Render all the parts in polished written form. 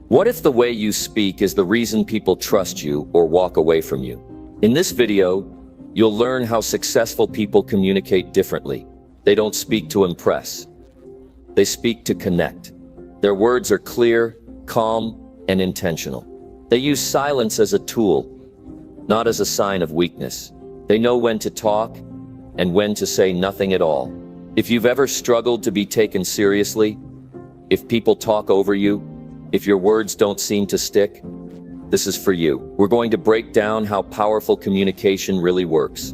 What if the way you speak is the reason people trust you or walk away from you? In this video, you'll learn how successful people communicate differently. They don't speak to impress. They speak to connect. Their words are clear, calm, and intentional. They use silence as a tool, not as a sign of weakness. They know when to talk and when to say nothing at all. If you've ever struggled to be taken seriously, if people talk over you, if your words don't seem to stick, this is for you. We're going to break down how powerful communication really works.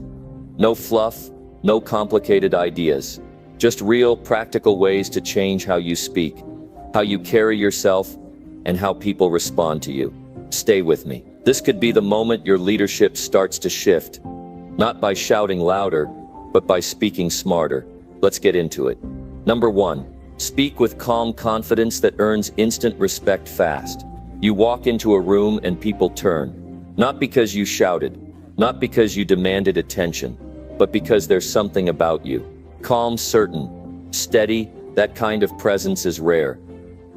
No fluff, no complicated ideas, just real, practical ways to change how you speak, how you carry yourself, and how people respond to you. Stay with me. This could be the moment your leadership starts to shift, not by shouting louder, but by speaking smarter. Let's get into it. Number 1. Speak with calm confidence that earns instant respect fast. You walk into a room and people turn, not because you shouted, not because you demanded attention, but because there's something about you. Calm, certain, steady, that kind of presence is rare.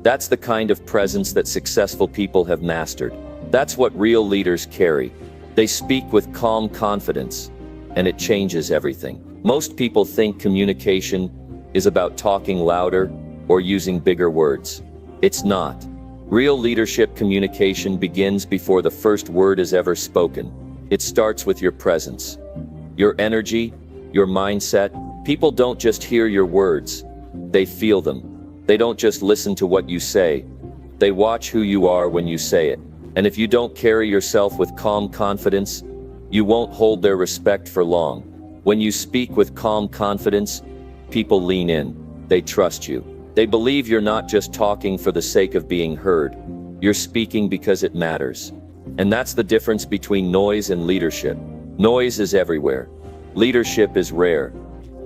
That's the kind of presence that successful people have mastered. That's what real leaders carry. They speak with calm confidence, and it changes everything. Most people think communication is about talking louder or using bigger words. It's not. Real leadership communication begins before the first word is ever spoken. It starts with your presence, your energy, your mindset. People don't just hear your words, they feel them. They don't just listen to what you say, they watch who you are when you say it. And if you don't carry yourself with calm confidence, you won't hold their respect for long. When you speak with calm confidence, people lean in. They trust you. They believe you're not just talking for the sake of being heard. You're speaking because it matters. And that's the difference between noise and leadership. Noise is everywhere. Leadership is rare.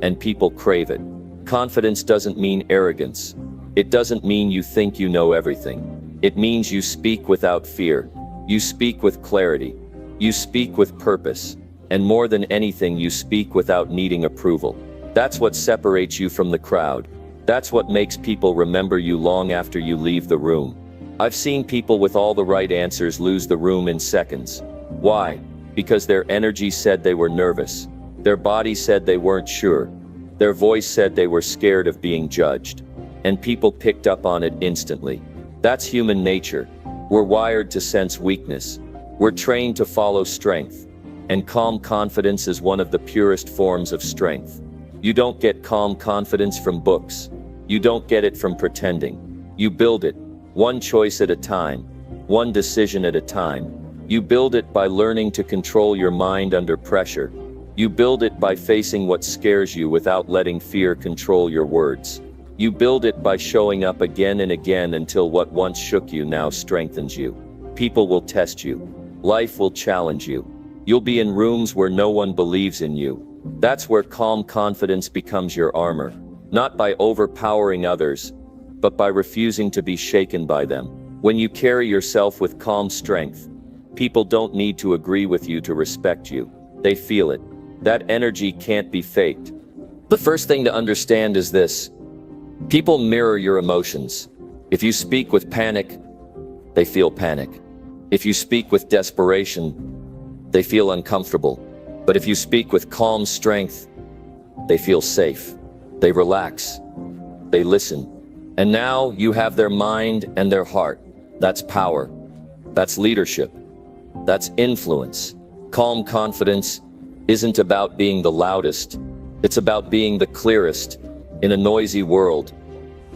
And people crave it. Confidence doesn't mean arrogance. It doesn't mean you think you know everything. It means you speak without fear. You speak with clarity. You speak with purpose. And more than anything, you speak without needing approval. That's what separates you from the crowd. That's what makes people remember you long after you leave the room. I've seen people with all the right answers lose the room in seconds. Why? Because their energy said they were nervous. Their body said they weren't sure. Their voice said they were scared of being judged. And people picked up on it instantly. That's human nature. We're wired to sense weakness. We're trained to follow strength. And calm confidence is one of the purest forms of strength. You don't get calm confidence from books. You don't get it from pretending. You build it, one choice at a time, one decision at a time. You build it by learning to control your mind under pressure. You build it by facing what scares you without letting fear control your words. You build it by showing up again and again until what once shook you now strengthens you. People will test you. Life will challenge you. You'll be in rooms where no one believes in you. That's where calm confidence becomes your armor, not by overpowering others, but by refusing to be shaken by them. When you carry yourself with calm strength, people don't need to agree with you to respect you. They feel it. That energy can't be faked. The first thing to understand is this: people mirror your emotions. If you speak with panic, they feel panic. If you speak with desperation, they feel uncomfortable. But if you speak with calm strength, they feel safe. They relax. They listen. And now you have their mind and their heart. That's power. That's leadership. That's influence. Calm confidence isn't about being the loudest. It's about being the clearest. In a noisy world,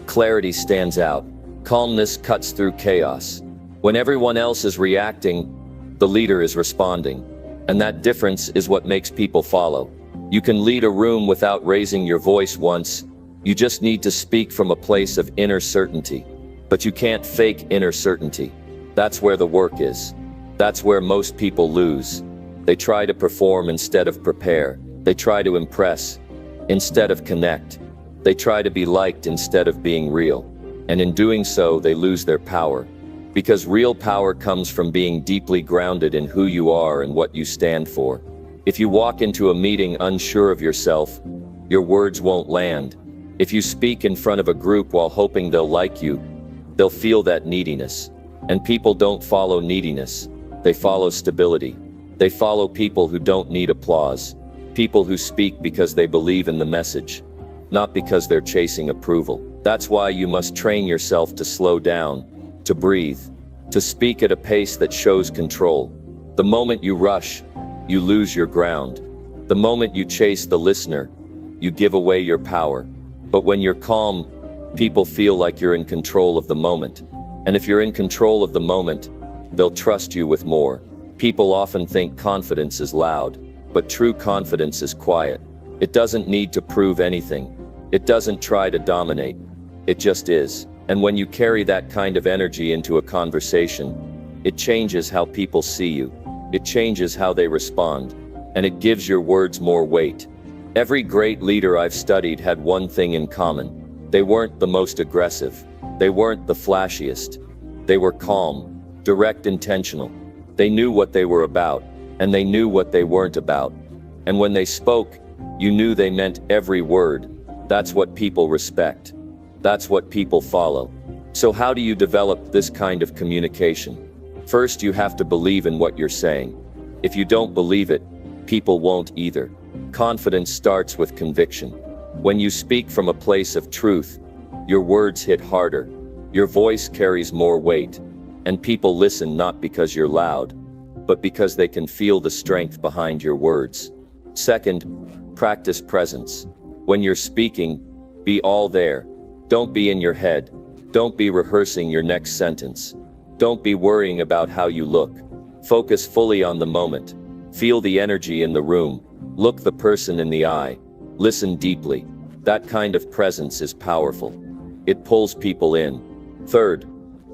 clarity stands out. Calmness cuts through chaos. When everyone else is reacting, the leader is responding. And that difference is what makes people follow. You can lead a room without raising your voice once. You just need to speak from a place of inner certainty. But you can't fake inner certainty. That's where the work is. That's where most people lose. They try to perform instead of prepare. They try to impress instead of connect. They try to be liked instead of being real. And in doing so, they lose their power. Because real power comes from being deeply grounded in who you are and what you stand for. If you walk into a meeting unsure of yourself, your words won't land. If you speak in front of a group while hoping they'll like you, they'll feel that neediness. And people don't follow neediness. They follow stability. They follow people who don't need applause. People who speak because they believe in the message, not because they're chasing approval. That's why you must train yourself to slow down, to breathe, to speak at a pace that shows control. The moment you rush, you lose your ground. The moment you chase the listener, you give away your power. But when you're calm, people feel like you're in control of the moment. And if you're in control of the moment, they'll trust you with more. People often think confidence is loud, but true confidence is quiet. It doesn't need to prove anything. It doesn't try to dominate. It just is. And when you carry that kind of energy into a conversation, it changes how people see you. It changes how they respond. And it gives your words more weight. Every great leader I've studied had one thing in common. They weren't the most aggressive. They weren't the flashiest. They were calm, direct, intentional. They knew what they were about, and they knew what they weren't about. And when they spoke, you knew they meant every word. That's what people respect. That's what people follow. So how do you develop this kind of communication? First, you have to believe in what you're saying. If you don't believe it, people won't either. Confidence starts with conviction. When you speak from a place of truth, your words hit harder. Your voice carries more weight. And people listen not because you're loud, but because they can feel the strength behind your words. Second, practice presence. When you're speaking, be all there. Don't be in your head. Don't be rehearsing your next sentence. Don't be worrying about how you look. Focus fully on the moment. Feel the energy in the room. Look the person in the eye. Listen deeply. That kind of presence is powerful. It pulls people in. Third,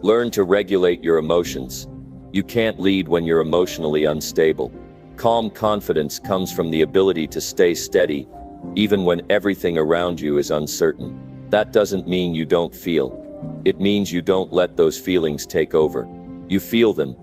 learn to regulate your emotions. You can't lead when you're emotionally unstable. Calm confidence comes from the ability to stay steady, even when everything around you is uncertain. That doesn't mean you don't feel. It means you don't let those feelings take over. You feel them,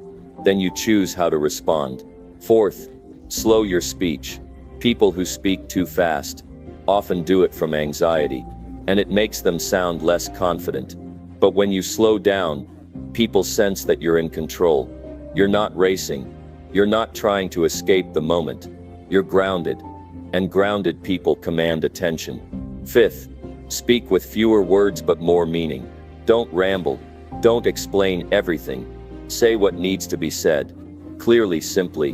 then you choose how to respond. Fourth, slow your speech. People who speak too fast often do it from anxiety, and it makes them sound less confident. But when you slow down, people sense that you're in control. You're not racing. You're not trying to escape the moment. You're grounded, and grounded people command attention. Fifth, speak with fewer words but more meaning. Don't ramble. Don't explain everything. Say what needs to be said, clearly, simply,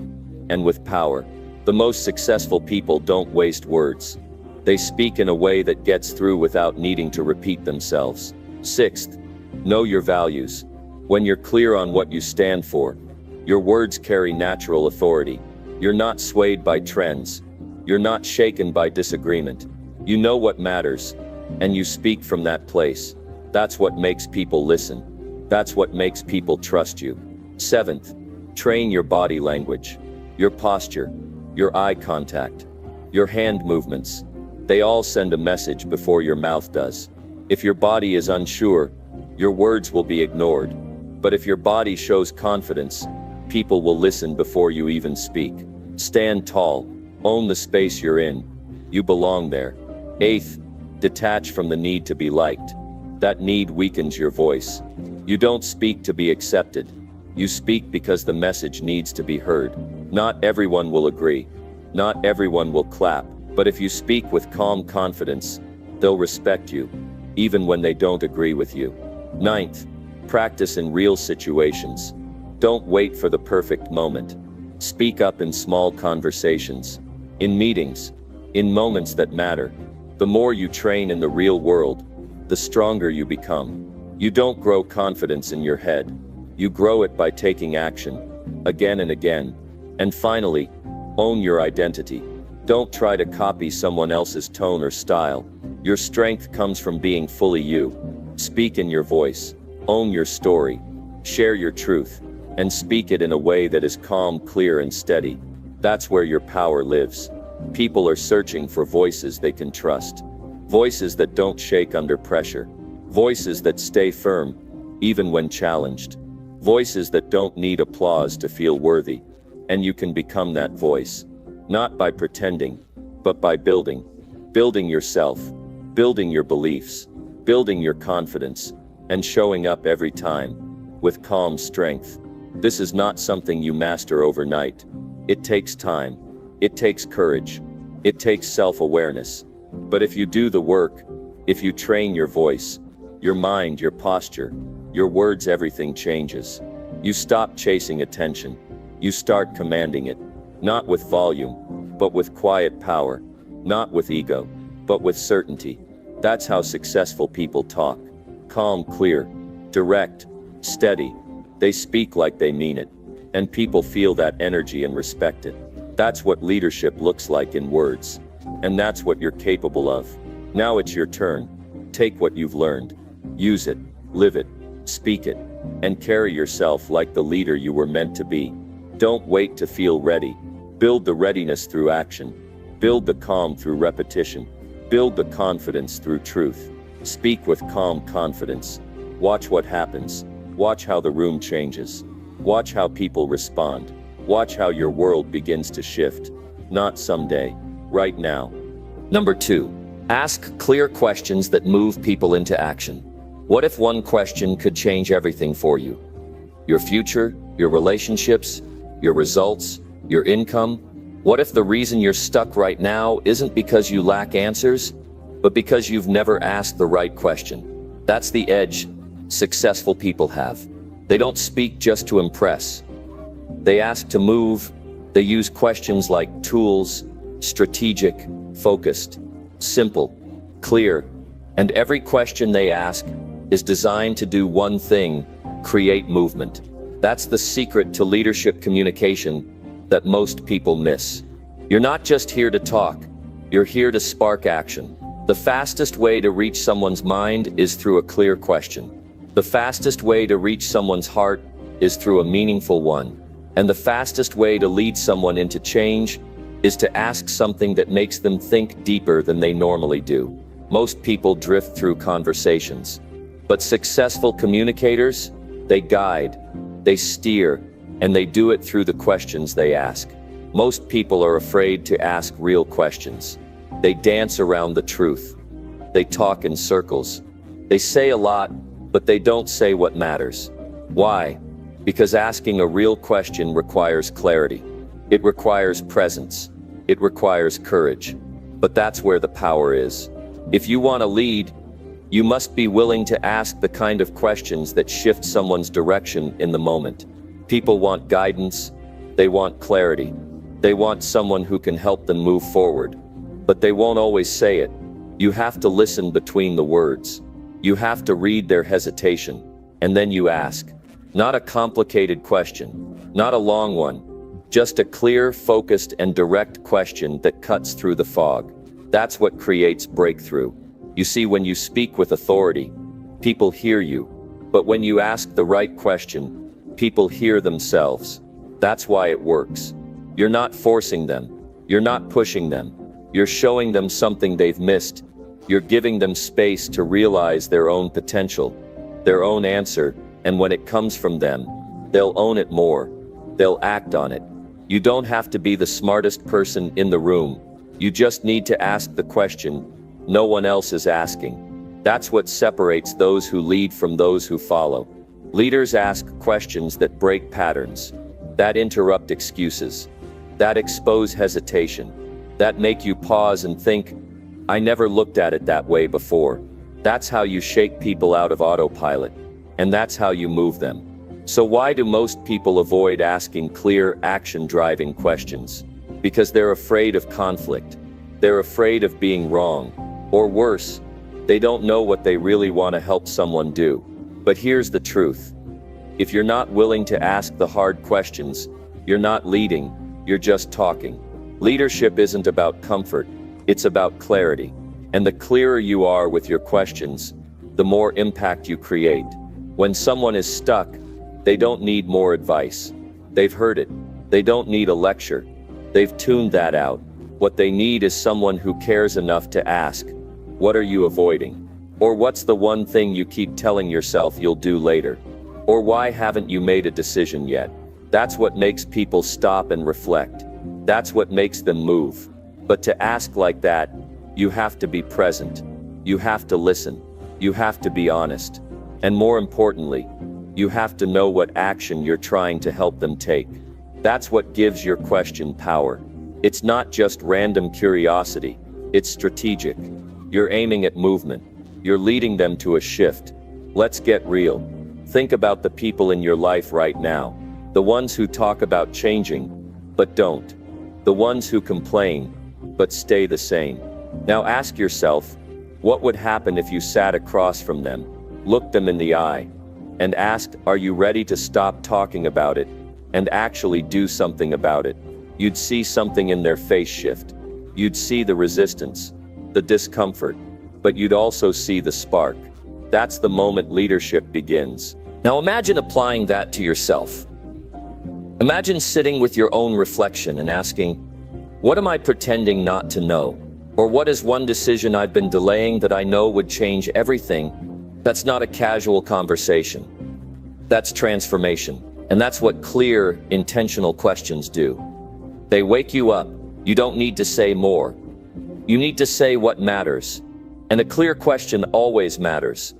and with power. The most successful people don't waste words. They speak in a way that gets through without needing to repeat themselves. Sixth, know your values. When you're clear on what you stand for, your words carry natural authority. You're not swayed by trends. You're not shaken by disagreement. You know what matters, and you speak from that place. That's what makes people listen. That's what makes people trust you. Seventh, train your body language. Your posture, your eye contact, your hand movements. They all send a message before your mouth does. If your body is unsure, your words will be ignored. But if your body shows confidence, people will listen before you even speak. Stand tall. Own the space you're in. You belong there. Eighth, detach from the need to be liked. That need weakens your voice. You don't speak to be accepted. You speak because the message needs to be heard. Not everyone will agree. Not everyone will clap. But if you speak with calm confidence, they'll respect you, even when they don't agree with you. Ninth, practice in real situations. Don't wait for the perfect moment. Speak up in small conversations, in meetings, in moments that matter. The more you train in the real world, the stronger you become. You don't grow confidence in your head. You grow it by taking action, again and again. And finally, own your identity. Don't try to copy someone else's tone or style. Your strength comes from being fully you. Speak in your voice. Own your story. Share your truth. And speak it in a way that is calm, clear, and steady. That's where your power lives. People are searching for voices they can trust. Voices that don't shake under pressure. Voices that stay firm, even when challenged. Voices that don't need applause to feel worthy. And you can become that voice. Not by pretending, but by building. Building yourself. Building your beliefs. Building your confidence. and showing up every time, with calm strength. This is not something you master overnight. It takes time. It takes courage. It takes self-awareness. But if you do the work, if you train your voice, your mind, your posture, your words, everything changes. You stop chasing attention. You start commanding it, not with volume, but with quiet power, not with ego, but with certainty. That's how successful people talk. Calm, clear, direct, steady. They speak like they mean it, and people feel that energy and respect it. That's what leadership looks like in words, and that's what you're capable of. Now it's your turn. Take what you've learned, use it, live it, speak it, and carry yourself like the leader you were meant to be. Don't wait to feel ready. Build the readiness through action. Build the calm through repetition. Build the confidence through truth. Speak with calm confidence. Watch what happens. Watch how the room changes. Watch how people respond. Watch how your world begins to shift. Not someday, right now. Number 2, ask clear questions that move people into action. What if one question could change everything for you? Your future, your relationships, your results, your income? What if the reason you're stuck right now isn't because you lack answers, but because you've never asked the right question? That's the edge successful people have. They don't speak just to impress. They ask to move. They use questions like tools, strategic, focused, simple, clear, and every question they ask is designed to do one thing: create movement. That's the secret to leadership communication that most people miss. You're not just here to talk, you're here to spark action. The fastest way to reach someone's mind is through a clear question. The fastest way to reach someone's heart is through a meaningful one. And the fastest way to lead someone into change is to ask something that makes them think deeper than they normally do. Most people drift through conversations, but successful communicators, they guide, they steer, and they do it through the questions they ask. Most people are afraid to ask real questions. They dance around the truth. They talk in circles. They say a lot, but they don't say what matters. Why? Because asking a real question requires clarity. It requires presence. It requires courage. But that's where the power is. If you want to lead, you must be willing to ask the kind of questions that shift someone's direction in the moment. People want guidance. They want clarity. They want someone who can help them move forward. But they won't always say it. You have to listen between the words. You have to read their hesitation. And then you ask. Not a complicated question. Not a long one. Just a clear, focused, and direct question that cuts through the fog. That's what creates breakthrough. You see, when you speak with authority, people hear you. But when you ask the right question, people hear themselves. That's why it works. You're not forcing them. You're not pushing them. You're showing them something they've missed. You're giving them space to realize their own potential, their own answer, and when it comes from them, they'll own it more. They'll act on it. You don't have to be the smartest person in the room. You just need to ask the question no one else is asking. That's what separates those who lead from those who follow. Leaders ask questions that break patterns, that interrupt excuses, that expose hesitation, that make you pause and think, I never looked at it that way before. That's how you shake people out of autopilot, and that's how you move them. So why do most people avoid asking clear, action-driving questions? Because they're afraid of conflict. They're afraid of being wrong. Or worse, they don't know what they really want to help someone do. But here's the truth. If you're not willing to ask the hard questions, you're not leading, you're just talking. Leadership isn't about comfort, it's about clarity. And the clearer you are with your questions, the more impact you create. When someone is stuck, they don't need more advice. They've heard it. They don't need a lecture. They've tuned that out. What they need is someone who cares enough to ask, what are you avoiding? Or what's the one thing you keep telling yourself you'll do later? Or why haven't you made a decision yet? That's what makes people stop and reflect. That's what makes them move. But to ask like that, you have to be present. You have to listen. You have to be honest. And more importantly, you have to know what action you're trying to help them take. That's what gives your question power. It's not just random curiosity, it's strategic. You're aiming at movement. You're leading them to a shift. Let's get real. Think about the people in your life right now. The ones who talk about changing, but don't. The ones who complain, but stay the same. Now ask yourself, what would happen if you sat across from them, looked them in the eye, and asked, are you ready to stop talking about it, and actually do something about it? You'd see something in their face shift. You'd see the resistance, the discomfort, but you'd also see the spark. That's the moment leadership begins. Now imagine applying that to yourself. Imagine sitting with your own reflection and asking, what am I pretending not to know? Or what is one decision I've been delaying that I know would change everything? That's not a casual conversation. That's transformation. And that's what clear, intentional questions do. They wake you up. You don't need to say more. You need to say what matters. And a clear question always matters.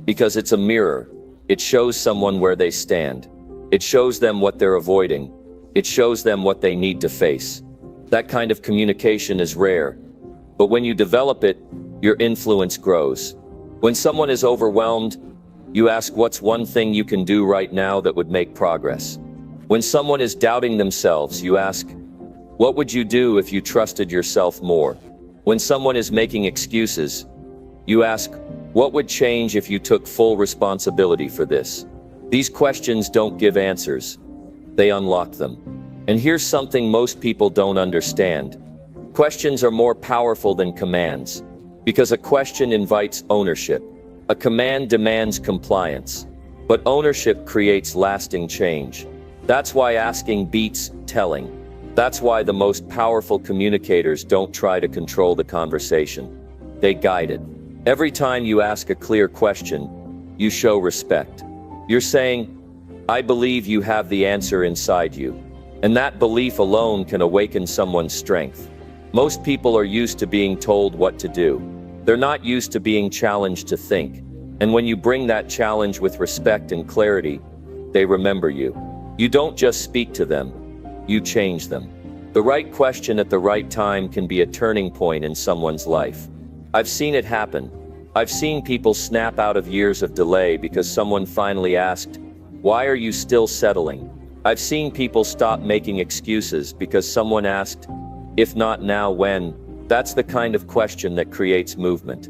Because it's a mirror. It shows someone where they stand. It shows them what they're avoiding. It shows them what they need to face. That kind of communication is rare. But when you develop it, your influence grows. When someone is overwhelmed, you ask what's one thing you can do right now that would make progress. When someone is doubting themselves, you ask, what would you do if you trusted yourself more? When someone is making excuses, you ask, what would change if you took full responsibility for this? These questions don't give answers. They unlock them. And here's something most people don't understand. Questions are more powerful than commands, because a question invites ownership. A command demands compliance, but ownership creates lasting change. That's why asking beats telling. That's why the most powerful communicators don't try to control the conversation. They guide it. Every time you ask a clear question, you show respect. You're saying, I believe you have the answer inside you. And that belief alone can awaken someone's strength. Most people are used to being told what to do. They're not used to being challenged to think. And when you bring that challenge with respect and clarity, they remember you. You don't just speak to them, you change them. The right question at the right time can be a turning point in someone's life. I've seen it happen. I've seen people snap out of years of delay because someone finally asked, why are you still settling? I've seen people stop making excuses because someone asked, if not now, when? That's the kind of question that creates movement.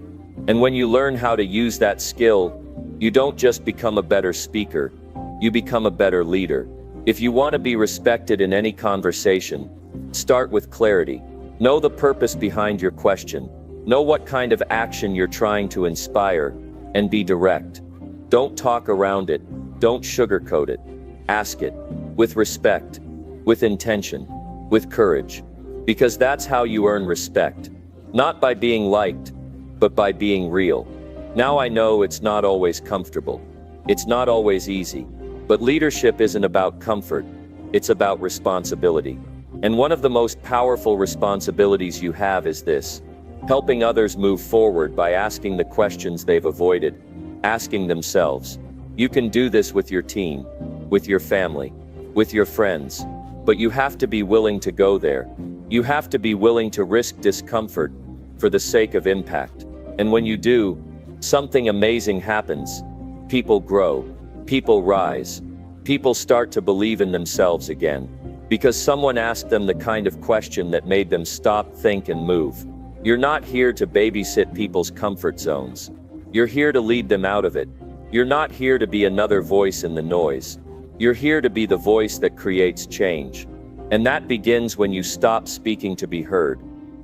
And when you learn how to use that skill, you don't just become a better speaker, you become a better leader. If you want to be respected in any conversation, start with clarity. Know the purpose behind your question. Know what kind of action you're trying to inspire, and be direct. Don't talk around it. Don't sugarcoat it. Ask it with respect, with intention, with courage. Because that's how you earn respect. Not by being liked, but by being real. Now I know it's not always comfortable. It's not always easy. But leadership isn't about comfort. It's about responsibility. And one of the most powerful responsibilities you have is this: helping others move forward by asking the questions they've avoided, asking themselves. You can do this with your team, with your family, with your friends, but you have to be willing to go there. You have to be willing to risk discomfort for the sake of impact. And when you do, something amazing happens. People grow, people rise, people start to believe in themselves again, because someone asked them the kind of question that made them stop, think, and move. You're not here to babysit people's comfort zones. You're here to lead them out of it. You're not here to be another voice in the noise. You're here to be the voice that creates change. And that begins when you stop speaking to be heard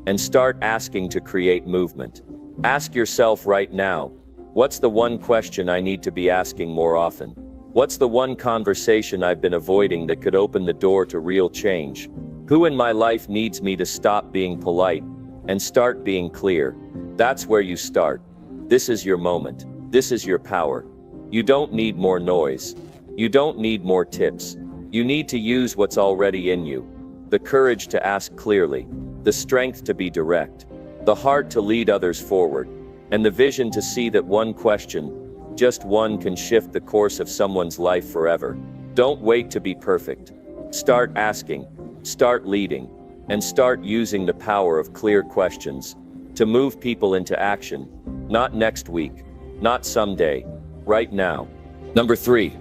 and start asking to create movement. Ask yourself right now, what's the one question I need to be asking more often? What's the one conversation I've been avoiding that could open the door to real change? Who in my life needs me to stop being polite and start being clear? That's where you start. This is your moment. This is your power. You don't need more noise. You don't need more tips. You need to use what's already in you. The courage to ask clearly, the strength to be direct, the heart to lead others forward, and the vision to see that one question, Just one can shift the course of someone's life forever. Don't wait to be perfect. Start asking, start leading, and start using the power of clear questions to move people into action. Not next week, not someday, right now. Number 3.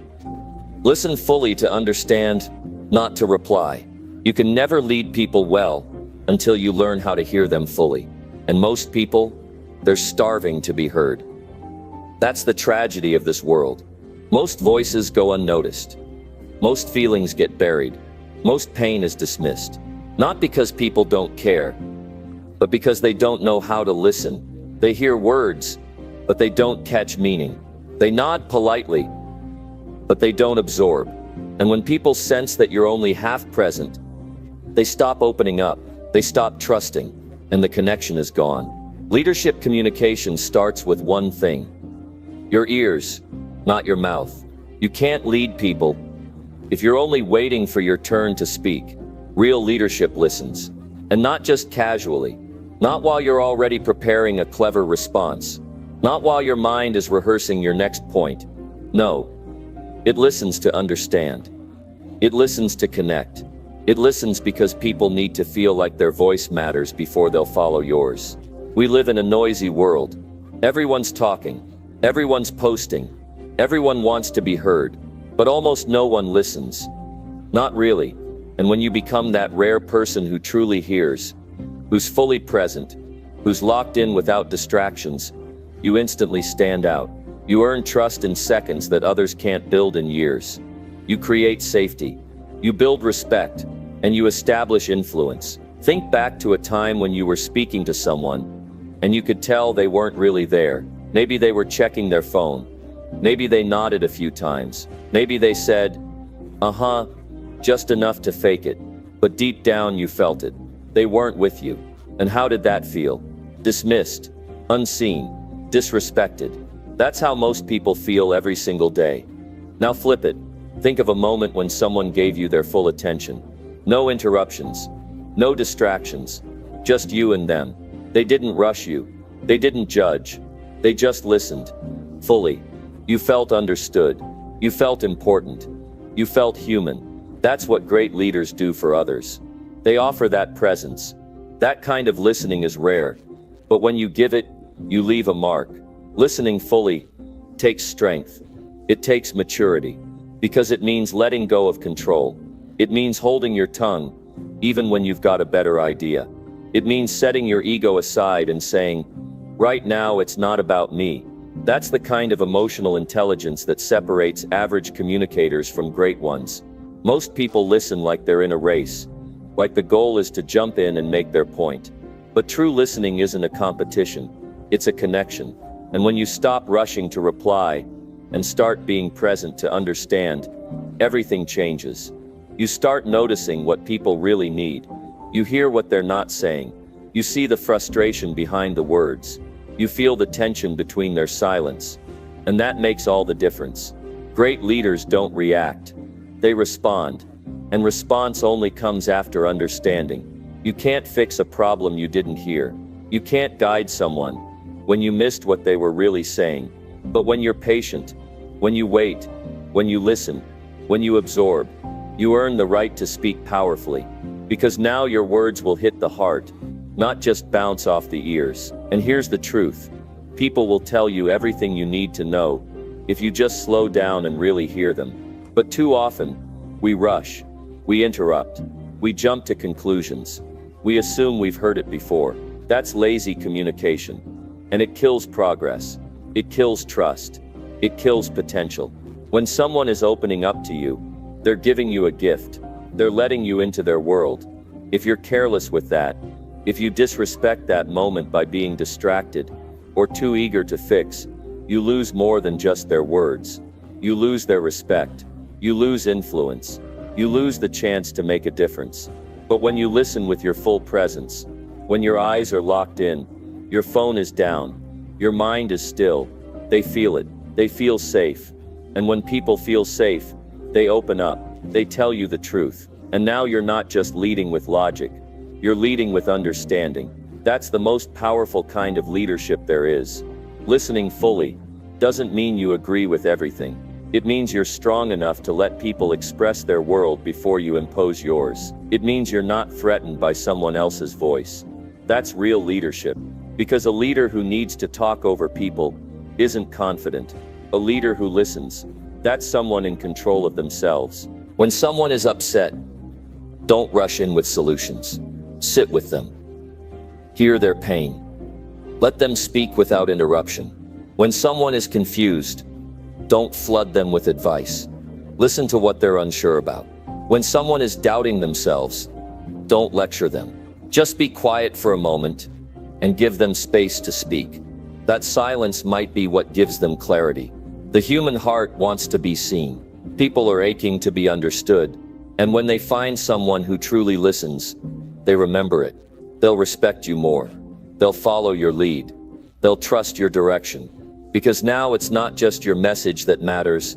Listen fully to understand, not to reply. You can never lead people well until you learn how to hear them fully. And most people, they're starving to be heard. That's the tragedy of this world. Most voices go unnoticed. Most feelings get buried. Most pain is dismissed. Not because people don't care, but because they don't know how to listen. They hear words, but they don't catch meaning. They nod politely, but they don't absorb. And when people sense that you're only half present, they stop opening up, they stop trusting, and the connection is gone. Leadership communication starts with one thing: your ears, not your mouth. You can't lead people if you're only waiting for your turn to speak. Real leadership listens, and not just casually, not while you're already preparing a clever response, not while your mind is rehearsing your next point. No, it listens to understand. It listens to connect. It listens because people need to feel like their voice matters before they'll follow yours. We live in a noisy world. Everyone's talking. Everyone's posting. Everyone wants to be heard, but almost no one listens. Not really. And when you become that rare person who truly hears, who's fully present, who's locked in without distractions, you instantly stand out. You earn trust in seconds that others can't build in years. You create safety. You build respect, and you establish influence. Think back to a time when you were speaking to someone, and you could tell they weren't really there. Maybe they were checking their phone. Maybe they nodded a few times. Maybe they said, "Uh-huh," just enough to fake it. But deep down you felt it. They weren't with you. And how did that feel? Dismissed, unseen, disrespected. That's how most people feel every single day. Now flip it. Think of a moment when someone gave you their full attention. No interruptions, no distractions, just you and them. They didn't rush you. They didn't judge. They just listened. Fully. You felt understood. You felt important. You felt human. That's what great leaders do for others. They offer that presence. That kind of listening is rare. But when you give it, you leave a mark. Listening fully takes strength. It takes maturity. Because it means letting go of control. It means holding your tongue, even when you've got a better idea. It means setting your ego aside and saying, "Right now it's not about me." That's the kind of emotional intelligence that separates average communicators from great ones. Most people listen like they're in a race, like the goal is to jump in and make their point. But true listening isn't a competition, it's a connection. And when you stop rushing to reply and start being present to understand, everything changes. You start noticing what people really need. You hear what they're not saying. You see the frustration behind the words. You feel the tension between their silence. And that makes all the difference. Great leaders don't react. They respond. And response only comes after understanding. You can't fix a problem you didn't hear. You can't guide someone when you missed what they were really saying. But when you're patient, when you wait, when you listen, when you absorb, you earn the right to speak powerfully. Because now your words will hit the heart, not just bounce off the ears. And here's the truth. People will tell you everything you need to know if you just slow down and really hear them. But too often, we rush, we interrupt, we jump to conclusions. We assume we've heard it before. That's lazy communication. And it kills progress. It kills trust. It kills potential. When someone is opening up to you, they're giving you a gift. They're letting you into their world. If you're careless with that, if you disrespect that moment by being distracted or too eager to fix, you lose more than just their words. You lose their respect. You lose influence. You lose the chance to make a difference. But when you listen with your full presence, when your eyes are locked in, your phone is down, your mind is still, they feel it. They feel safe. And when people feel safe, they open up. They tell you the truth. And now you're not just leading with logic. You're leading with understanding. That's the most powerful kind of leadership there is. Listening fully, doesn't mean you agree with everything. It means you're strong enough to let people express their world before you impose yours. It means you're not threatened by someone else's voice. That's real leadership. Because a leader who needs to talk over people isn't confident. A leader who listens, that's someone in control of themselves. When someone is upset, don't rush in with solutions. Sit with them. Hear their pain. Let them speak without interruption. When someone is confused, don't flood them with advice. Listen to what they're unsure about. When someone is doubting themselves, don't lecture them. Just be quiet for a moment and give them space to speak. That silence might be what gives them clarity. The human heart wants to be seen. People are aching to be understood. And when they find someone who truly listens, they remember it. They'll respect you more. They'll follow your lead. They'll trust your direction. Because now it's not just your message that matters,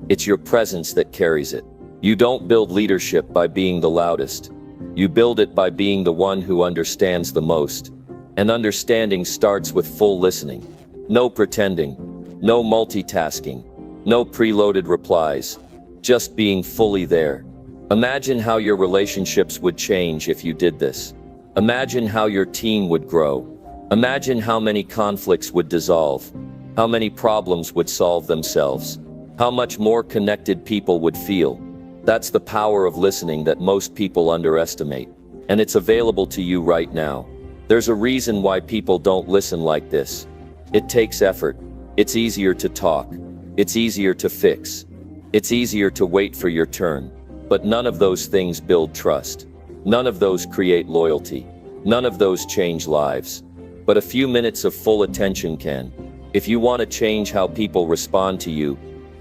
it's your presence that carries it. You don't build leadership by being the loudest. You build it by being the one who understands the most. And understanding starts with full listening. No pretending, no multitasking, no preloaded replies, just being fully there. Imagine how your relationships would change if you did this. Imagine how your team would grow. Imagine how many conflicts would dissolve, how many problems would solve themselves, how much more connected people would feel. That's the power of listening that most people underestimate. And it's available to you right now. There's a reason why people don't listen like this. It takes effort. It's easier to talk. It's easier to fix. It's easier to wait for your turn. But none of those things build trust. None of those create loyalty. None of those change lives. But a few minutes of full attention can. If you want to change how people respond to you,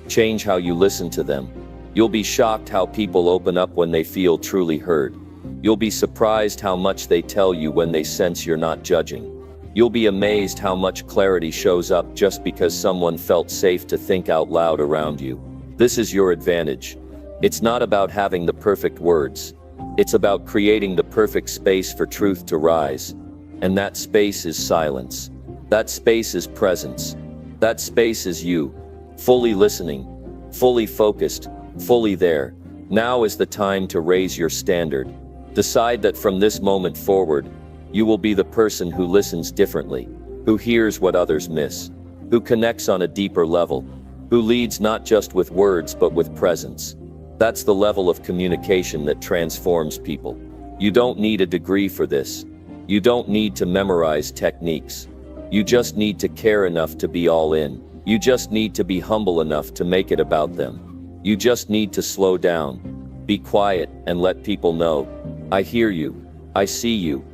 change how you listen to them. You'll be shocked how people open up when they feel truly heard. You'll be surprised how much they tell you when they sense you're not judging. You'll be amazed how much clarity shows up just because someone felt safe to think out loud around you. This is your advantage. It's not about having the perfect words. It's about creating the perfect space for truth to rise. And that space is silence. That space is presence. That space is you, fully listening, fully focused, fully there. Now is the time to raise your standard. Decide that from this moment forward, you will be the person who listens differently, who hears what others miss, who connects on a deeper level, who leads not just with words but with presence. That's the level of communication that transforms people. You don't need a degree for this. You don't need to memorize techniques. You just need to care enough to be all in. You just need to be humble enough to make it about them. You just need to slow down, be quiet, and let people know, I hear you, I see you,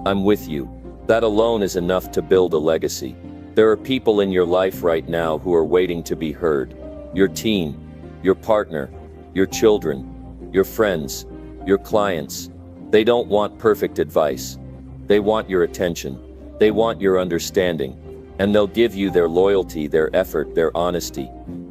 I'm with you. That alone is enough to build a legacy. There are people in your life right now who are waiting to be heard. Your team, your partner, your children, your friends, your clients. They don't want perfect advice. They want your attention. They want your understanding. And they'll give you their loyalty, their effort, their honesty.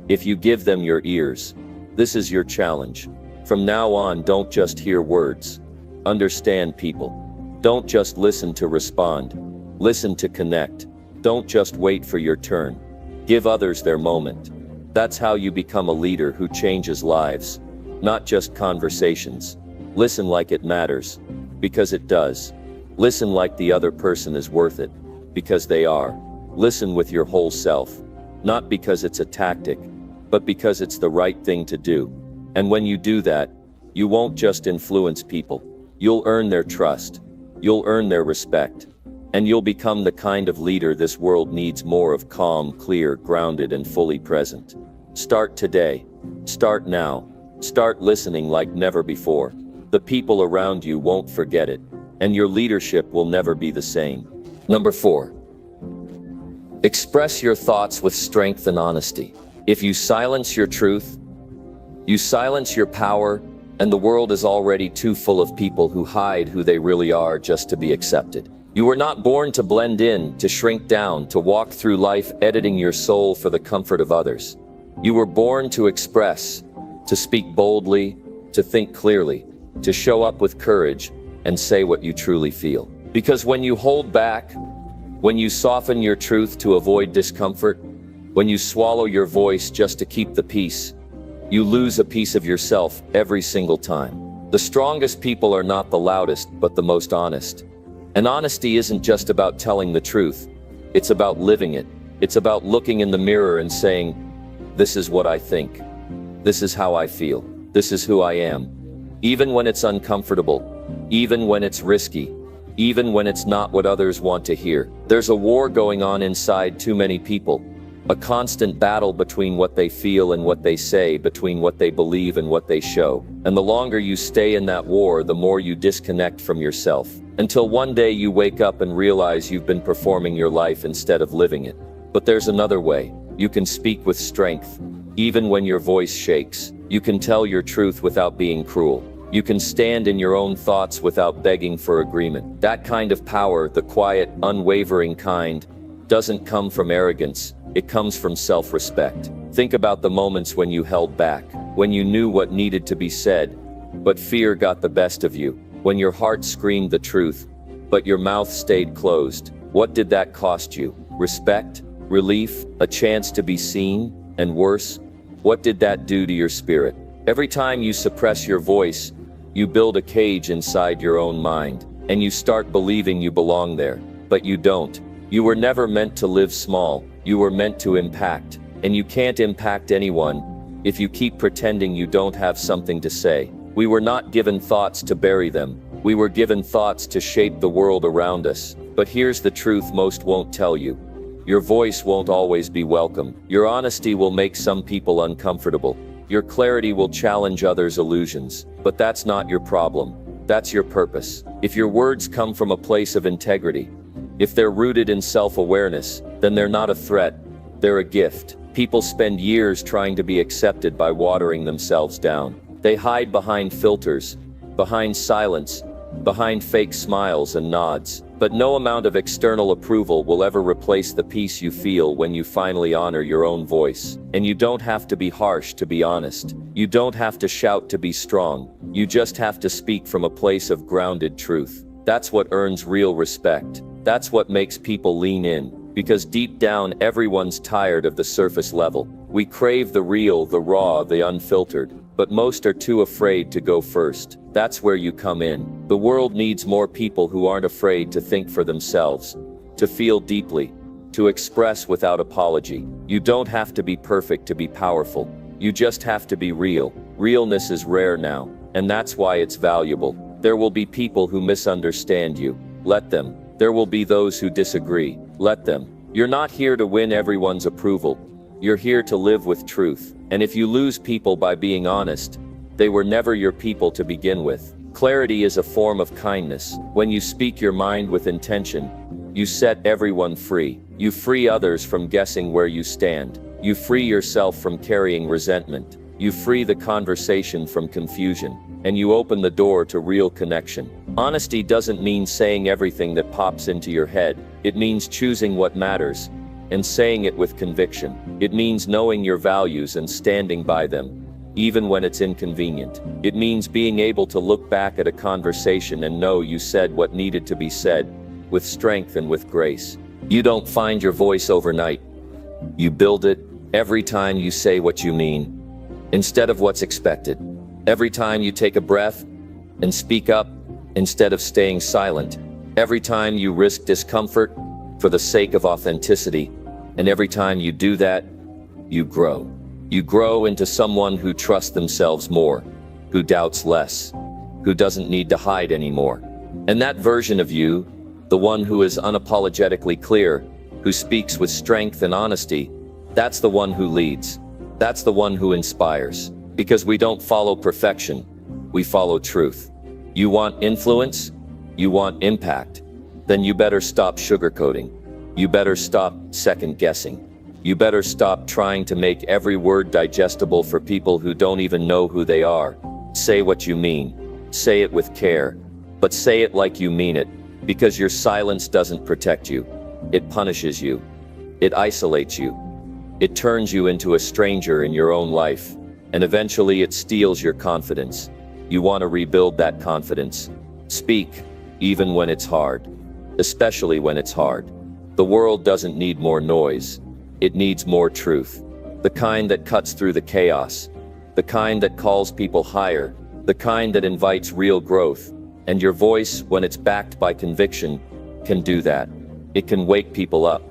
If you give them your ears. This is your challenge. From now on, don't just hear words. Understand people. Don't just listen to respond. Listen to connect. Don't just wait for your turn. Give others their moment. That's how you become a leader who changes lives. Not just conversations. Listen like it matters. Because it does. Listen like the other person is worth it. Because they are. Listen with your whole self. Not because it's a tactic, but because it's the right thing to do. And when you do that, you won't just influence people. You'll earn their trust. You'll earn their respect. And you'll become the kind of leader this world needs more of: calm, clear, grounded, and fully present. Start today. Start now. Start listening like never before. The people around you won't forget it. And your leadership will never be the same. Number 4. Express your thoughts with strength and honesty. If you silence your truth, you silence your power, and the world is already too full of people who hide who they really are just to be accepted. You were not born to blend in, to shrink down, to walk through life editing your soul for the comfort of others. You were born to express, to speak boldly, to think clearly, to show up with courage, and say what you truly feel. Because when you hold back, when you soften your truth to avoid discomfort, When you swallow your voice just to keep the peace, you lose a piece of yourself every single time. The strongest people are not the loudest, but the most honest. And honesty isn't just about telling the truth. It's about living it. It's about looking in the mirror and saying, this is what I think. This is how I feel. This is who I am. Even when it's uncomfortable, even when it's risky, even when it's not what others want to hear. There's a war going on inside too many people. A constant battle between what they feel and what they say, between what they believe and what they show. And the longer you stay in that war, the more you disconnect from yourself. Until one day you wake up and realize you've been performing your life instead of living it. But there's another way. You can speak with strength, even when your voice shakes. You can tell your truth without being cruel. You can stand in your own thoughts without begging for agreement. That kind of power, the quiet, unwavering kind, doesn't come from arrogance. It comes from self-respect. Think about the moments when you held back, when you knew what needed to be said, but fear got the best of you. When your heart screamed the truth, but your mouth stayed closed. What did that cost you? Respect? Relief? A chance to be seen? And worse, what did that do to your spirit? Every time you suppress your voice, you build a cage inside your own mind, and you start believing you belong there. But you don't. You were never meant to live small. You were meant to impact. And you can't impact anyone if you keep pretending you don't have something to say. We were not given thoughts to bury them. We were given thoughts to shape the world around us. But here's the truth most won't tell you. Your voice won't always be welcome. Your honesty will make some people uncomfortable. Your clarity will challenge others' illusions. But that's not your problem. That's your purpose. If your words come from a place of integrity, if they're rooted in self-awareness, then they're not a threat. They're a gift. People spend years trying to be accepted by watering themselves down. They hide behind filters, behind silence, behind fake smiles and nods. But no amount of external approval will ever replace the peace you feel when you finally honor your own voice. And you don't have to be harsh to be honest. You don't have to shout to be strong. You just have to speak from a place of grounded truth. That's what earns real respect. That's what makes people lean in. Because deep down, everyone's tired of the surface level. We crave the real, the raw, the unfiltered. But most are too afraid to go first. That's where you come in. The world needs more people who aren't afraid to think for themselves, to feel deeply, to express without apology. You don't have to be perfect to be powerful. You just have to be real. Realness is rare now, and that's why it's valuable. There will be people who misunderstand you. Let them. There will be those who disagree. Let them. You're not here to win everyone's approval. You're here to live with truth. And if you lose people by being honest, they were never your people to begin with. Clarity is a form of kindness. When you speak your mind with intention, you set everyone free. You free others from guessing where you stand. You free yourself from carrying resentment. You free the conversation from confusion. And you open the door to real connection. Honesty doesn't mean saying everything that pops into your head. It means choosing what matters and saying it with conviction. It means knowing your values and standing by them, even when it's inconvenient. It means being able to look back at a conversation and know you said what needed to be said, with strength and with grace. You don't find your voice overnight. You build it every time you say what you mean, instead of what's expected. Every time you take a breath and speak up, instead of staying silent. Every time you risk discomfort for the sake of authenticity. And every time you do that, you grow. You grow into someone who trusts themselves more, who doubts less, who doesn't need to hide anymore. And that version of you, the one who is unapologetically clear, who speaks with strength and honesty, that's the one who leads. That's the one who inspires. Because we don't follow perfection, we follow truth. You want influence? You want impact? Then you better stop sugarcoating. You better stop second-guessing. You better stop trying to make every word digestible for people who don't even know who they are. Say what you mean. Say it with care. But say it like you mean it. Because your silence doesn't protect you. It punishes you. It isolates you. It turns you into a stranger in your own life. And eventually it steals your confidence. You want to rebuild that confidence. Speak, even when it's hard. Especially when it's hard. The world doesn't need more noise. It needs more truth. The kind that cuts through the chaos. The kind that calls people higher. The kind that invites real growth. And your voice, when it's backed by conviction, can do that. It can wake people up.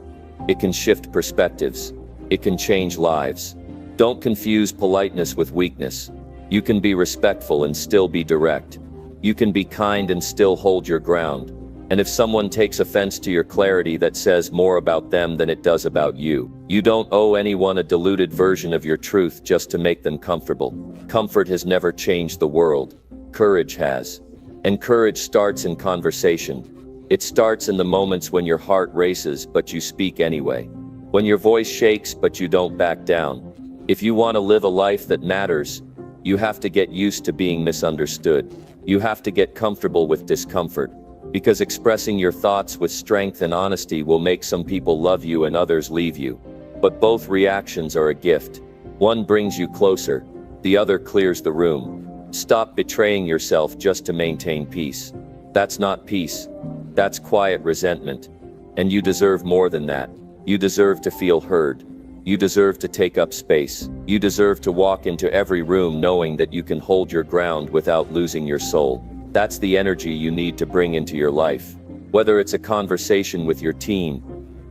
It can shift perspectives. It can change lives. Don't confuse politeness with weakness. You can be respectful and still be direct. You can be kind and still hold your ground. And if someone takes offense to your clarity, that says more about them than it does about you. You don't owe anyone a diluted version of your truth just to make them comfortable. Comfort has never changed the world. Courage has. And courage starts in conversation. It starts in the moments when your heart races, but you speak anyway. When your voice shakes, but you don't back down. If you want to live a life that matters, you have to get used to being misunderstood. You have to get comfortable with discomfort. Because expressing your thoughts with strength and honesty will make some people love you and others leave you. But both reactions are a gift. One brings you closer. The other clears the room. Stop betraying yourself just to maintain peace. That's not peace. That's quiet resentment. And you deserve more than that. You deserve to feel heard. You deserve to take up space. You deserve to walk into every room knowing that you can hold your ground without losing your soul. That's the energy you need to bring into your life. Whether it's a conversation with your team,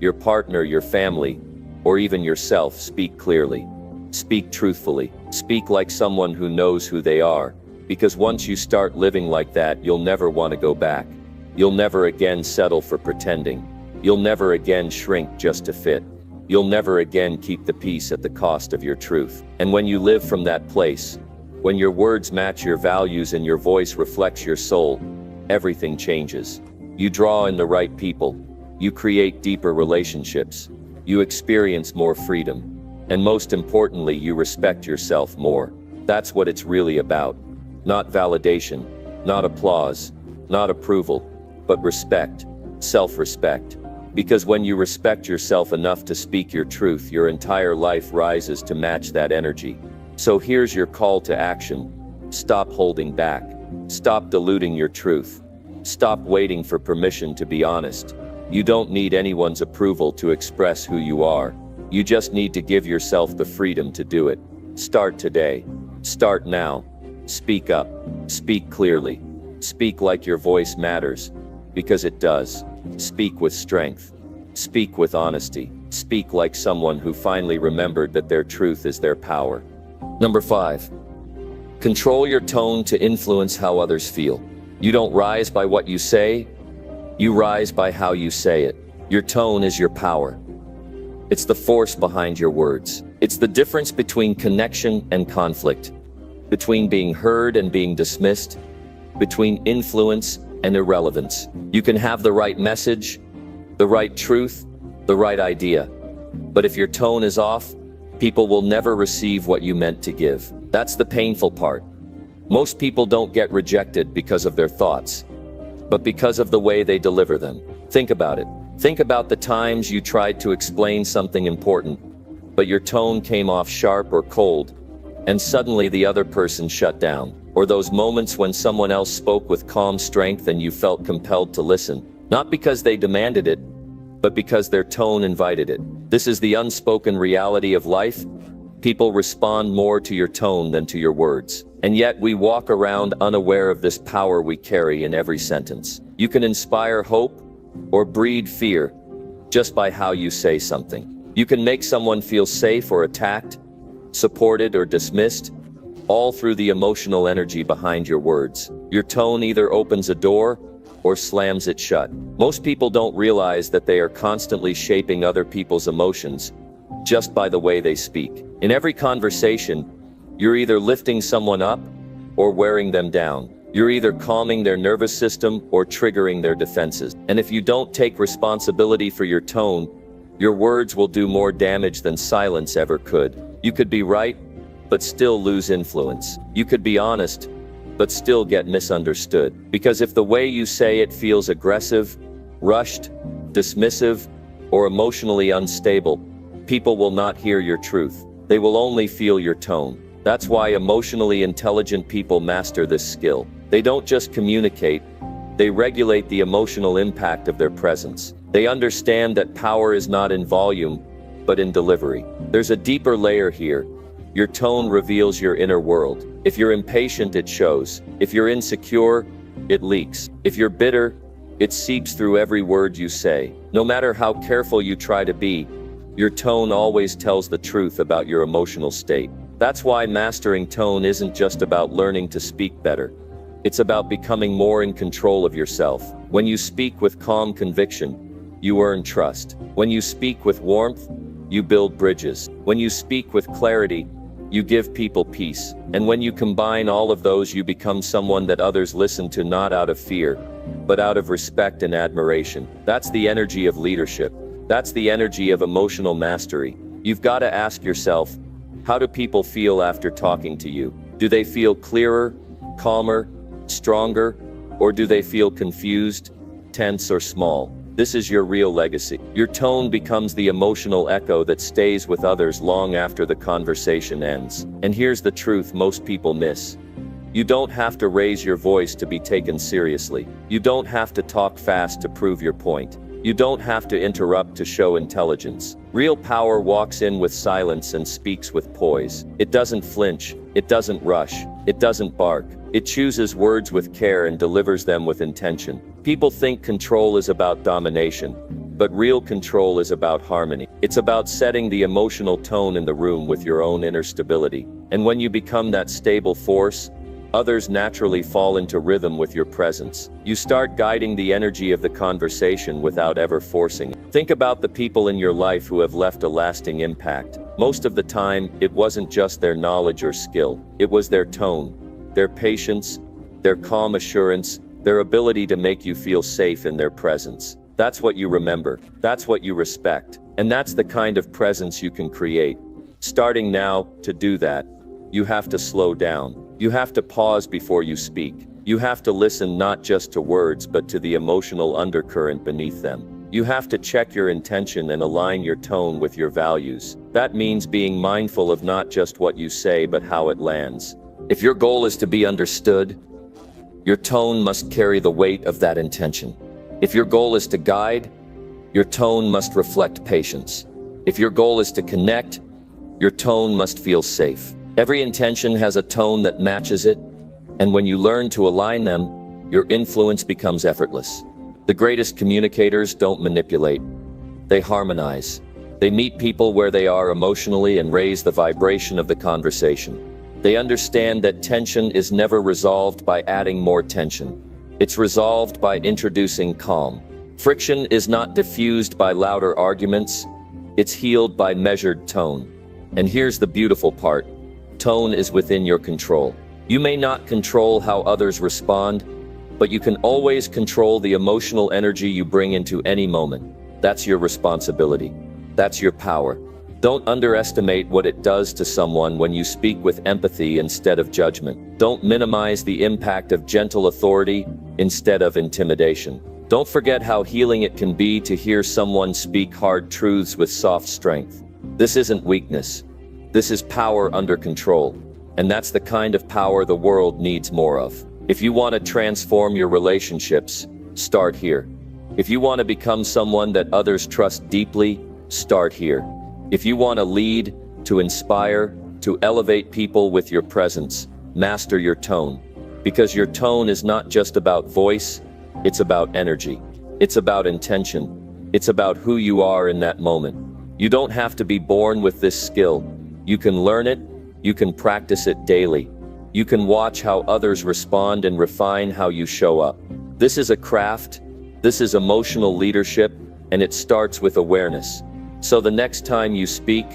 your partner, your family, or even yourself, speak clearly. Speak truthfully. Speak like someone who knows who they are. Because once you start living like that, you'll never want to go back. You'll never again settle for pretending. You'll never again shrink just to fit. You'll never again keep the peace at the cost of your truth. And when you live from that place, when your words match your values and your voice reflects your soul, everything changes. You draw in the right people. You create deeper relationships. You experience more freedom. And most importantly, you respect yourself more. That's what it's really about. Not validation, not applause, not approval, but respect, self-respect. Because when you respect yourself enough to speak your truth, your entire life rises to match that energy. So here's your call to action. Stop holding back. Stop diluting your truth. Stop waiting for permission to be honest. You don't need anyone's approval to express who you are. You just need to give yourself the freedom to do it. Start today. Start now. Speak up. Speak clearly. Speak like your voice matters. Because it does. Speak with strength. Speak with honesty. Speak like someone who finally remembered that their truth is their power. Number 5. Control your tone to influence how others feel. You don't rise by what you say. You rise by how you say it. Your tone is your power. It's the force behind your words. It's the difference between connection and conflict, between being heard and being dismissed, between influence and irrelevance. You can have the right message, the right truth, the right idea. But if your tone is off, people will never receive what you meant to give. That's the painful part. Most people don't get rejected because of their thoughts, but because of the way they deliver them. Think about it. Think about the times you tried to explain something important, but your tone came off sharp or cold, and suddenly the other person shut down. Or those moments when someone else spoke with calm strength and you felt compelled to listen, not because they demanded it, but because their tone invited it. This is the unspoken reality of life. People respond more to your tone than to your words. And yet we walk around unaware of this power we carry in every sentence. You can inspire hope or breed fear just by how you say something. You can make someone feel safe or attacked, supported or dismissed, all through the emotional energy behind your words. Your tone either opens a door or slams it shut. Most people don't realize that they are constantly shaping other people's emotions just by the way they speak. In every conversation, you're either lifting someone up or wearing them down. You're either calming their nervous system or triggering their defenses. And if you don't take responsibility for your tone, your words will do more damage than silence ever could. You could be right, but still lose influence. You could be honest, but still get misunderstood. Because if the way you say it feels aggressive, rushed, dismissive, or emotionally unstable, people will not hear your truth. They will only feel your tone. That's why emotionally intelligent people master this skill. They don't just communicate, they regulate the emotional impact of their presence. They understand that power is not in volume, but in delivery. There's a deeper layer here. Your tone reveals your inner world. If you're impatient, it shows. If you're insecure, it leaks. If you're bitter, it seeps through every word you say. No matter how careful you try to be, your tone always tells the truth about your emotional state. That's why mastering tone isn't just about learning to speak better. It's about becoming more in control of yourself. When you speak with calm conviction, you earn trust. When you speak with warmth, you build bridges. When you speak with clarity, you give people peace. And when you combine all of those, you become someone that others listen to, not out of fear, but out of respect and admiration. That's the energy of leadership. That's the energy of emotional mastery. You've got to ask yourself, how do people feel after talking to you? Do they feel clearer, calmer, stronger, or do they feel confused, tense, or small? This is your real legacy. Your tone becomes the emotional echo that stays with others long after the conversation ends. And here's the truth most people miss. You don't have to raise your voice to be taken seriously. You don't have to talk fast to prove your point. You don't have to interrupt to show intelligence. Real power walks in with silence and speaks with poise. It doesn't flinch. It doesn't rush. It doesn't bark. It chooses words with care and delivers them with intention. People think control is about domination, but real control is about harmony. It's about setting the emotional tone in the room with your own inner stability. And when you become that stable force, others naturally fall into rhythm with your presence. You start guiding the energy of the conversation without ever forcing it. Think about the people in your life who have left a lasting impact. Most of the time, it wasn't just their knowledge or skill. It was their tone, their patience, their calm assurance, their ability to make you feel safe in their presence. That's what you remember. That's what you respect. And that's the kind of presence you can create. Starting now, to do that, you have to slow down. You have to pause before you speak. You have to listen not just to words but to the emotional undercurrent beneath them. You have to check your intention and align your tone with your values. That means being mindful of not just what you say but how it lands. If your goal is to be understood, your tone must carry the weight of that intention. If your goal is to guide, your tone must reflect patience. If your goal is to connect, your tone must feel safe. Every intention has a tone that matches it, and when you learn to align them, your influence becomes effortless. The greatest communicators don't manipulate. They harmonize. They meet people where they are emotionally and raise the vibration of the conversation. They understand that tension is never resolved by adding more tension. It's resolved by introducing calm. Friction is not diffused by louder arguments. It's healed by measured tone. And here's the beautiful part. Tone is within your control. You may not control how others respond, but you can always control the emotional energy you bring into any moment. That's your responsibility. That's your power. Don't underestimate what it does to someone when you speak with empathy instead of judgment. Don't minimize the impact of gentle authority instead of intimidation. Don't forget how healing it can be to hear someone speak hard truths with soft strength. This isn't weakness. This is power under control. And that's the kind of power the world needs more of. If you want to transform your relationships, start here. If you want to become someone that others trust deeply, start here. If you want to lead, to inspire, to elevate people with your presence, master your tone. Because your tone is not just about voice, it's about energy. It's about intention. It's about who you are in that moment. You don't have to be born with this skill. You can learn it, you can practice it daily. You can watch how others respond and refine how you show up. This is a craft, this is emotional leadership, and it starts with awareness. So the next time you speak,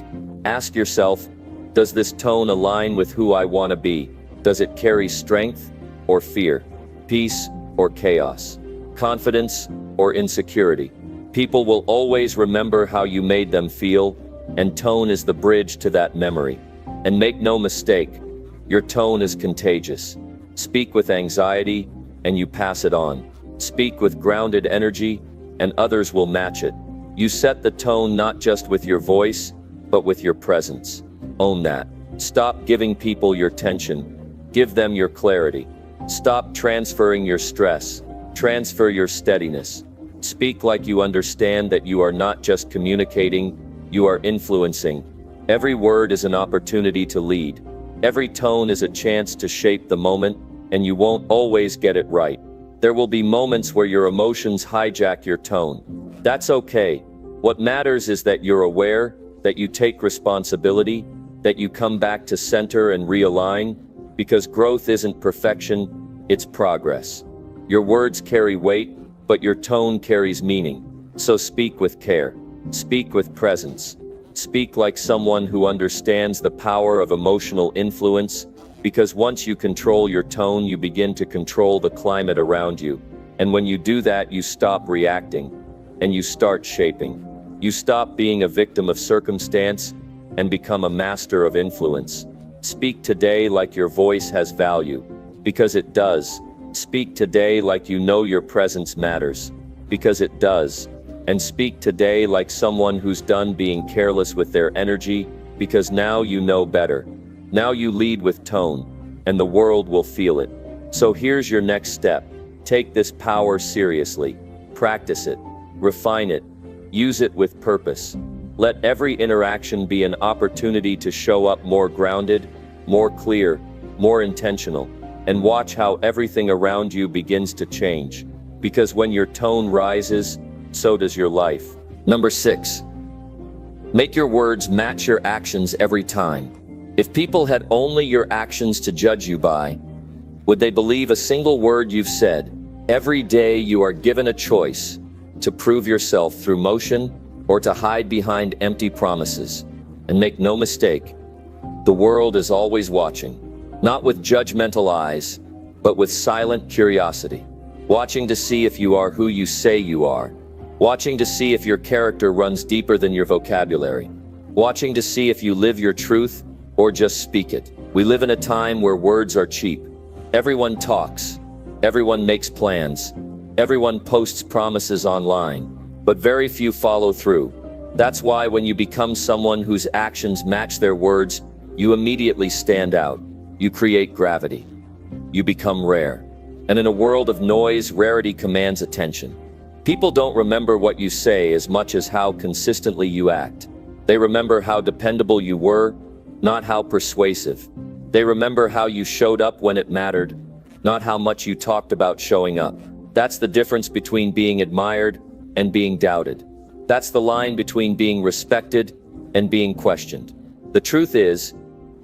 ask yourself, does this tone align with who I want to be? Does it carry strength or fear? Peace or chaos? Confidence or insecurity? People will always remember how you made them feel, and tone is the bridge to that memory. And make no mistake, your tone is contagious. Speak with anxiety, and you pass it on. Speak with grounded energy, and others will match it. You set the tone not just with your voice, but with your presence. Own that. Stop giving people your tension. Give them your clarity. Stop transferring your stress. Transfer your steadiness. Speak like you understand that you are not just communicating, you are influencing. Every word is an opportunity to lead. Every tone is a chance to shape the moment, and you won't always get it right. There will be moments where your emotions hijack your tone. That's okay. What matters is that you're aware, that you take responsibility, that you come back to center and realign, because growth isn't perfection, it's progress. Your words carry weight, but your tone carries meaning. So speak with care. Speak with presence. Speak like someone who understands the power of emotional influence, because once you control your tone, you begin to control the climate around you. And when you do that, you stop reacting, and you start shaping. You stop being a victim of circumstance and become a master of influence. Speak today like your voice has value, because it does. Speak today like you know your presence matters, because it does. And speak today like someone who's done being careless with their energy, because now you know better. Now you lead with tone, and the world will feel it. So here's your next step. Take this power seriously. Practice it. Refine it. Use it with purpose. Let every interaction be an opportunity to show up more grounded, more clear, more intentional, and watch how everything around you begins to change. Because when your tone rises, so does your life. Number 6. Make your words match your actions every time. If people had only your actions to judge you by, would they believe a single word you've said? Every day you are given a choice to prove yourself through motion or to hide behind empty promises. And make no mistake, the world is always watching, not with judgmental eyes, but with silent curiosity, watching to see if you are who you say you are. Watching to see if your character runs deeper than your vocabulary. Watching to see if you live your truth or just speak it. We live in a time where words are cheap. Everyone talks. Everyone makes plans. Everyone posts promises online. But very few follow through. That's why when you become someone whose actions match their words, you immediately stand out. You create gravity. You become rare. And in a world of noise, rarity commands attention. People don't remember what you say as much as how consistently you act. They remember how dependable you were, not how persuasive. They remember how you showed up when it mattered, not how much you talked about showing up. That's the difference between being admired and being doubted. That's the line between being respected and being questioned. The truth is,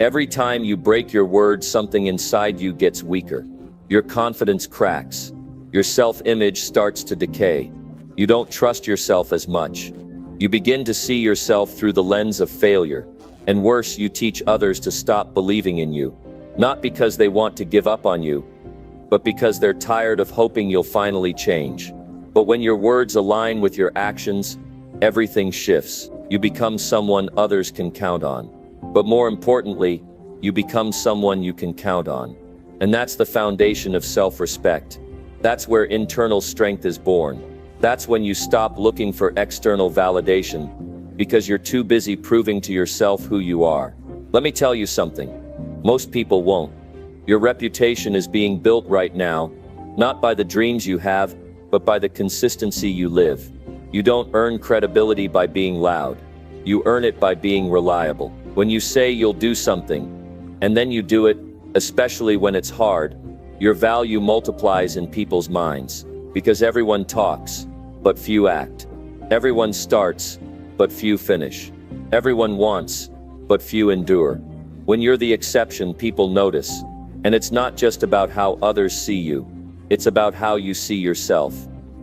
every time you break your word, something inside you gets weaker. Your confidence cracks. Your self-image starts to decay. You don't trust yourself as much. You begin to see yourself through the lens of failure. And worse, you teach others to stop believing in you. Not because they want to give up on you, but because they're tired of hoping you'll finally change. But when your words align with your actions, everything shifts. You become someone others can count on. But more importantly, you become someone you can count on. And that's the foundation of self-respect. That's where internal strength is born. That's when you stop looking for external validation, because you're too busy proving to yourself who you are. Let me tell you something. Most people won't. Your reputation is being built right now, not by the dreams you have, but by the consistency you live. You don't earn credibility by being loud. You earn it by being reliable. When you say you'll do something, and then you do it, especially when it's hard, your value multiplies in people's minds. Because everyone talks, but few act. Everyone starts, but few finish. Everyone wants, but few endure. When you're the exception, people notice. And it's not just about how others see you. It's about how you see yourself.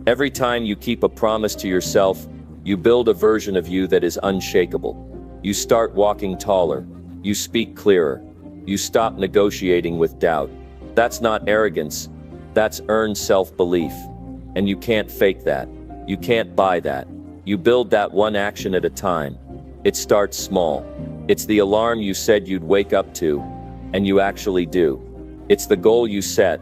Every time you keep a promise to yourself, you build a version of you that is unshakable. You start walking taller. You speak clearer. You stop negotiating with doubt. That's not arrogance. That's earned self-belief. And you can't fake that. You can't buy that. You build that one action at a time. It starts small. It's the alarm you said you'd wake up to, and you actually do. It's the goal you set,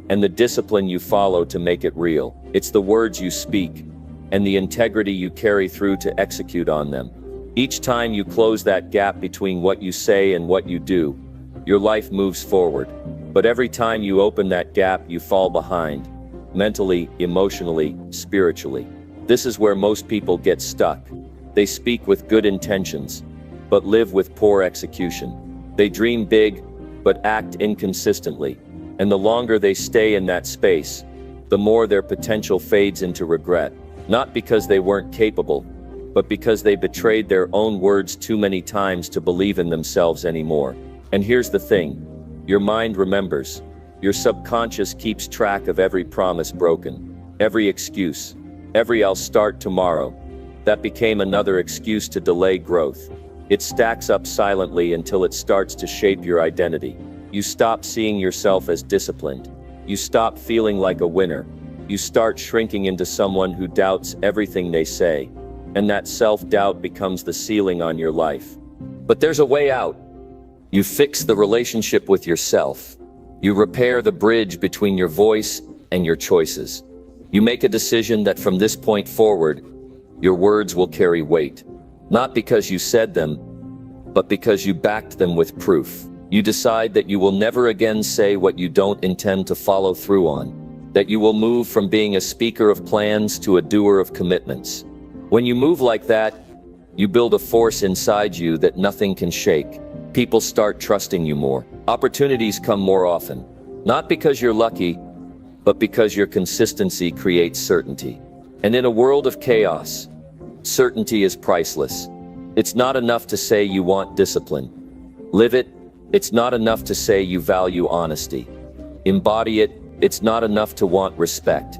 and the discipline you follow to make it real. It's the words you speak, and the integrity you carry through to execute on them. Each time you close that gap between what you say and what you do, your life moves forward. But every time you open that gap, you fall behind. Mentally, emotionally, spiritually. This is where most people get stuck. They speak with good intentions, but live with poor execution. They dream big, but act inconsistently. And the longer they stay in that space, the more their potential fades into regret. Not because they weren't capable, but because they betrayed their own words too many times to believe in themselves anymore. And here's the thing, your mind remembers. Your subconscious keeps track of every promise broken, every excuse, every "I'll start tomorrow." That became another excuse to delay growth. It stacks up silently until it starts to shape your identity. You stop seeing yourself as disciplined. You stop feeling like a winner. You start shrinking into someone who doubts everything they say. And that self-doubt becomes the ceiling on your life. But there's a way out. You fix the relationship with yourself. You repair the bridge between your voice and your choices. You make a decision that from this point forward, your words will carry weight. Not because you said them, but because you backed them with proof. You decide that you will never again say what you don't intend to follow through on. That you will move from being a speaker of plans to a doer of commitments. When you move like that, you build a force inside you that nothing can shake. People start trusting you more. Opportunities come more often. Not because you're lucky, but because your consistency creates certainty. And in a world of chaos, certainty is priceless. It's not enough to say you want discipline. Live it. It's not enough to say you value honesty. Embody it. It's not enough to want respect.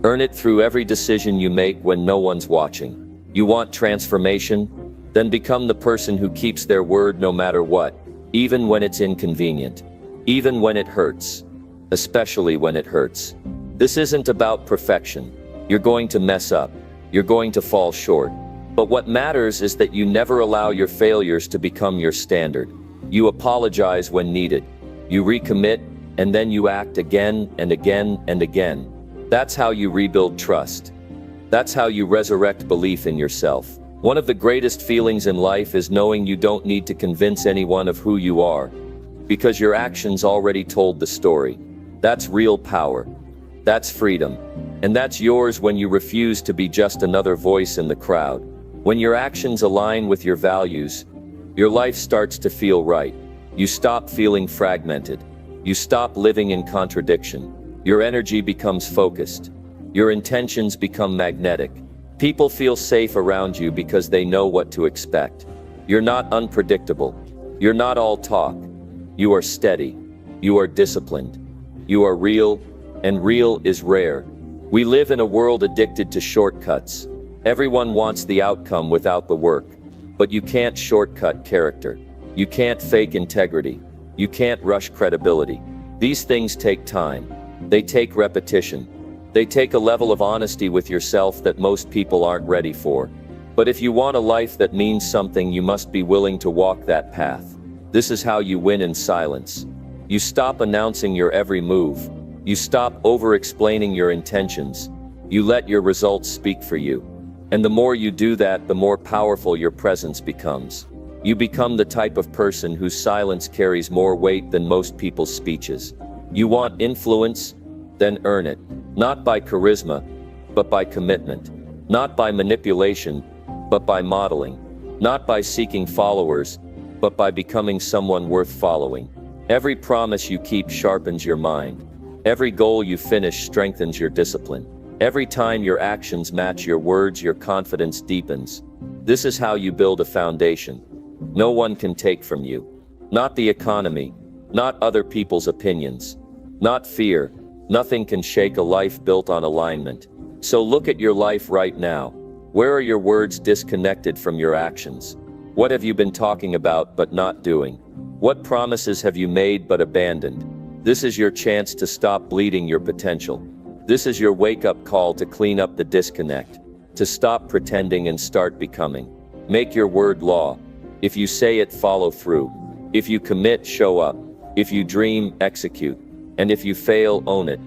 Earn it through every decision you make when no one's watching. You want transformation? Then become the person who keeps their word no matter what, even when it's inconvenient, even when it hurts, especially when it hurts. This isn't about perfection. You're going to mess up. You're going to fall short. But what matters is that you never allow your failures to become your standard. You apologize when needed. You recommit, and then you act again and again and again. That's how you rebuild trust. That's how you resurrect belief in yourself. One of the greatest feelings in life is knowing you don't need to convince anyone of who you are, because your actions already told the story. That's real power. That's freedom. And that's yours when you refuse to be just another voice in the crowd. When your actions align with your values, your life starts to feel right. You stop feeling fragmented. You stop living in contradiction. Your energy becomes focused. Your intentions become magnetic. People feel safe around you because they know what to expect. You're not unpredictable. You're not all talk. You are steady. You are disciplined. You are real, and real is rare. We live in a world addicted to shortcuts. Everyone wants the outcome without the work. But you can't shortcut character. You can't fake integrity. You can't rush credibility. These things take time. They take repetition. They take a level of honesty with yourself that most people aren't ready for. But if you want a life that means something, you must be willing to walk that path. This is how you win in silence. You stop announcing your every move. You stop over-explaining your intentions. You let your results speak for you. And the more you do that, the more powerful your presence becomes. You become the type of person whose silence carries more weight than most people's speeches. You want influence? Then earn it. Not by charisma, but by commitment. Not by manipulation, but by modeling. Not by seeking followers, but by becoming someone worth following. Every promise you keep sharpens your mind. Every goal you finish strengthens your discipline. Every time your actions match your words, your confidence deepens. This is how you build a foundation no one can take from you. Not the economy, not other people's opinions, not fear. Nothing can shake a life built on alignment. So look at your life right now. Where are your words disconnected from your actions? What have you been talking about but not doing? What promises have you made but abandoned? This is your chance to stop bleeding your potential. This is your wake-up call to clean up the disconnect, to stop pretending and start becoming. Make your word law. If you say it, follow through. If you commit, show up. If you dream, execute. And if you fail, own it.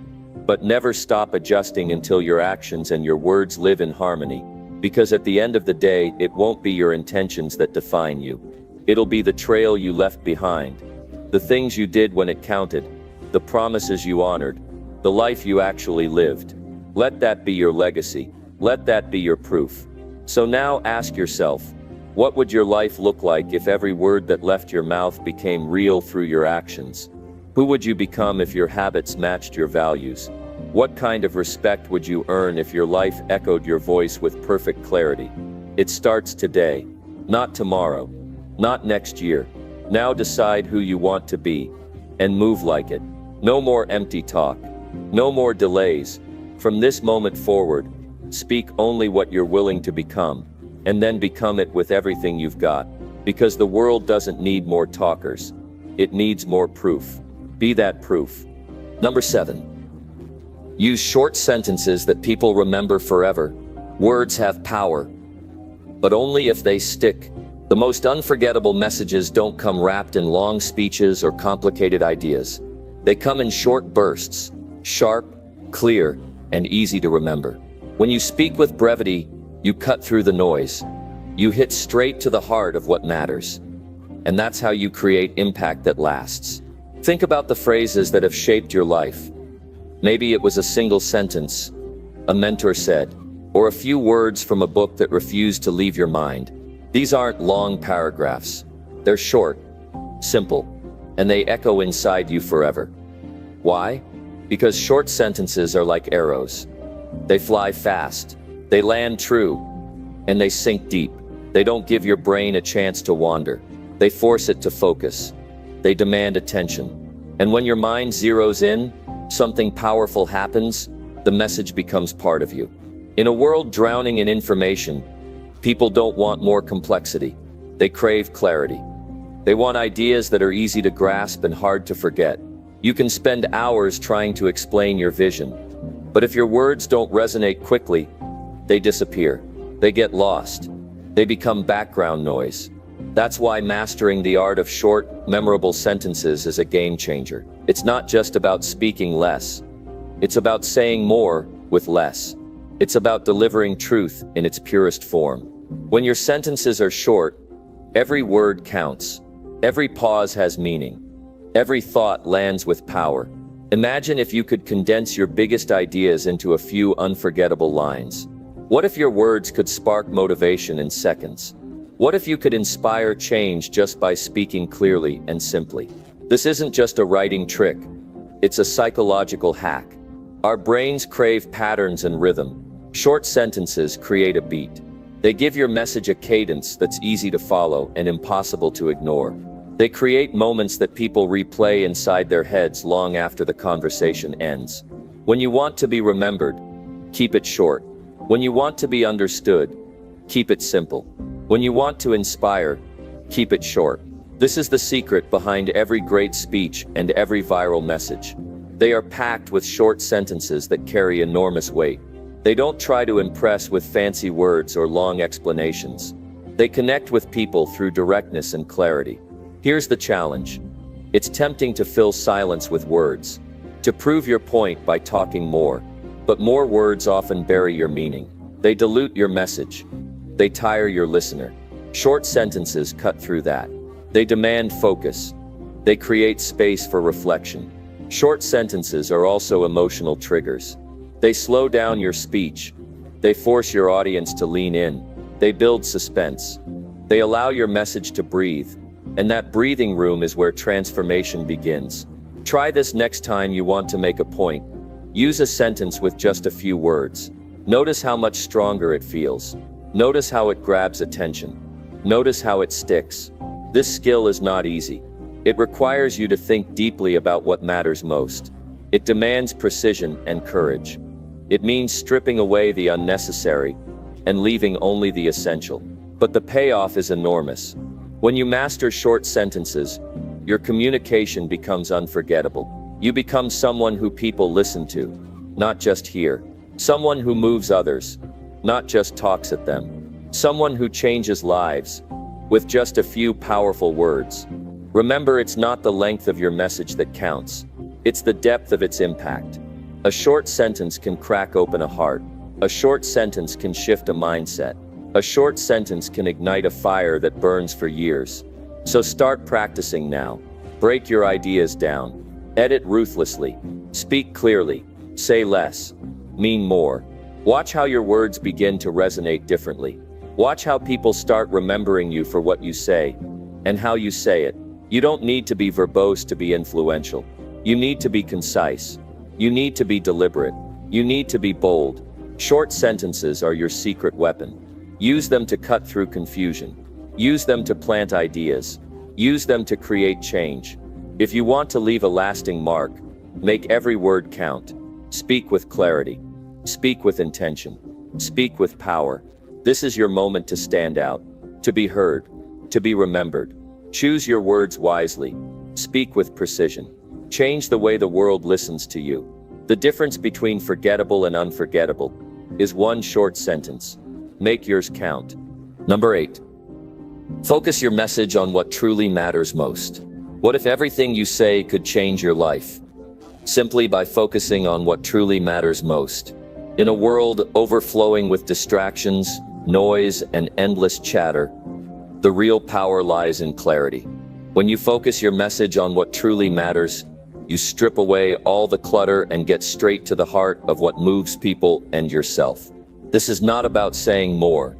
But never stop adjusting until your actions and your words live in harmony. Because at the end of the day, it won't be your intentions that define you. It'll be the trail you left behind. The things you did when it counted. The promises you honored. The life you actually lived. Let that be your legacy. Let that be your proof. So now ask yourself, what would your life look like if every word that left your mouth became real through your actions? Who would you become if your habits matched your values? What kind of respect would you earn if your life echoed your voice with perfect clarity? It starts today, not tomorrow, not next year. Now decide who you want to be, and move like it. No more empty talk. No more delays. From this moment forward, speak only what you're willing to become, and then become it with everything you've got. Because the world doesn't need more talkers. It needs more proof. Be that proof. Number 7. Use short sentences that people remember forever. Words have power, but only if they stick. The most unforgettable messages don't come wrapped in long speeches or complicated ideas. They come in short bursts, sharp, clear, and easy to remember. When you speak with brevity, you cut through the noise. You hit straight to the heart of what matters. And that's how you create impact that lasts. Think about the phrases that have shaped your life. Maybe it was a single sentence, a mentor said, or a few words from a book that refused to leave your mind. These aren't long paragraphs. They're short, simple, and they echo inside you forever. Why? Because short sentences are like arrows. They fly fast, they land true, and they sink deep. They don't give your brain a chance to wander. They force it to focus. They demand attention. And when your mind zeroes in, something powerful happens, the message becomes part of you. In a world drowning in information, people don't want more complexity. They crave clarity. They want ideas that are easy to grasp and hard to forget. You can spend hours trying to explain your vision, but if your words don't resonate quickly, they disappear. They get lost. They become background noise. That's why mastering the art of short, memorable sentences is a game changer. It's not just about speaking less. It's about saying more with less. It's about delivering truth in its purest form. When your sentences are short, every word counts. Every pause has meaning. Every thought lands with power. Imagine if you could condense your biggest ideas into a few unforgettable lines. What if your words could spark motivation in seconds? What if you could inspire change just by speaking clearly and simply? This isn't just a writing trick. It's a psychological hack. Our brains crave patterns and rhythm. Short sentences create a beat. They give your message a cadence that's easy to follow and impossible to ignore. They create moments that people replay inside their heads long after the conversation ends. When you want to be remembered, keep it short. When you want to be understood, keep it simple. When you want to inspire, keep it short. This is the secret behind every great speech and every viral message. They are packed with short sentences that carry enormous weight. They don't try to impress with fancy words or long explanations. They connect with people through directness and clarity. Here's the challenge. It's tempting to fill silence with words, to prove your point by talking more. But more words often bury your meaning. They dilute your message. They tire your listener. Short sentences cut through that. They demand focus. They create space for reflection. Short sentences are also emotional triggers. They slow down your speech. They force your audience to lean in. They build suspense. They allow your message to breathe. And that breathing room is where transformation begins. Try this next time you want to make a point. Use a sentence with just a few words. Notice how much stronger it feels. Notice how it grabs attention. Notice how it sticks. This skill is not easy. It requires you to think deeply about what matters most. It demands precision and courage. It means stripping away the unnecessary and leaving only the essential. But the payoff is enormous. When you master short sentences, your communication becomes unforgettable. You become someone who people listen to, not just hear. Someone who moves others, not just talks at them. Someone who changes lives with just a few powerful words. Remember, it's not the length of your message that counts. It's the depth of its impact. A short sentence can crack open a heart. A short sentence can shift a mindset. A short sentence can ignite a fire that burns for years. So start practicing now. Break your ideas down. Edit ruthlessly. Speak clearly. Say less. Mean more. Watch how your words begin to resonate differently. Watch how people start remembering you for what you say and how you say it. You don't need to be verbose to be influential. You need to be concise. You need to be deliberate. You need to be bold. Short sentences are your secret weapon. Use them to cut through confusion. Use them to plant ideas. Use them to create change. If you want to leave a lasting mark, make every word count. Speak with clarity. Speak with intention. Speak with power. This is your moment to stand out, to be heard, to be remembered. Choose your words wisely. Speak with precision. Change the way the world listens to you. The difference between forgettable and unforgettable is one short sentence. Make yours count. Number 8. Focus your message on what truly matters most. What if everything you say could change your life? Simply by focusing on what truly matters most. In a world overflowing with distractions, noise, and endless chatter, the real power lies in clarity. When you focus your message on what truly matters, you strip away all the clutter and get straight to the heart of what moves people and yourself. This is not about saying more.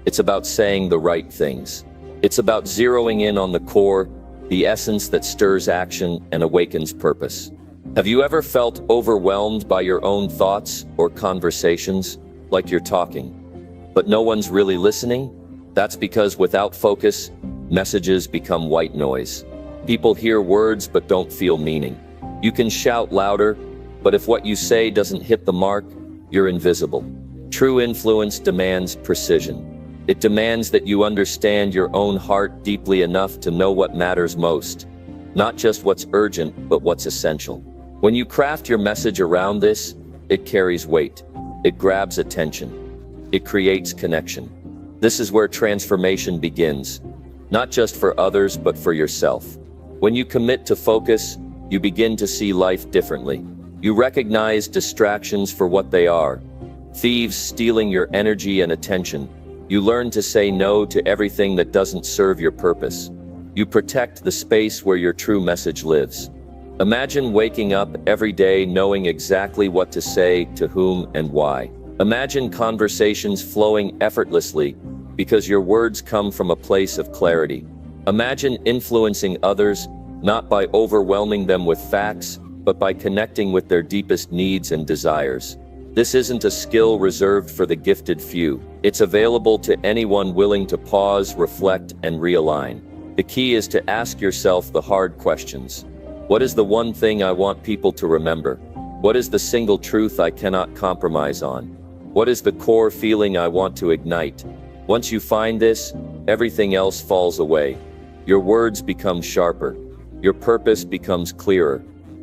It's about saying the right things. It's about zeroing in on the core, the essence that stirs action and awakens purpose. Have you ever felt overwhelmed by your own thoughts or conversations, like you're talking, but no one's really listening? That's because without focus, messages become white noise. People hear words but don't feel meaning. You can shout louder, but if what you say doesn't hit the mark, you're invisible. True influence demands precision. It demands that you understand your own heart deeply enough to know what matters most. Not just what's urgent, but what's essential. When you craft your message around this, it carries weight. It grabs attention. It creates connection. This is where transformation begins, not just for others, but for yourself. When you commit to focus, you begin to see life differently. You recognize distractions for what they are, thieves stealing your energy and attention. You learn to say no to everything that doesn't serve your purpose. You protect the space where your true message lives. Imagine waking up every day knowing exactly what to say, to whom, and why. Imagine conversations flowing effortlessly because your words come from a place of clarity. Imagine influencing others, not by overwhelming them with facts, but by connecting with their deepest needs and desires. This isn't a skill reserved for the gifted few. It's available to anyone willing to pause, reflect, and realign. The key is to ask yourself the hard questions. What is the one thing I want people to remember? What is the single truth I cannot compromise on? What is the core feeling I want to ignite? Once you find this, everything else falls away. Your words become sharper. Your purpose becomes clearer.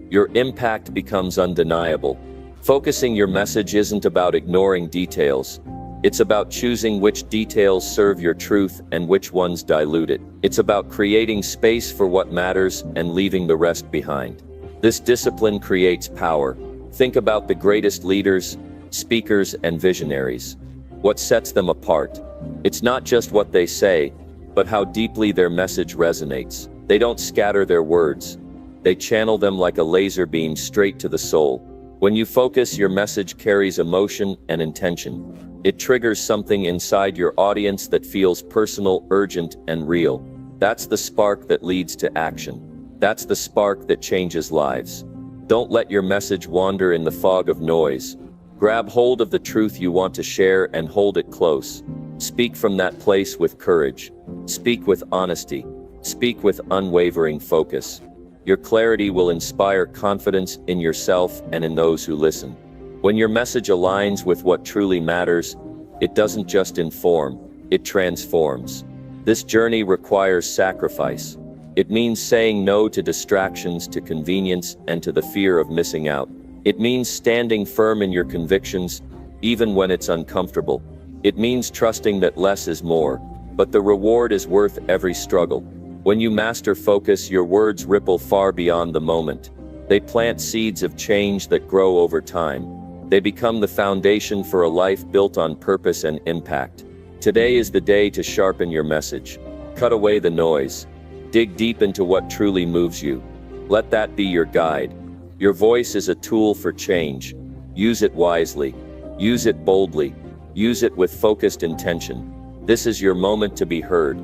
Your impact becomes undeniable. Focusing your message isn't about ignoring details. It's about choosing which details serve your truth and which ones dilute it. It's about creating space for what matters and leaving the rest behind. This discipline creates power. Think about the greatest leaders, speakers, and visionaries. What sets them apart? It's not just what they say, but how deeply their message resonates. They don't scatter their words. They channel them like a laser beam straight to the soul. When you focus, your message carries emotion and intention. It triggers something inside your audience that feels personal, urgent, and real. That's the spark that leads to action. That's the spark that changes lives. Don't let your message wander in the fog of noise. Grab hold of the truth you want to share and hold it close. Speak from that place with courage. Speak with honesty. Speak with unwavering focus. Your clarity will inspire confidence in yourself and in those who listen. When your message aligns with what truly matters, it doesn't just inform, it transforms. This journey requires sacrifice. It means saying no to distractions, to convenience, and to the fear of missing out. It means standing firm in your convictions, even when it's uncomfortable. It means trusting that less is more, but the reward is worth every struggle. When you master focus, your words ripple far beyond the moment. They plant seeds of change that grow over time. They become the foundation for a life built on purpose and impact. Today is the day to sharpen your message. Cut away the noise. Dig deep into what truly moves you. Let that be your guide. Your voice is a tool for change. Use it wisely. Use it boldly. Use it with focused intention. This is your moment to be heard,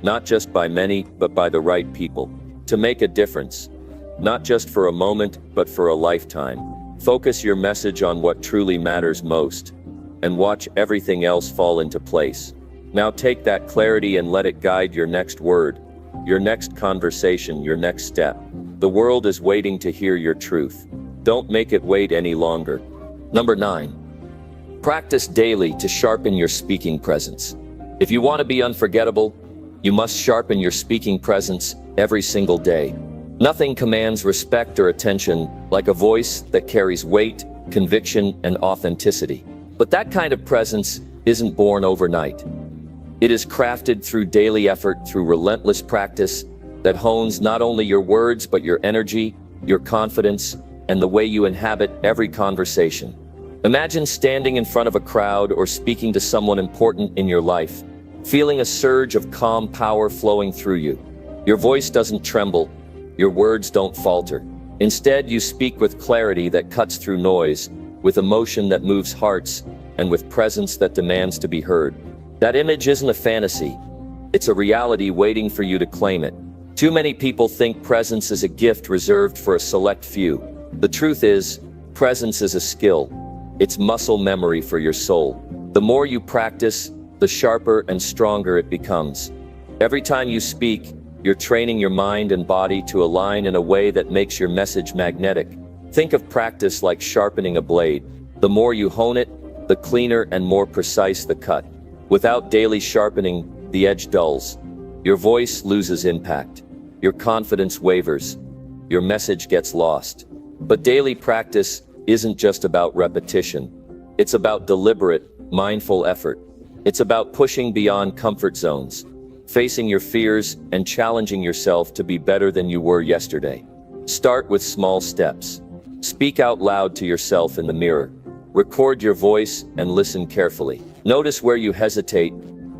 not just by many, but by the right people. To make a difference, not just for a moment, but for a lifetime. Focus your message on what truly matters most, and watch everything else fall into place. Now take that clarity and let it guide your next word, your next conversation, your next step. The world is waiting to hear your truth. Don't make it wait any longer. Number 9. Practice daily to sharpen your speaking presence. If you want to be unforgettable, you must sharpen your speaking presence every single day. Nothing commands respect or attention like a voice that carries weight, conviction, and authenticity. But that kind of presence isn't born overnight. It is crafted through daily effort, through relentless practice that hones not only your words, but your energy, your confidence, and the way you inhabit every conversation. Imagine standing in front of a crowd or speaking to someone important in your life, feeling a surge of calm power flowing through you. Your voice doesn't tremble, your words don't falter. Instead, you speak with clarity that cuts through noise, with emotion that moves hearts, and with presence that demands to be heard. That image isn't a fantasy. It's a reality waiting for you to claim it. Too many people think presence is a gift reserved for a select few. The truth is, presence is a skill. It's muscle memory for your soul. The more you practice, the sharper and stronger it becomes. Every time you speak, you're training your mind and body to align in a way that makes your message magnetic. Think of practice like sharpening a blade. The more you hone it, the cleaner and more precise the cut. Without daily sharpening, the edge dulls. Your voice loses impact. Your confidence wavers. Your message gets lost. But daily practice isn't just about repetition. It's about deliberate, mindful effort. It's about pushing beyond comfort zones, facing your fears, and challenging yourself to be better than you were yesterday. Start with small steps. Speak out loud to yourself in the mirror. Record your voice and listen carefully. Notice where you hesitate,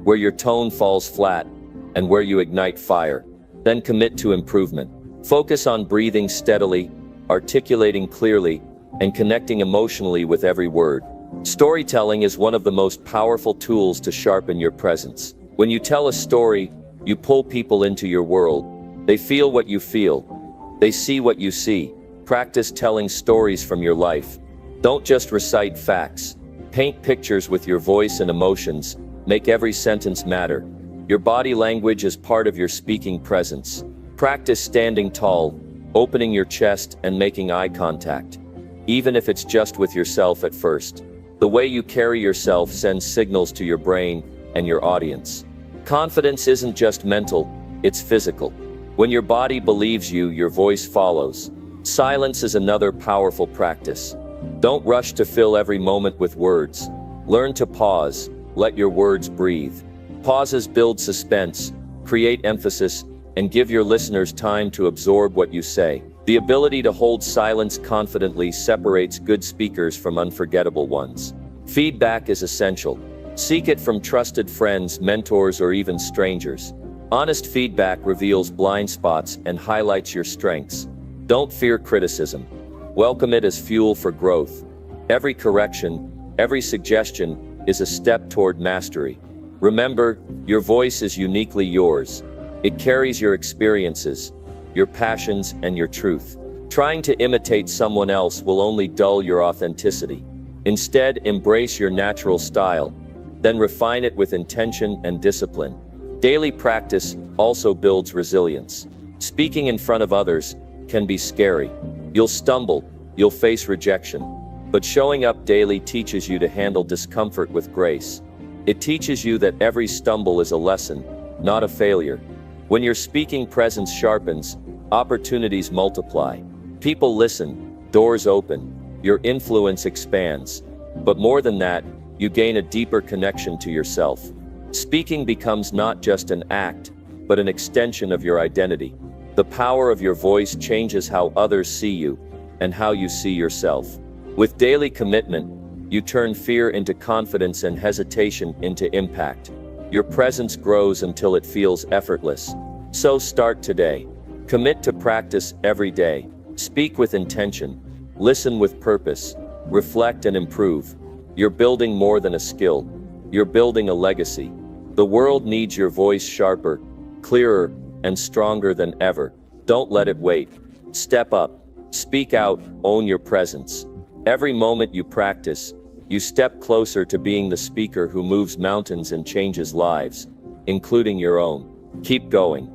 where your tone falls flat, and where you ignite fire. Then commit to improvement. Focus on breathing steadily, articulating clearly, and connecting emotionally with every word. Storytelling is one of the most powerful tools to sharpen your presence. When you tell a story, you pull people into your world. They feel what you feel. They see what you see. Practice telling stories from your life. Don't just recite facts. Paint pictures with your voice and emotions. Make every sentence matter. Your body language is part of your speaking presence. Practice standing tall, opening your chest and making eye contact, even if it's just with yourself at first. The way you carry yourself sends signals to your brain and your audience. Confidence isn't just mental, it's physical. When your body believes you, your voice follows. Silence is another powerful practice. Don't rush to fill every moment with words. Learn to pause, let your words breathe. Pauses build suspense, create emphasis, and give your listeners time to absorb what you say. The ability to hold silence confidently separates good speakers from unforgettable ones. Feedback is essential. Seek it from trusted friends, mentors, or even strangers. Honest feedback reveals blind spots and highlights your strengths. Don't fear criticism. Welcome it as fuel for growth. Every correction, every suggestion is a step toward mastery. Remember, your voice is uniquely yours. It carries your experiences, your passions, and your truth. Trying to imitate someone else will only dull your authenticity. Instead, embrace your natural style, then refine it with intention and discipline. Daily practice also builds resilience. Speaking in front of others can be scary. You'll stumble, you'll face rejection. But showing up daily teaches you to handle discomfort with grace. It teaches you that every stumble is a lesson, not a failure. When your speaking presence sharpens, opportunities multiply. People listen, doors open, your influence expands. But more than that, you gain a deeper connection to yourself. Speaking becomes not just an act, but an extension of your identity. The power of your voice changes how others see you and how you see yourself. With daily commitment, you turn fear into confidence and hesitation into impact. Your presence grows until it feels effortless. So start today. Commit to practice every day. Speak with intention. Listen with purpose. Reflect and improve. You're building more than a skill. You're building a legacy. The world needs your voice sharper, clearer, and stronger than ever. Don't let it wait. Step up, speak out, own your presence. Every moment you practice, you step closer to being the speaker who moves mountains and changes lives, including your own. Keep going.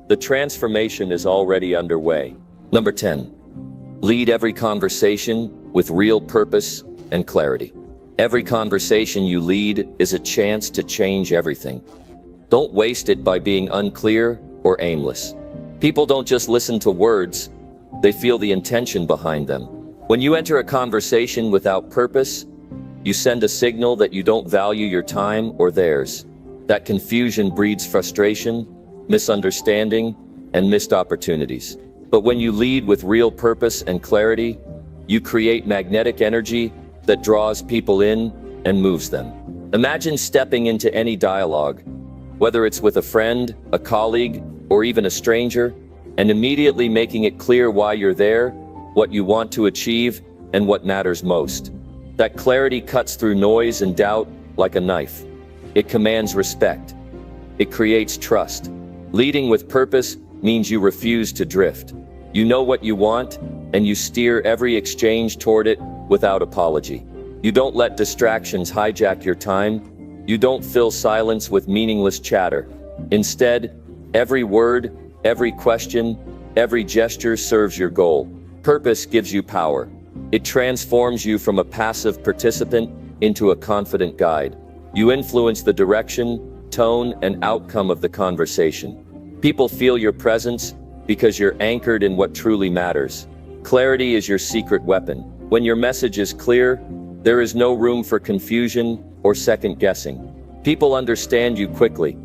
The transformation is already underway. Number 10. Lead every conversation with real purpose and clarity. Every conversation you lead is a chance to change everything. Don't waste it by being unclear or aimless. People don't just listen to words, they feel the intention behind them. When you enter a conversation without purpose, you send a signal that you don't value your time or theirs. That confusion breeds frustration, misunderstanding, and missed opportunities. But when you lead with real purpose and clarity, you create magnetic energy that draws people in and moves them. Imagine stepping into any dialogue, whether it's with a friend, a colleague, or even a stranger, and immediately making it clear why you're there, what you want to achieve, and what matters most. That clarity cuts through noise and doubt like a knife. It commands respect. It creates trust. Leading with purpose means you refuse to drift. You know what you want, and you steer every exchange toward it without apology. You don't let distractions hijack your time. You don't fill silence with meaningless chatter. Instead, every word, every question, every gesture serves your goal. Purpose gives you power. It transforms you from a passive participant into a confident guide. You influence the direction, tone, and outcome of the conversation. People feel your presence because you're anchored in what truly matters. Clarity is your secret weapon. When your message is clear, there is no room for confusion or second guessing. People understand you quickly.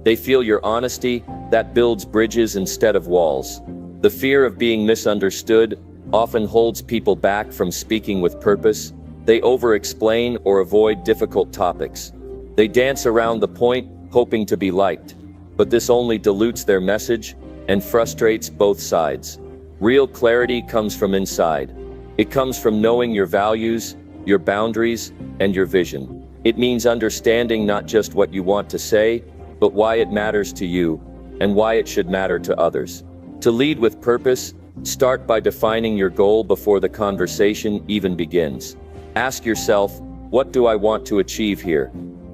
They feel your honesty that builds bridges instead of walls. The fear of being misunderstood often holds people back from speaking with purpose. They over-explain or avoid difficult topics. They dance around the point, hoping to be liked. But this only dilutes their message and frustrates both sides. Real clarity comes from inside. It comes from knowing your values, your boundaries, and your vision. It means understanding not just what you want to say, but why it matters to you and why it should matter to others. To lead with purpose, start by defining your goal before the conversation even begins. Ask yourself, what do I want to achieve here?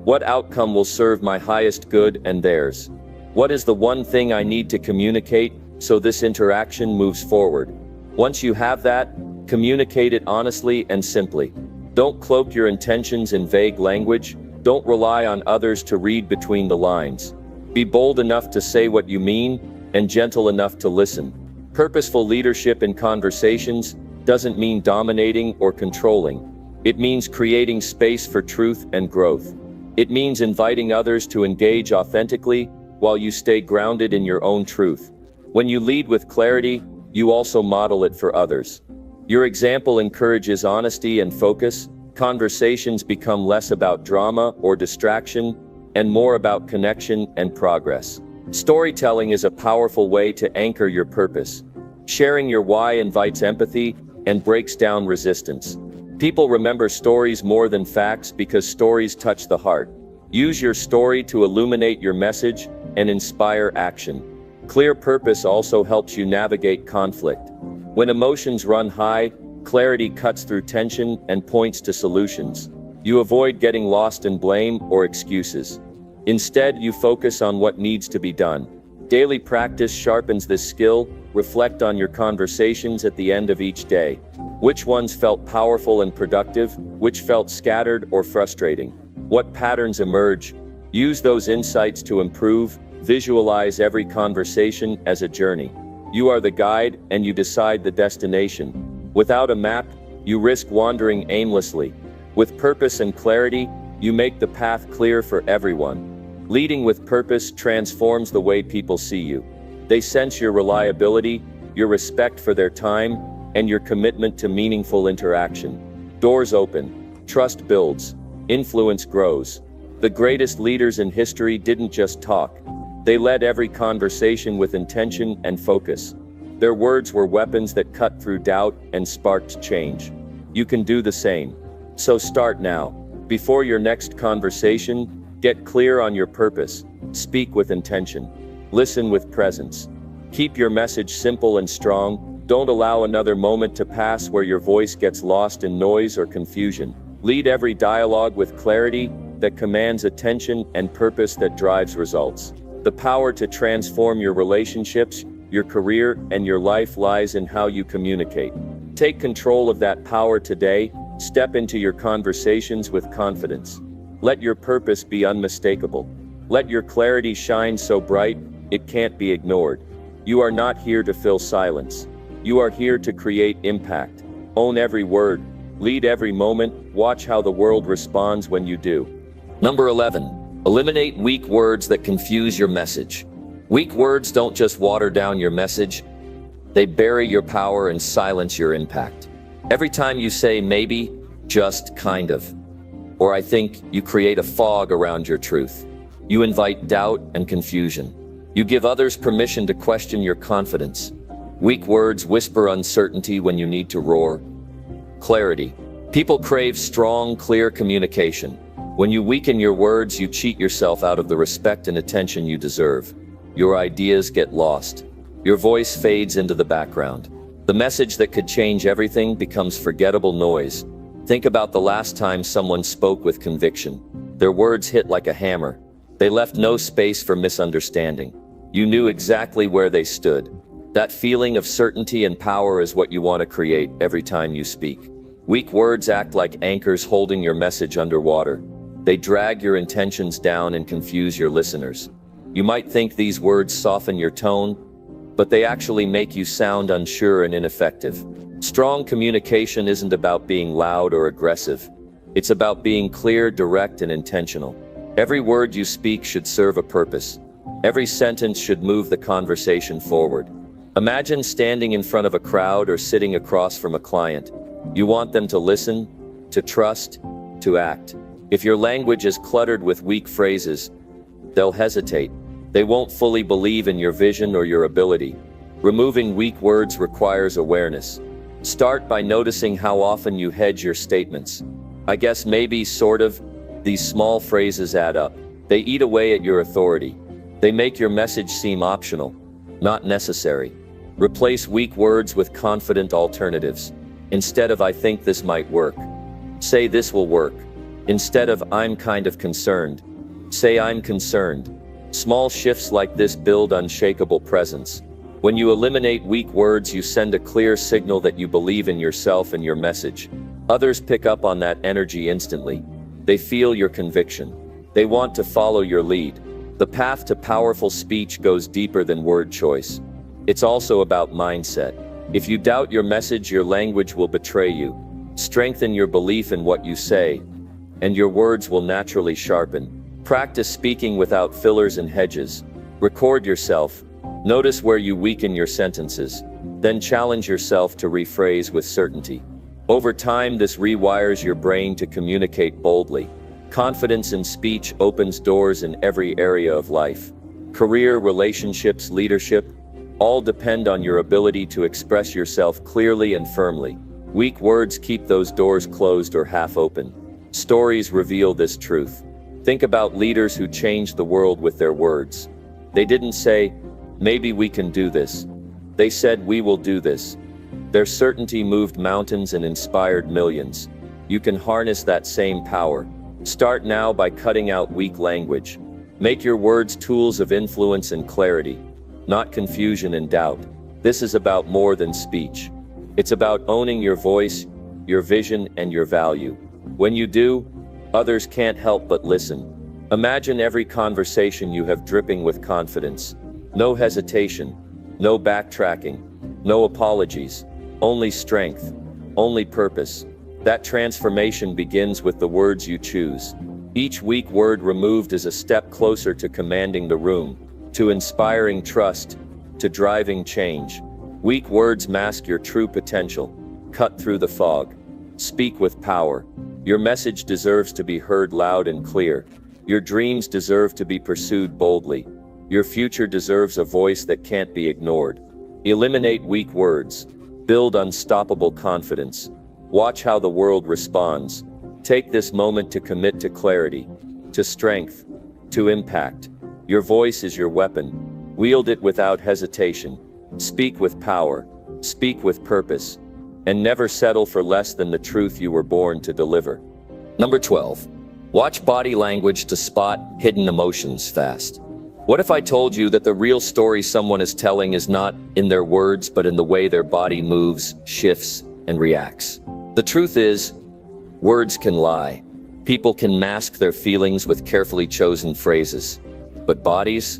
What outcome will serve my highest good and theirs? What is the one thing I need to communicate so this interaction moves forward? Once you have that, communicate it honestly and simply. Don't cloak your intentions in vague language. Don't rely on others to read between the lines. Be bold enough to say what you mean and gentle enough to listen. Purposeful leadership in conversations doesn't mean dominating or controlling. It means creating space for truth and growth. It means inviting others to engage authentically while you stay grounded in your own truth. When you lead with clarity, you also model it for others. Your example encourages honesty and focus. Conversations become less about drama or distraction and more about connection and progress. Storytelling is a powerful way to anchor your purpose. Sharing your why invites empathy and breaks down resistance. People remember stories more than facts because stories touch the heart. Use your story to illuminate your message and inspire action. Clear purpose also helps you navigate conflict. When emotions run high, clarity cuts through tension and points to solutions. You avoid getting lost in blame or excuses. Instead, you focus on what needs to be done. Daily practice sharpens this skill. Reflect on your conversations at the end of each day. Which ones felt powerful and productive? Which felt scattered or frustrating? What patterns emerge? Use those insights to improve. Visualize every conversation as a journey. You are the guide and you decide the destination. Without a map, you risk wandering aimlessly. With purpose and clarity, you make the path clear for everyone. Leading with purpose transforms the way people see you. They sense your reliability, your respect for their time, and your commitment to meaningful interaction. Doors open, trust builds, influence grows. The greatest leaders in history didn't just talk. They led every conversation with intention and focus. Their words were weapons that cut through doubt and sparked change. You can do the same. So start now. Before your next conversation, Get clear on your purpose. Speak with intention. Listen with presence. Keep your message simple and strong. Don't allow another moment to pass where your voice gets lost in noise or confusion. Lead every dialogue with clarity that commands attention and purpose that drives results. The power to transform your relationships, your career, and your life lies in how you communicate. Take control of that power today. Step into your conversations with confidence. Let your purpose be unmistakable. Let your clarity shine so bright, it can't be ignored. You are not here to fill silence. You are here to create impact. Own every word. Lead every moment. Watch how the world responds when you do. Number 11. Eliminate weak words that confuse your message. Weak words don't just water down your message, they bury your power and silence your impact. Every time you say maybe, just kind of, or I think, you create a fog around your truth. You invite doubt and confusion. You give others permission to question your confidence. Weak words whisper uncertainty when you need to roar. Clarity. People crave strong, clear communication. When you weaken your words, you cheat yourself out of the respect and attention you deserve. Your ideas get lost. Your voice fades into the background. The message that could change everything becomes forgettable noise. Think about the last time someone spoke with conviction. Their words hit like a hammer. They left no space for misunderstanding. You knew exactly where they stood. That feeling of certainty and power is what you want to create every time you speak. Weak words act like anchors holding your message underwater. They drag your intentions down and confuse your listeners. You might think these words soften your tone, but they actually make you sound unsure and ineffective. Strong communication isn't about being loud or aggressive. It's about being clear, direct, and intentional. Every word you speak should serve a purpose. Every sentence should move the conversation forward. Imagine standing in front of a crowd or sitting across from a client. You want them to listen, to trust, to act. If your language is cluttered with weak phrases, they'll hesitate. They won't fully believe in your vision or your ability. Removing weak words requires awareness. Start by noticing how often you hedge your statements. I guess, maybe, sort of. These small phrases add up. They eat away at your authority. They make your message seem optional, not necessary. Replace weak words with confident alternatives. Instead of "I think this might work," say "this will work." Instead of "I'm kind of concerned," say "I'm concerned." Small shifts like this build unshakable presence. When you eliminate weak words, you send a clear signal that you believe in yourself and your message. Others pick up on that energy instantly. They feel your conviction. They want to follow your lead. The path to powerful speech goes deeper than word choice. It's also about mindset. If you doubt your message, your language will betray you. Strengthen your belief in what you say, and your words will naturally sharpen. Practice speaking without fillers and hedges. Record yourself. Notice where you weaken your sentences. Then challenge yourself to rephrase with certainty. Over time, this rewires your brain to communicate boldly. Confidence in speech opens doors in every area of life. Career, relationships, leadership, all depend on your ability to express yourself clearly and firmly. Weak words keep those doors closed or half open. Stories reveal this truth. Think about leaders who changed the world with their words. They didn't say, "Maybe we can do this." They said, "We will do this." Their certainty moved mountains and inspired millions. You can harness that same power. Start now by cutting out weak language. Make your words tools of influence and clarity, not confusion and doubt. This is about more than speech. It's about owning your voice, your vision, and your value. When you do, others can't help but listen. Imagine every conversation you have dripping with confidence. No hesitation, no backtracking, no apologies, only strength, only purpose. That transformation begins with the words you choose. Each weak word removed is a step closer to commanding the room, to inspiring trust, to driving change. Weak words mask your true potential. Cut through the fog. Speak with power. Your message deserves to be heard loud and clear. Your dreams deserve to be pursued boldly. Your future deserves a voice that can't be ignored. Eliminate weak words. Build unstoppable confidence. Watch how the world responds. Take this moment to commit to clarity, to strength, to impact. Your voice is your weapon. Wield it without hesitation. Speak with power. Speak with purpose. And never settle for less than the truth you were born to deliver. Number 12. Watch body language to spot hidden emotions fast. What if I told you that the real story someone is telling is not in their words, but in the way their body moves, shifts, and reacts? The truth is, words can lie. People can mask their feelings with carefully chosen phrases. But bodies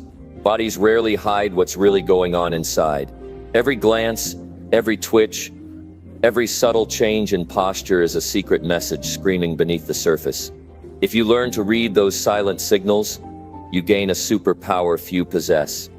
rarely hide what's really going on inside. Every glance, every twitch, every subtle change in posture is a secret message screaming beneath the surface. If you learn to read those silent signals, you gain a superpower few possess.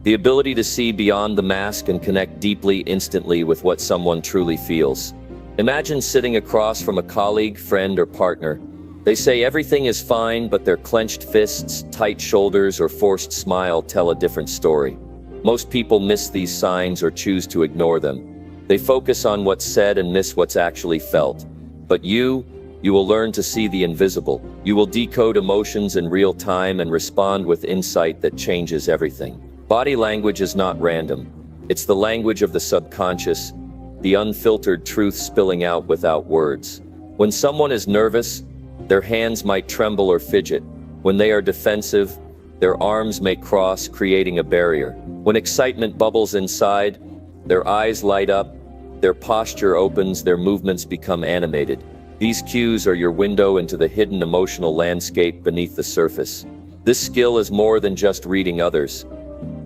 The ability to see beyond the mask and connect deeply, instantly with what someone truly feels. Imagine sitting across from a colleague, friend, or partner. They say everything is fine, but their clenched fists, tight shoulders, or forced smile tell a different story. Most people miss these signs or choose to ignore them. They focus on what's said and miss what's actually felt. But you will learn to see the invisible. You will decode emotions in real time and respond with insight that changes everything. Body language is not random. It's the language of the subconscious, the unfiltered truth spilling out without words. When someone is nervous, their hands might tremble or fidget. When they are defensive, their arms may cross, creating a barrier. When excitement bubbles inside, their eyes light up, their posture opens, their movements become animated. These cues are your window into the hidden emotional landscape beneath the surface. This skill is more than just reading others.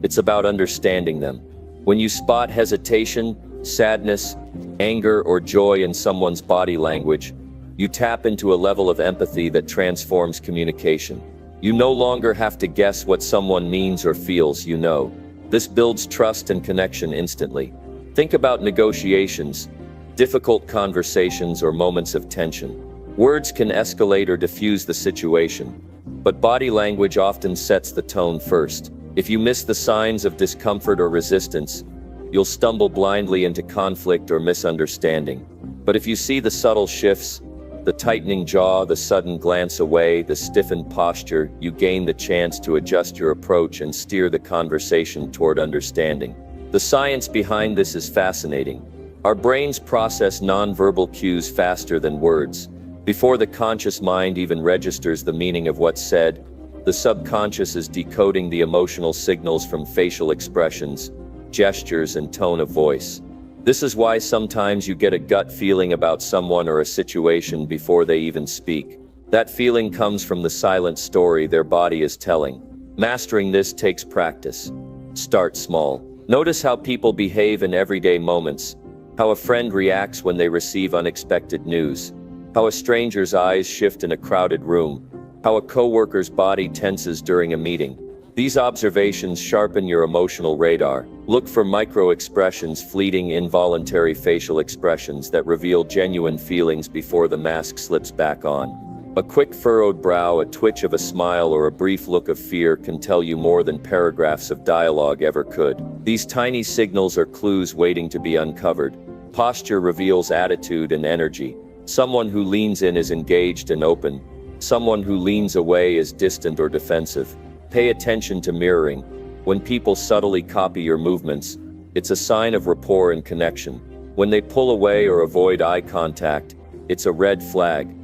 It's about understanding them. When you spot hesitation, sadness, anger, or joy in someone's body language, you tap into a level of empathy that transforms communication. You no longer have to guess what someone means or feels, you know. This builds trust and connection instantly. Think about negotiations, difficult conversations, or moments of tension. Words can escalate or diffuse the situation, but body language often sets the tone first. If you miss the signs of discomfort or resistance, you'll stumble blindly into conflict or misunderstanding. But if you see the subtle shifts, the tightening jaw, the sudden glance away, the stiffened posture, you gain the chance to adjust your approach and steer the conversation toward understanding. The science behind this is fascinating. Our brains process nonverbal cues faster than words. Before the conscious mind even registers the meaning of what's said, the subconscious is decoding the emotional signals from facial expressions, gestures, and tone of voice. This is why sometimes you get a gut feeling about someone or a situation before they even speak. That feeling comes from the silent story their body is telling. Mastering this takes practice. Start small. Notice how people behave in everyday moments. How a friend reacts when they receive unexpected news. How a stranger's eyes shift in a crowded room. How a coworker's body tenses during a meeting. These observations sharpen your emotional radar. Look for micro-expressions, fleeting, involuntary facial expressions that reveal genuine feelings before the mask slips back on. A quick furrowed brow, a twitch of a smile, or a brief look of fear can tell you more than paragraphs of dialogue ever could. These tiny signals are clues waiting to be uncovered. Posture reveals attitude and energy. Someone who leans in is engaged and open. Someone who leans away is distant or defensive. Pay attention to mirroring. When people subtly copy your movements, it's a sign of rapport and connection. When they pull away or avoid eye contact, it's a red flag.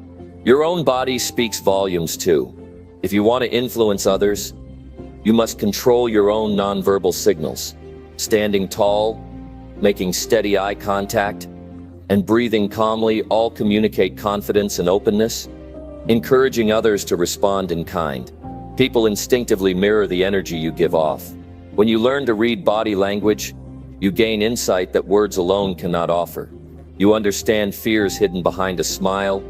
Your own body speaks volumes too. If you want to influence others, you must control your own nonverbal signals. Standing tall, making steady eye contact, and breathing calmly all communicate confidence and openness. Encouraging others to respond in kind. People instinctively mirror the energy you give off. When you learn to read body language, you gain insight that words alone cannot offer. You understand fears hidden behind a smile,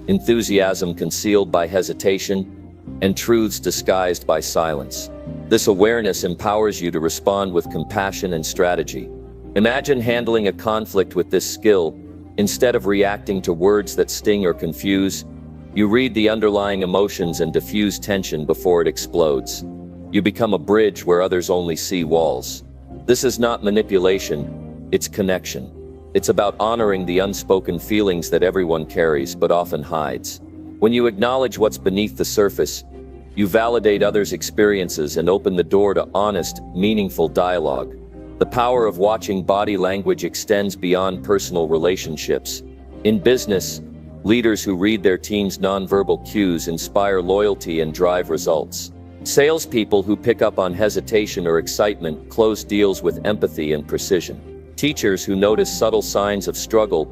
enthusiasm concealed by hesitation, and truths disguised by silence. This awareness empowers you to respond with compassion and strategy. Imagine handling a conflict with this skill. Instead of reacting to words that sting or confuse, you read the underlying emotions and diffuse tension before it explodes. You become a bridge where others only see walls. This is not manipulation, it's connection. It's about honoring the unspoken feelings that everyone carries but often hides. When you acknowledge what's beneath the surface, You validate others' experiences and open the door to honest, meaningful dialogue. The power of watching body language extends beyond personal relationships. In business, leaders who read their team's nonverbal cues inspire loyalty and drive results. Salespeople who pick up on hesitation or excitement close deals with empathy and precision. Teachers who notice subtle signs of struggle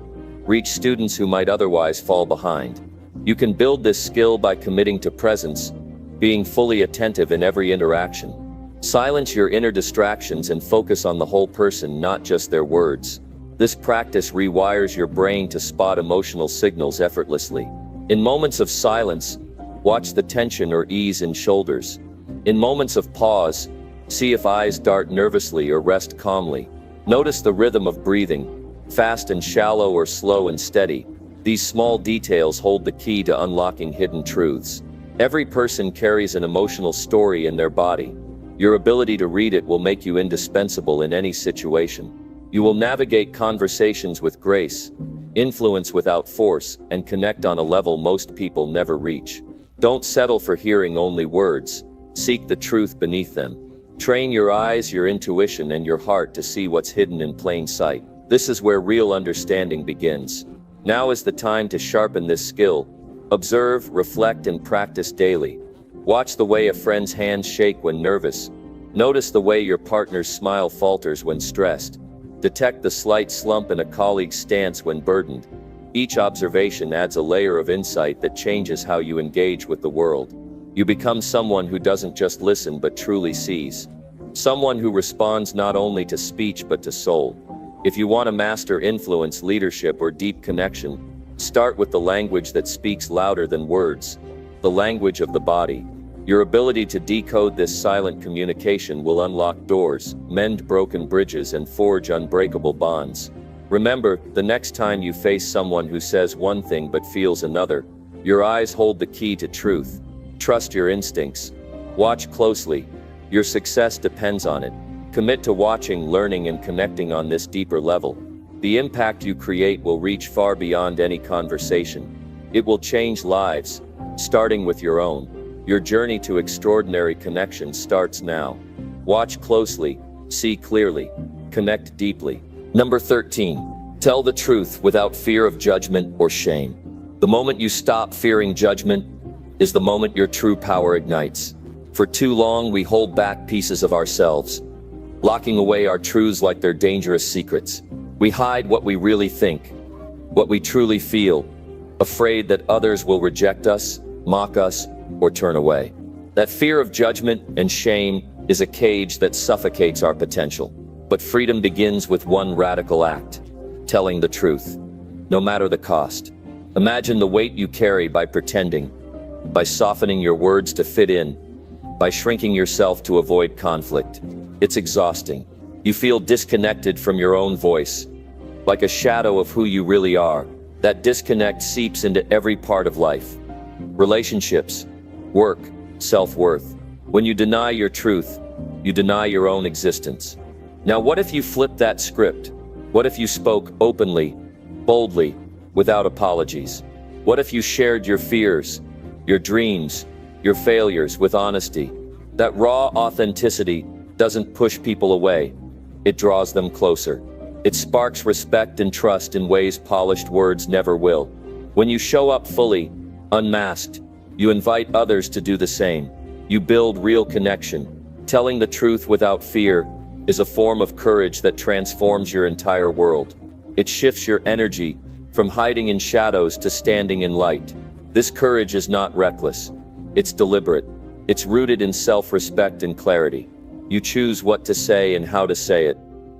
reach students who might otherwise fall behind. You can build this skill by committing to presence, being fully attentive in every interaction. Silence your inner distractions and focus on the whole person, not just their words. This practice rewires your brain to spot emotional signals effortlessly. In moments of silence, watch the tension or ease in shoulders. In moments of pause, see if eyes dart nervously or rest calmly. Notice the rhythm of breathing, fast and shallow or slow and steady. These small details hold the key to unlocking hidden truths. Every person carries an emotional story in their body. Your ability to read it will make you indispensable in any situation. You will navigate conversations with grace, influence without force, and connect on a level most people never reach. Don't settle for hearing only words. Seek the truth beneath them. Train your eyes, your intuition, and your heart to see what's hidden in plain sight. This is where real understanding begins. Now is the time to sharpen this skill. Observe, reflect, and practice daily. Watch the way a friend's hands shake when nervous. Notice the way your partner's smile falters when stressed. Detect the slight slump in a colleague's stance when burdened. Each observation adds a layer of insight that changes how you engage with the world. You become someone who doesn't just listen but truly sees. Someone who responds not only to speech but to soul. If you want to master influence, leadership, or deep connection, start with the language that speaks louder than words, the language of the body. Your ability to decode this silent communication will unlock doors, mend broken bridges, and forge unbreakable bonds. Remember, the next time you face someone who says one thing but feels another, your eyes hold the key to truth. Trust your instincts. Watch closely. Your success depends on it. Commit to watching, learning, and connecting on this deeper level. The impact you create will reach far beyond any conversation. It will change lives, starting with your own. Your journey to extraordinary connection starts now. Watch closely, see clearly, connect deeply. Number 13. Tell the truth without fear of judgment or shame. The moment you stop fearing judgment is the moment your true power ignites. For too long, we hold back pieces of ourselves, locking away our truths like they're dangerous secrets. We hide what we really think, what we truly feel, afraid that others will reject us, mock us, or turn away. That fear of judgment and shame is a cage that suffocates our potential. But freedom begins with one radical act: telling the truth, no matter the cost. Imagine the weight you carry by pretending, by softening your words to fit in, by shrinking yourself to avoid conflict. It's exhausting. You feel disconnected from your own voice, like a shadow of who you really are. That disconnect seeps into every part of life: relationships, work, self-worth. When you deny your truth, you deny your own existence. Now, what if you flipped that script? What if you spoke openly, boldly, without apologies? What if you shared your fears, your dreams, your failures with honesty? That raw authenticity doesn't push people away. It draws them closer. It sparks respect and trust in ways polished words never will. When you show up fully, unmasked, you invite others to do the same. You build real connection. Telling the truth without fear is a form of courage that transforms your entire world. It shifts your energy from hiding in shadows to standing in light. This courage is not reckless. It's deliberate. It's rooted in self-respect and clarity. You choose what to say and how to say it,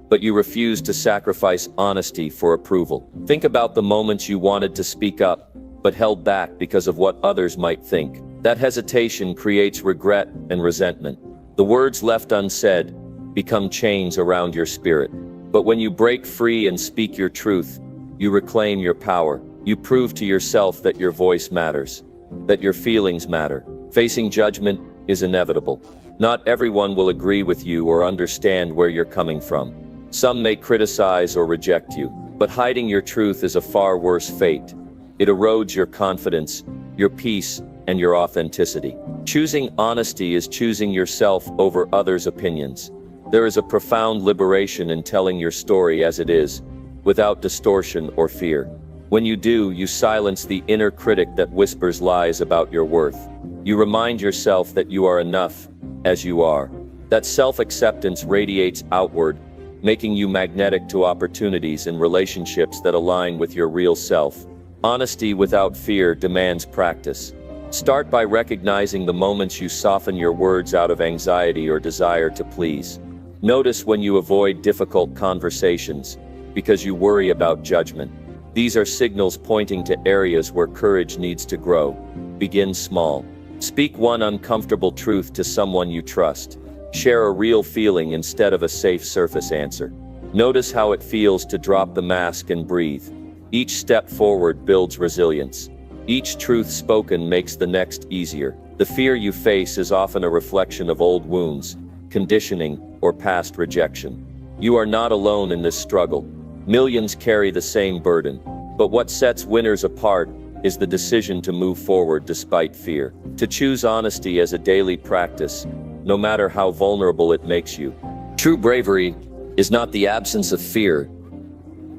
but you refuse to sacrifice honesty for approval. Think about the moments you wanted to speak up, but held back because of what others might think. That hesitation creates regret and resentment. The words left unsaid become chains around your spirit. But when you break free and speak your truth, you reclaim your power. You prove to yourself that your voice matters, that your feelings matter. Facing judgment is inevitable. Not everyone will agree with you or understand where you're coming from. Some may criticize or reject you, but hiding your truth is a far worse fate. It erodes your confidence, your peace, and your authenticity. Choosing honesty is choosing yourself over others' opinions. There is a profound liberation in telling your story as it is, without distortion or fear. When you do, you silence the inner critic that whispers lies about your worth. You remind yourself that you are enough, as you are. That self-acceptance radiates outward, making you magnetic to opportunities and relationships that align with your real self. Honesty without fear demands practice. Start by recognizing the moments you soften your words out of anxiety or desire to please. Notice when you avoid difficult conversations because you worry about judgment. These are signals pointing to areas where courage needs to grow. Begin small. Speak one uncomfortable truth to someone you trust. Share a real feeling instead of a safe surface answer. Notice how it feels to drop the mask and breathe. Each step forward builds resilience. Each truth spoken makes the next easier. The fear you face is often a reflection of old wounds, conditioning, or past rejection. You are not alone in this struggle. Millions carry the same burden. But what sets winners apart is the decision to move forward despite fear. To choose honesty as a daily practice, no matter how vulnerable it makes you. True bravery is not the absence of fear,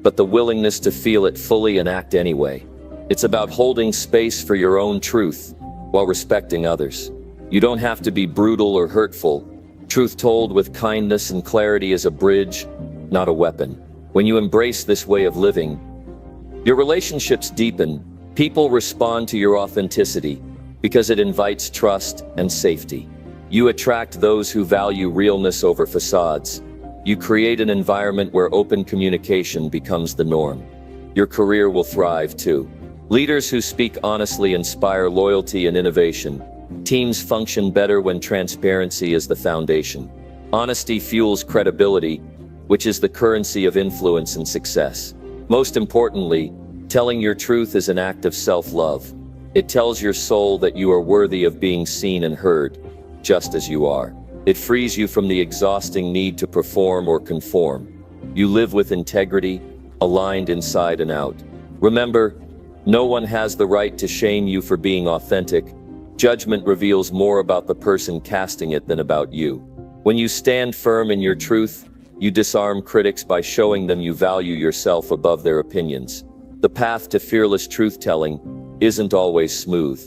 but the willingness to feel it fully and act anyway. It's about holding space for your own truth while respecting others. You don't have to be brutal or hurtful. Truth told with kindness and clarity is a bridge, not a weapon. When you embrace this way of living, your relationships deepen. People respond to your authenticity because it invites trust and safety. You attract those who value realness over facades. You create an environment where open communication becomes the norm. Your career will thrive too. Leaders who speak honestly inspire loyalty and innovation. Teams function better when transparency is the foundation. Honesty fuels credibility, which is the currency of influence and success. Most importantly, telling your truth is an act of self-love. It tells your soul that you are worthy of being seen and heard, just as you are. It frees you from the exhausting need to perform or conform. You live with integrity, aligned inside and out. Remember, no one has the right to shame you for being authentic. Judgment reveals more about the person casting it than about you. When you stand firm in your truth, you disarm critics by showing them you value yourself above their opinions. The path to fearless truth-telling isn't always smooth.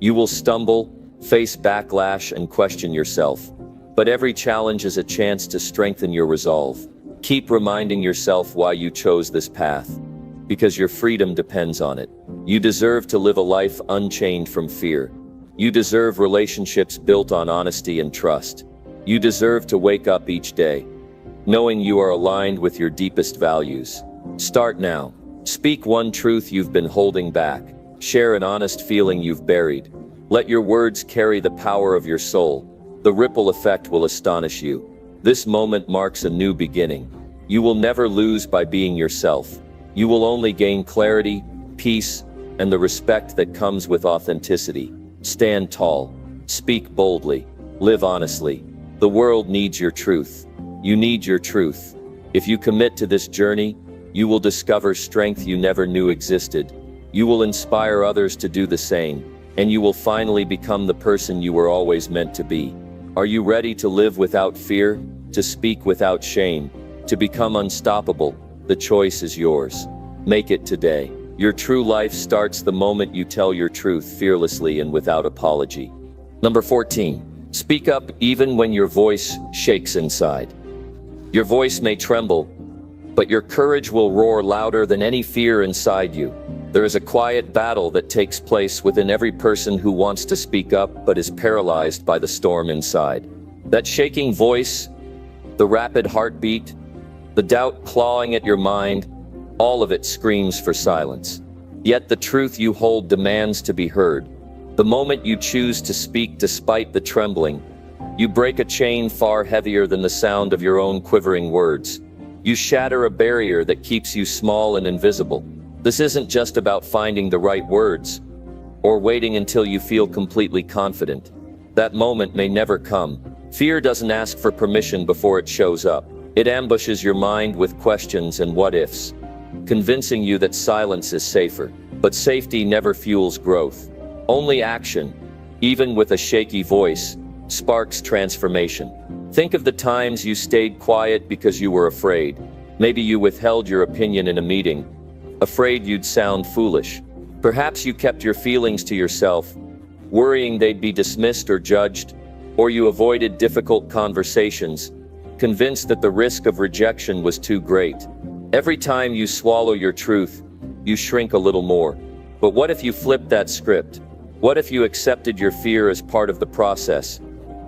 You will stumble, face backlash, and question yourself. But every challenge is a chance to strengthen your resolve. Keep reminding yourself why you chose this path, because your freedom depends on it. You deserve to live a life unchained from fear. You deserve relationships built on honesty and trust. You deserve to wake up each day, knowing you are aligned with your deepest values. Start now. Speak one truth you've been holding back. Share an honest feeling you've buried. Let your words carry the power of your soul. The ripple effect will astonish you. This moment marks a new beginning. You will never lose by being yourself. You will only gain clarity, peace, and the respect that comes with authenticity. Stand tall. Speak boldly. Live honestly. The world needs your truth. You need your truth. If you commit to this journey, you will discover strength you never knew existed. You will inspire others to do the same, and you will finally become the person you were always meant to be. Are you ready to live without fear, to speak without shame, to become unstoppable? The choice is yours. Make it today. Your true life starts the moment you tell your truth fearlessly and without apology. Number 14. Speak up even when your voice shakes inside. Your voice may tremble, but your courage will roar louder than any fear inside you. There is a quiet battle that takes place within every person who wants to speak up but is paralyzed by the storm inside. That shaking voice, the rapid heartbeat, the doubt clawing at your mind, all of it screams for silence. Yet the truth you hold demands to be heard. The moment you choose to speak despite the trembling, you break a chain far heavier than the sound of your own quivering words. You shatter a barrier that keeps you small and invisible. This isn't just about finding the right words, or waiting until you feel completely confident. That moment may never come. Fear doesn't ask for permission before it shows up. It ambushes your mind with questions and what-ifs, convincing you that silence is safer. But safety never fuels growth. Only action, Even with a shaky voice, sparks transformation. Think of the times you stayed quiet because you were afraid. Maybe you withheld your opinion in a meeting, afraid you'd sound foolish. Perhaps you kept your feelings to yourself, worrying they'd be dismissed or judged, or you avoided difficult conversations, convinced that the risk of rejection was too great. Every time you swallow your truth, you shrink a little more. But what if you flipped that script? What if you accepted your fear as part of the process,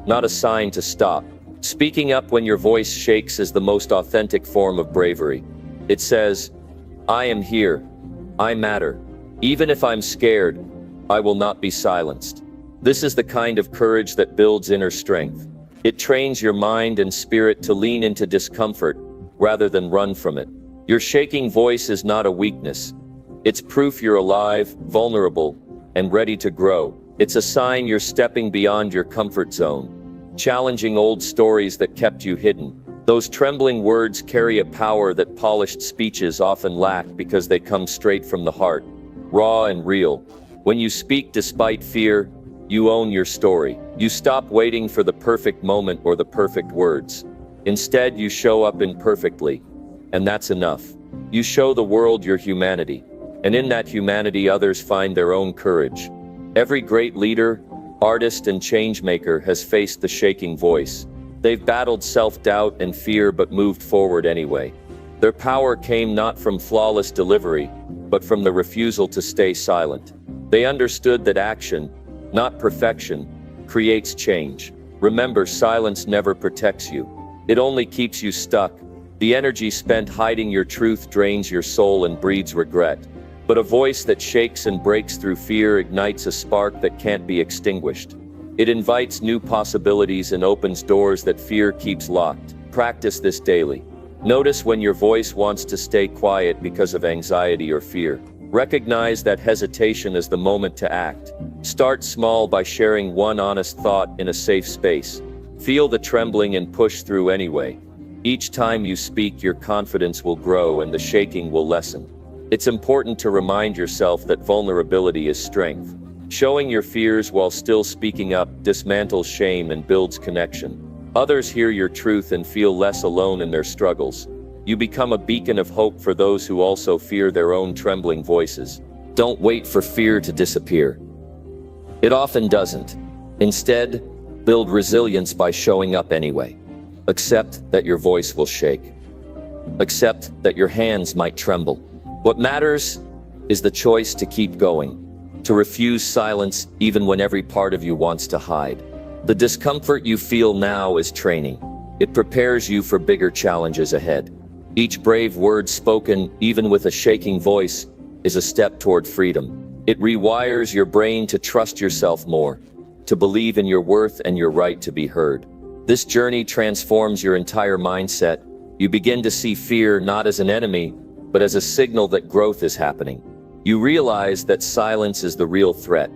not a sign to stop? Speaking up when your voice shakes is the most authentic form of bravery. It says, I am here. I matter. Even if I'm scared, I will not be silenced. This is the kind of courage that builds inner strength. It trains your mind and spirit to lean into discomfort rather than run from it. Your shaking voice is not a weakness. It's proof you're alive, vulnerable, and ready to grow. It's a sign you're stepping beyond your comfort zone, challenging old stories that kept you hidden. Those trembling words carry a power that polished speeches often lack because they come straight from the heart, raw and real. When you speak despite fear, you own your story. You stop waiting for the perfect moment or the perfect words. Instead, you show up imperfectly, and that's enough. You show the world your humanity, and in that humanity others find their own courage. Every great leader, artist, and changemaker has faced the shaking voice. They've battled self-doubt and fear but moved forward anyway. Their power came not from flawless delivery, but from the refusal to stay silent. They understood that action, not perfection, creates change. Remember, silence never protects you. It only keeps you stuck. The energy spent hiding your truth drains your soul and breeds regret. But a voice that shakes and breaks through fear ignites a spark that can't be extinguished. It invites new possibilities and opens doors that fear keeps locked. Practice this daily. Notice when your voice wants to stay quiet because of anxiety or fear. Recognize that hesitation is the moment to act. Start small by sharing one honest thought in a safe space. Feel the trembling and push through anyway. Each time you speak, your confidence will grow and the shaking will lessen. It's important to remind yourself that vulnerability is strength. Showing your fears while still speaking up dismantles shame and builds connection. Others hear your truth and feel less alone in their struggles. You become a beacon of hope for those who also fear their own trembling voices. Don't wait for fear to disappear. It often doesn't. Instead, build resilience by showing up anyway. Accept that your voice will shake. Accept that your hands might tremble. What matters is the choice to keep going, to refuse silence even when every part of you wants to hide. The discomfort you feel now is training. It prepares you for bigger challenges ahead. Each brave word spoken, even with a shaking voice, is a step toward freedom. It rewires your brain to trust yourself more, to believe in your worth and your right to be heard. This journey transforms your entire mindset. You begin to see fear not as an enemy, but as a signal that growth is happening. You realize that silence is the real threat,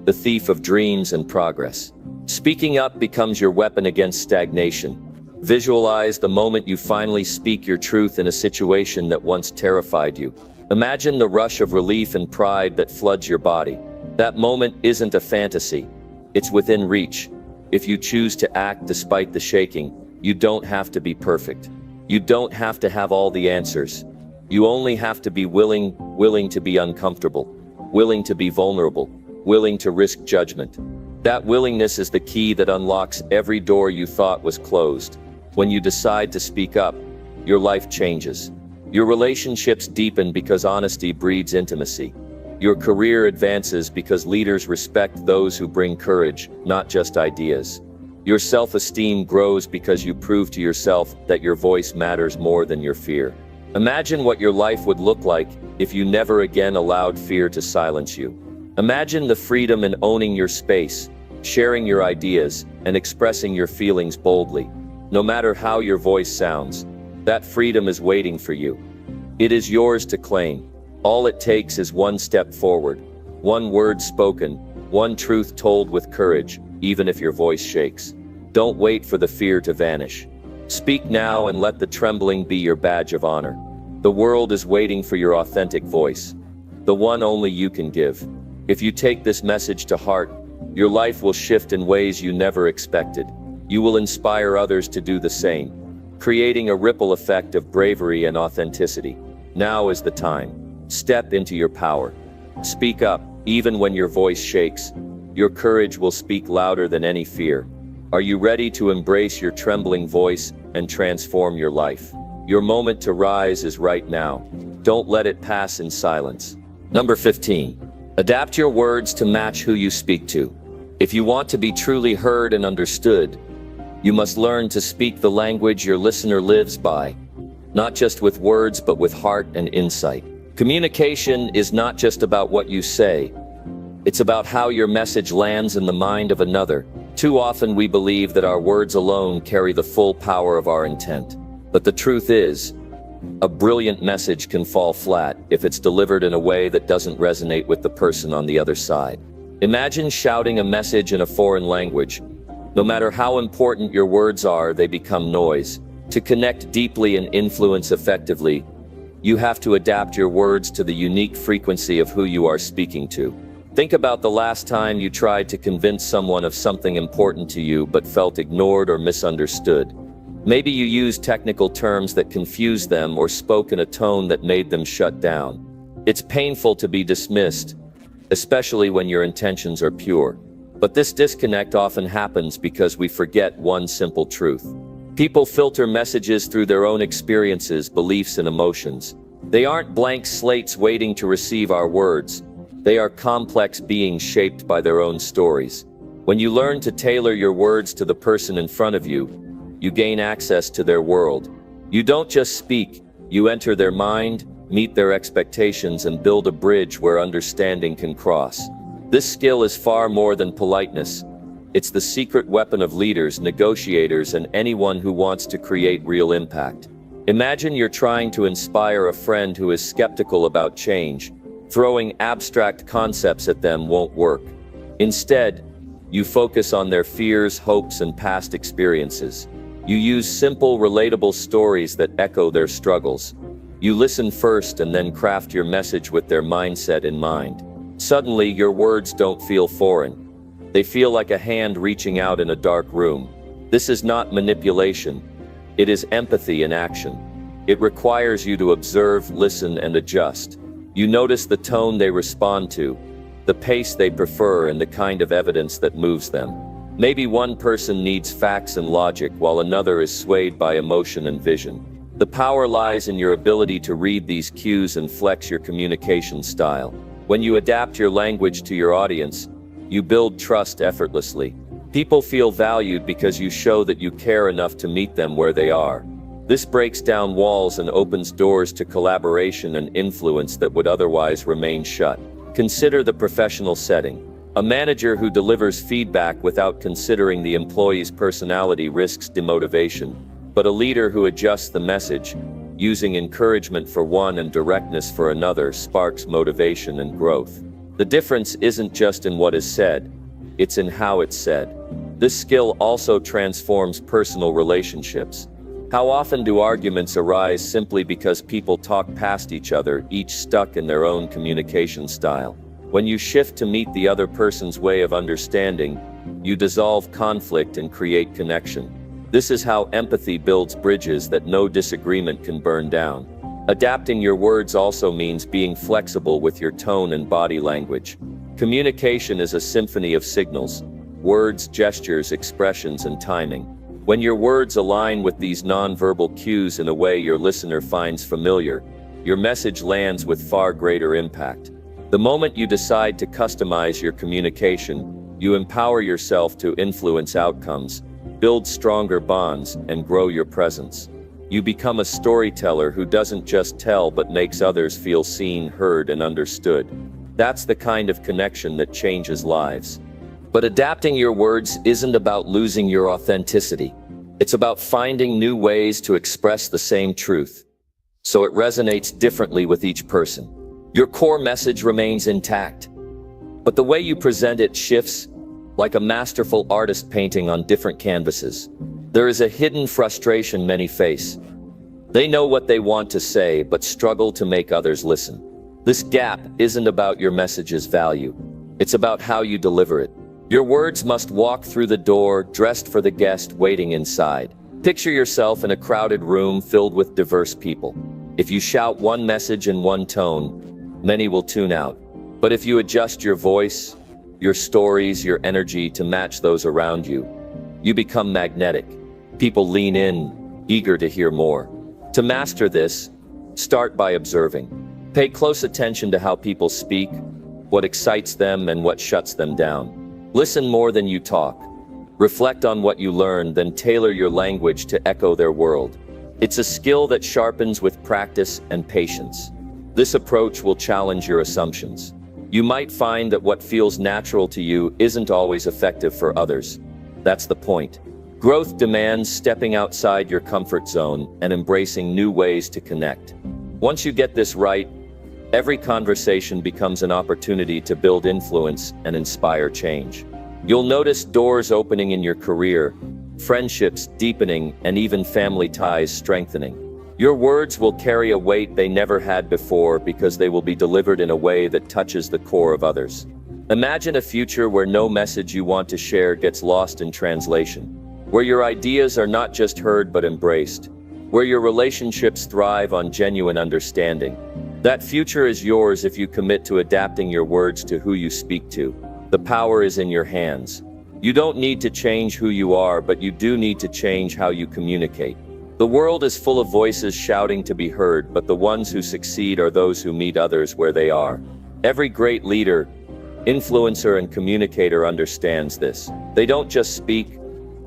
the thief of dreams and progress. Speaking up becomes your weapon against stagnation. Visualize the moment you finally speak your truth in a situation that once terrified you. Imagine the rush of relief and pride that floods your body. That moment isn't a fantasy. It's within reach. If you choose to act despite the shaking, you don't have to be perfect. You don't have to have all the answers. You only have to be willing to be uncomfortable, willing to be vulnerable, willing to risk judgment. That willingness is the key that unlocks every door you thought was closed. When you decide to speak up, your life changes. Your relationships deepen because honesty breeds intimacy. Your career advances because leaders respect those who bring courage, not just ideas. Your self-esteem grows because you prove to yourself that your voice matters more than your fear. Imagine what your life would look like if you never again allowed fear to silence you. Imagine the freedom in owning your space, sharing your ideas, and expressing your feelings boldly. No matter how your voice sounds, that freedom is waiting for you. It is yours to claim. All it takes is one step forward, one word spoken, one truth told with courage, even if your voice shakes. Don't wait for the fear to vanish. Speak now and let the trembling be your badge of honor. The world is waiting for your authentic voice, the one only you can give. If you take this message to heart, your life will shift in ways you never expected. You will inspire others to do the same, creating a ripple effect of bravery and authenticity. Now is the time. Step into your power. Speak up, even when your voice shakes. Your courage will speak louder than any fear. Are you ready to embrace your trembling voice and transform your life? Your moment to rise is right now. Don't let it pass in silence. Number 15. Adapt your words to match who you speak to. If you want to be truly heard and understood, you must learn to speak the language your listener lives by, not just with words but with heart and insight. Communication is not just about what you say, it's about how your message lands in the mind of another. Too often we believe that our words alone carry the full power of our intent. But the truth is, a brilliant message can fall flat if it's delivered in a way that doesn't resonate with the person on the other side. Imagine shouting a message in a foreign language. No matter how important your words are, they become noise. To connect deeply and influence effectively, you have to adapt your words to the unique frequency of who you are speaking to. Think about the last time you tried to convince someone of something important to you but felt ignored or misunderstood. Maybe you used technical terms that confused them or spoke in a tone that made them shut down. It's painful to be dismissed, especially when your intentions are pure. But this disconnect often happens because we forget one simple truth. People filter messages through their own experiences, beliefs, and emotions. They aren't blank slates waiting to receive our words. They are complex beings shaped by their own stories. When you learn to tailor your words to the person in front of you, you gain access to their world. You don't just speak, you enter their mind, meet their expectations, and build a bridge where understanding can cross. This skill is far more than politeness. It's the secret weapon of leaders, negotiators, and anyone who wants to create real impact. Imagine you're trying to inspire a friend who is skeptical about change. Throwing abstract concepts at them won't work. Instead, you focus on their fears, hopes, and past experiences. You use simple, relatable stories that echo their struggles. You listen first and then craft your message with their mindset in mind. Suddenly, your words don't feel foreign. They feel like a hand reaching out in a dark room. This is not manipulation. It is empathy in action. It requires you to observe, listen, and adjust. You notice the tone they respond to, the pace they prefer, and the kind of evidence that moves them. Maybe one person needs facts and logic while another is swayed by emotion and vision. The power lies in your ability to read these cues and flex your communication style. When you adapt your language to your audience, you build trust effortlessly. People feel valued because you show that you care enough to meet them where they are. This breaks down walls and opens doors to collaboration and influence that would otherwise remain shut. Consider the professional setting. A manager who delivers feedback without considering the employee's personality risks demotivation, but a leader who adjusts the message, using encouragement for one and directness for another, sparks motivation and growth. The difference isn't just in what is said, it's in how it's said. This skill also transforms personal relationships. How often do arguments arise simply because people talk past each other, each stuck in their own communication style? When you shift to meet the other person's way of understanding, you dissolve conflict and create connection. This is how empathy builds bridges that no disagreement can burn down. Adapting your words also means being flexible with your tone and body language. Communication is a symphony of signals, words, gestures, expressions, and timing. When your words align with these nonverbal cues in a way your listener finds familiar, your message lands with far greater impact. The moment you decide to customize your communication, you empower yourself to influence outcomes, build stronger bonds, and grow your presence. You become a storyteller who doesn't just tell but makes others feel seen, heard, and understood. That's the kind of connection that changes lives. But adapting your words isn't about losing your authenticity. It's about finding new ways to express the same truth, so it resonates differently with each person. Your core message remains intact, but the way you present it shifts, like a masterful artist painting on different canvases. There is a hidden frustration many face. They know what they want to say, but struggle to make others listen. This gap isn't about your message's value. It's about how you deliver it. Your words must walk through the door, dressed for the guest waiting inside. Picture yourself in a crowded room filled with diverse people. If you shout one message in one tone, many will tune out. But if you adjust your voice, your stories, your energy to match those around you, you become magnetic. People lean in, eager to hear more. To master this, start by observing. Pay close attention to how people speak, what excites them and what shuts them down. Listen more than you talk. Reflect on what you learn, then tailor your language to echo their world. It's a skill that sharpens with practice and patience. This approach will challenge your assumptions. You might find that what feels natural to you isn't always effective for others. That's the point. Growth demands stepping outside your comfort zone and embracing new ways to connect. Once you get this right, every conversation becomes an opportunity to build influence and inspire change. You'll notice doors opening in your career, friendships deepening, and even family ties strengthening. Your words will carry a weight they never had before because they will be delivered in a way that touches the core of others. Imagine a future where no message you want to share gets lost in translation, where your ideas are not just heard but embraced, where your relationships thrive on genuine understanding. That future is yours if you commit to adapting your words to who you speak to. The power is in your hands. You don't need to change who you are, but you do need to change how you communicate. The world is full of voices shouting to be heard, but the ones who succeed are those who meet others where they are. Every great leader, influencer, and communicator understands this. They don't just speak,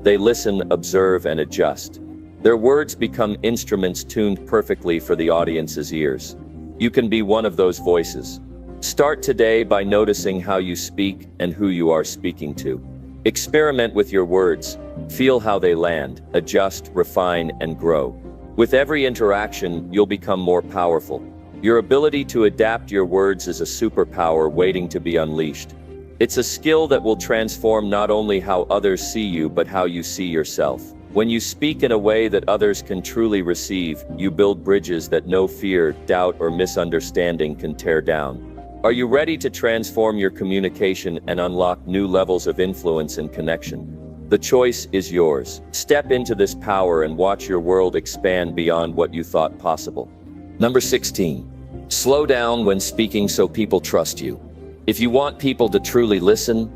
they listen, observe, and adjust. Their words become instruments tuned perfectly for the audience's ears. You can be one of those voices. Start today by noticing how you speak and who you are speaking to. Experiment with your words. Feel how they land, adjust, refine, and grow. With every interaction, you'll become more powerful. Your ability to adapt your words is a superpower waiting to be unleashed. It's a skill that will transform not only how others see you, but how you see yourself. When you speak in a way that others can truly receive, you build bridges that no fear, doubt, or misunderstanding can tear down. Are you ready to transform your communication and unlock new levels of influence and connection? The choice is yours. Step into this power and watch your world expand beyond what you thought possible. Number 16. Slow down when speaking so people trust you. If you want people to truly listen,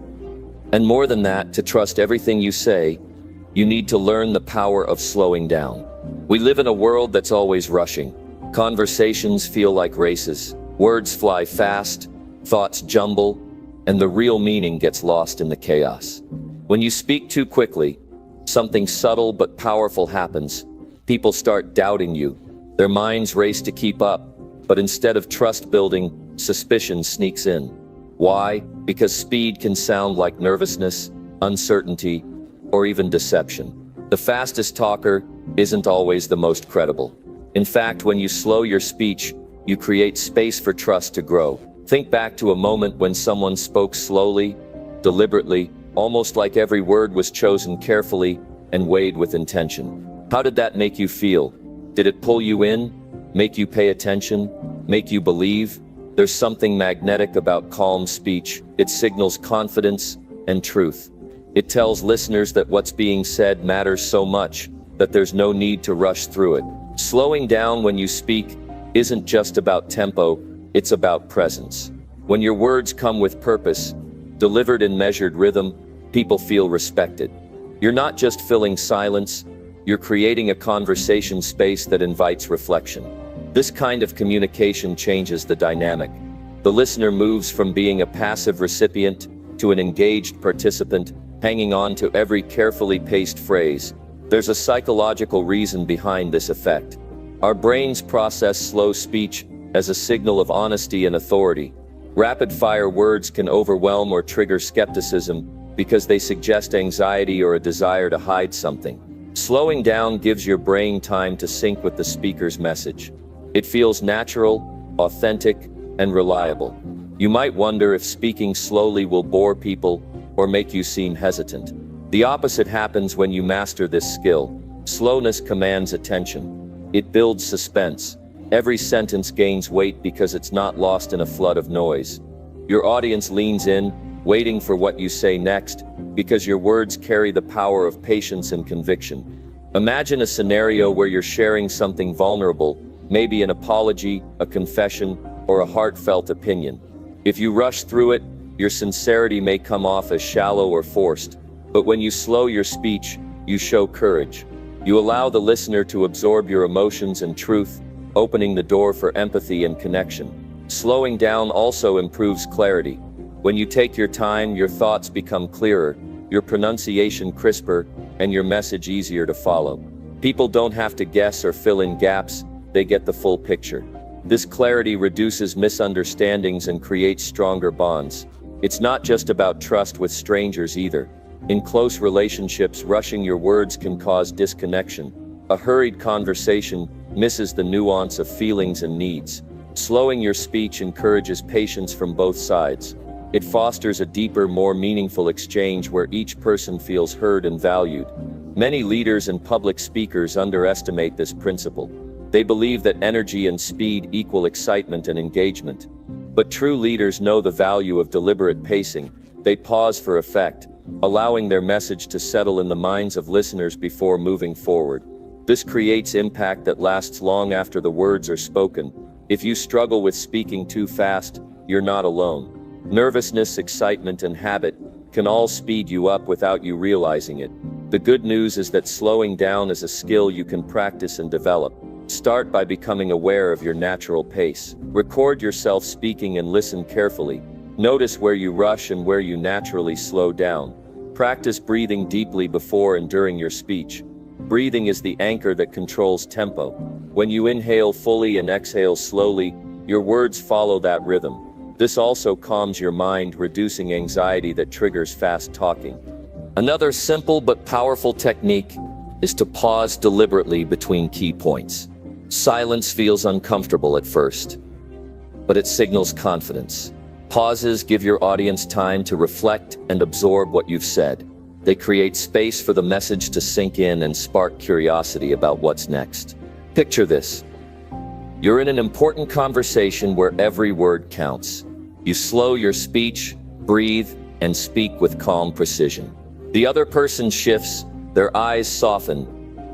and more than that, to trust everything you say, you need to learn the power of slowing down. We live in a world that's always rushing. Conversations feel like races. Words fly fast, thoughts jumble, and the real meaning gets lost in the chaos. When you speak too quickly, something subtle but powerful happens. People start doubting you. Their minds race to keep up, but instead of trust building, suspicion sneaks in. Why? Because speed can sound like nervousness, uncertainty, or even deception. The fastest talker isn't always the most credible. In fact, when you slow your speech, you create space for trust to grow. Think back to a moment when someone spoke slowly, deliberately, almost like every word was chosen carefully and weighed with intention. How did that make you feel? Did it pull you in, make you pay attention, make you believe? There's something magnetic about calm speech. It signals confidence and truth. It tells listeners that what's being said matters so much that there's no need to rush through it. Slowing down when you speak isn't just about tempo, it's about presence. When your words come with purpose, delivered in measured rhythm, people feel respected. You're not just filling silence, you're creating a conversation space that invites reflection. This kind of communication changes the dynamic. The listener moves from being a passive recipient to an engaged participant, hanging on to every carefully paced phrase. There's a psychological reason behind this effect. Our brains process slow speech as a signal of honesty and authority. Rapid-fire words can overwhelm or trigger skepticism because they suggest anxiety or a desire to hide something. Slowing down gives your brain time to sync with the speaker's message. It feels natural, authentic, and reliable. You might wonder if speaking slowly will bore people or make you seem hesitant. The opposite happens when you master this skill. Slowness commands attention. It builds suspense. Every sentence gains weight because it's not lost in a flood of noise. Your audience leans in, waiting for what you say next, because your words carry the power of patience and conviction. Imagine a scenario where you're sharing something vulnerable, maybe an apology, a confession, or a heartfelt opinion. If you rush through it, your sincerity may come off as shallow or forced, but when you slow your speech, you show courage. You allow the listener to absorb your emotions and truth, opening the door for empathy and connection. Slowing down also improves clarity. When you take your time, your thoughts become clearer, your pronunciation crisper, and your message easier to follow. People don't have to guess or fill in gaps, they get the full picture. This clarity reduces misunderstandings and creates stronger bonds. It's not just about trust with strangers either. In close relationships, rushing your words can cause disconnection. A hurried conversation misses the nuance of feelings and needs. Slowing your speech encourages patience from both sides. It fosters a deeper, more meaningful exchange where each person feels heard and valued. Many leaders and public speakers underestimate this principle. They believe that energy and speed equal excitement and engagement. But true leaders know the value of deliberate pacing. They pause for effect, allowing their message to settle in the minds of listeners before moving forward. This creates impact that lasts long after the words are spoken. If you struggle with speaking too fast, you're not alone. Nervousness, excitement, and habit can all speed you up without you realizing it. The good news is that slowing down is a skill you can practice and develop. Start by becoming aware of your natural pace. Record yourself speaking and listen carefully. Notice where you rush and where you naturally slow down. Practice breathing deeply before and during your speech. Breathing is the anchor that controls tempo. When you inhale fully and exhale slowly, your words follow that rhythm. This also calms your mind, reducing anxiety that triggers fast talking. Another simple but powerful technique is to pause deliberately between key points. Silence feels uncomfortable at first, but it signals confidence. Pauses give your audience time to reflect and absorb what you've said. They create space for the message to sink in and spark curiosity about what's next. Picture this. You're in an important conversation where every word counts. You slow your speech, breathe, and speak with calm precision. The other person shifts, their eyes soften,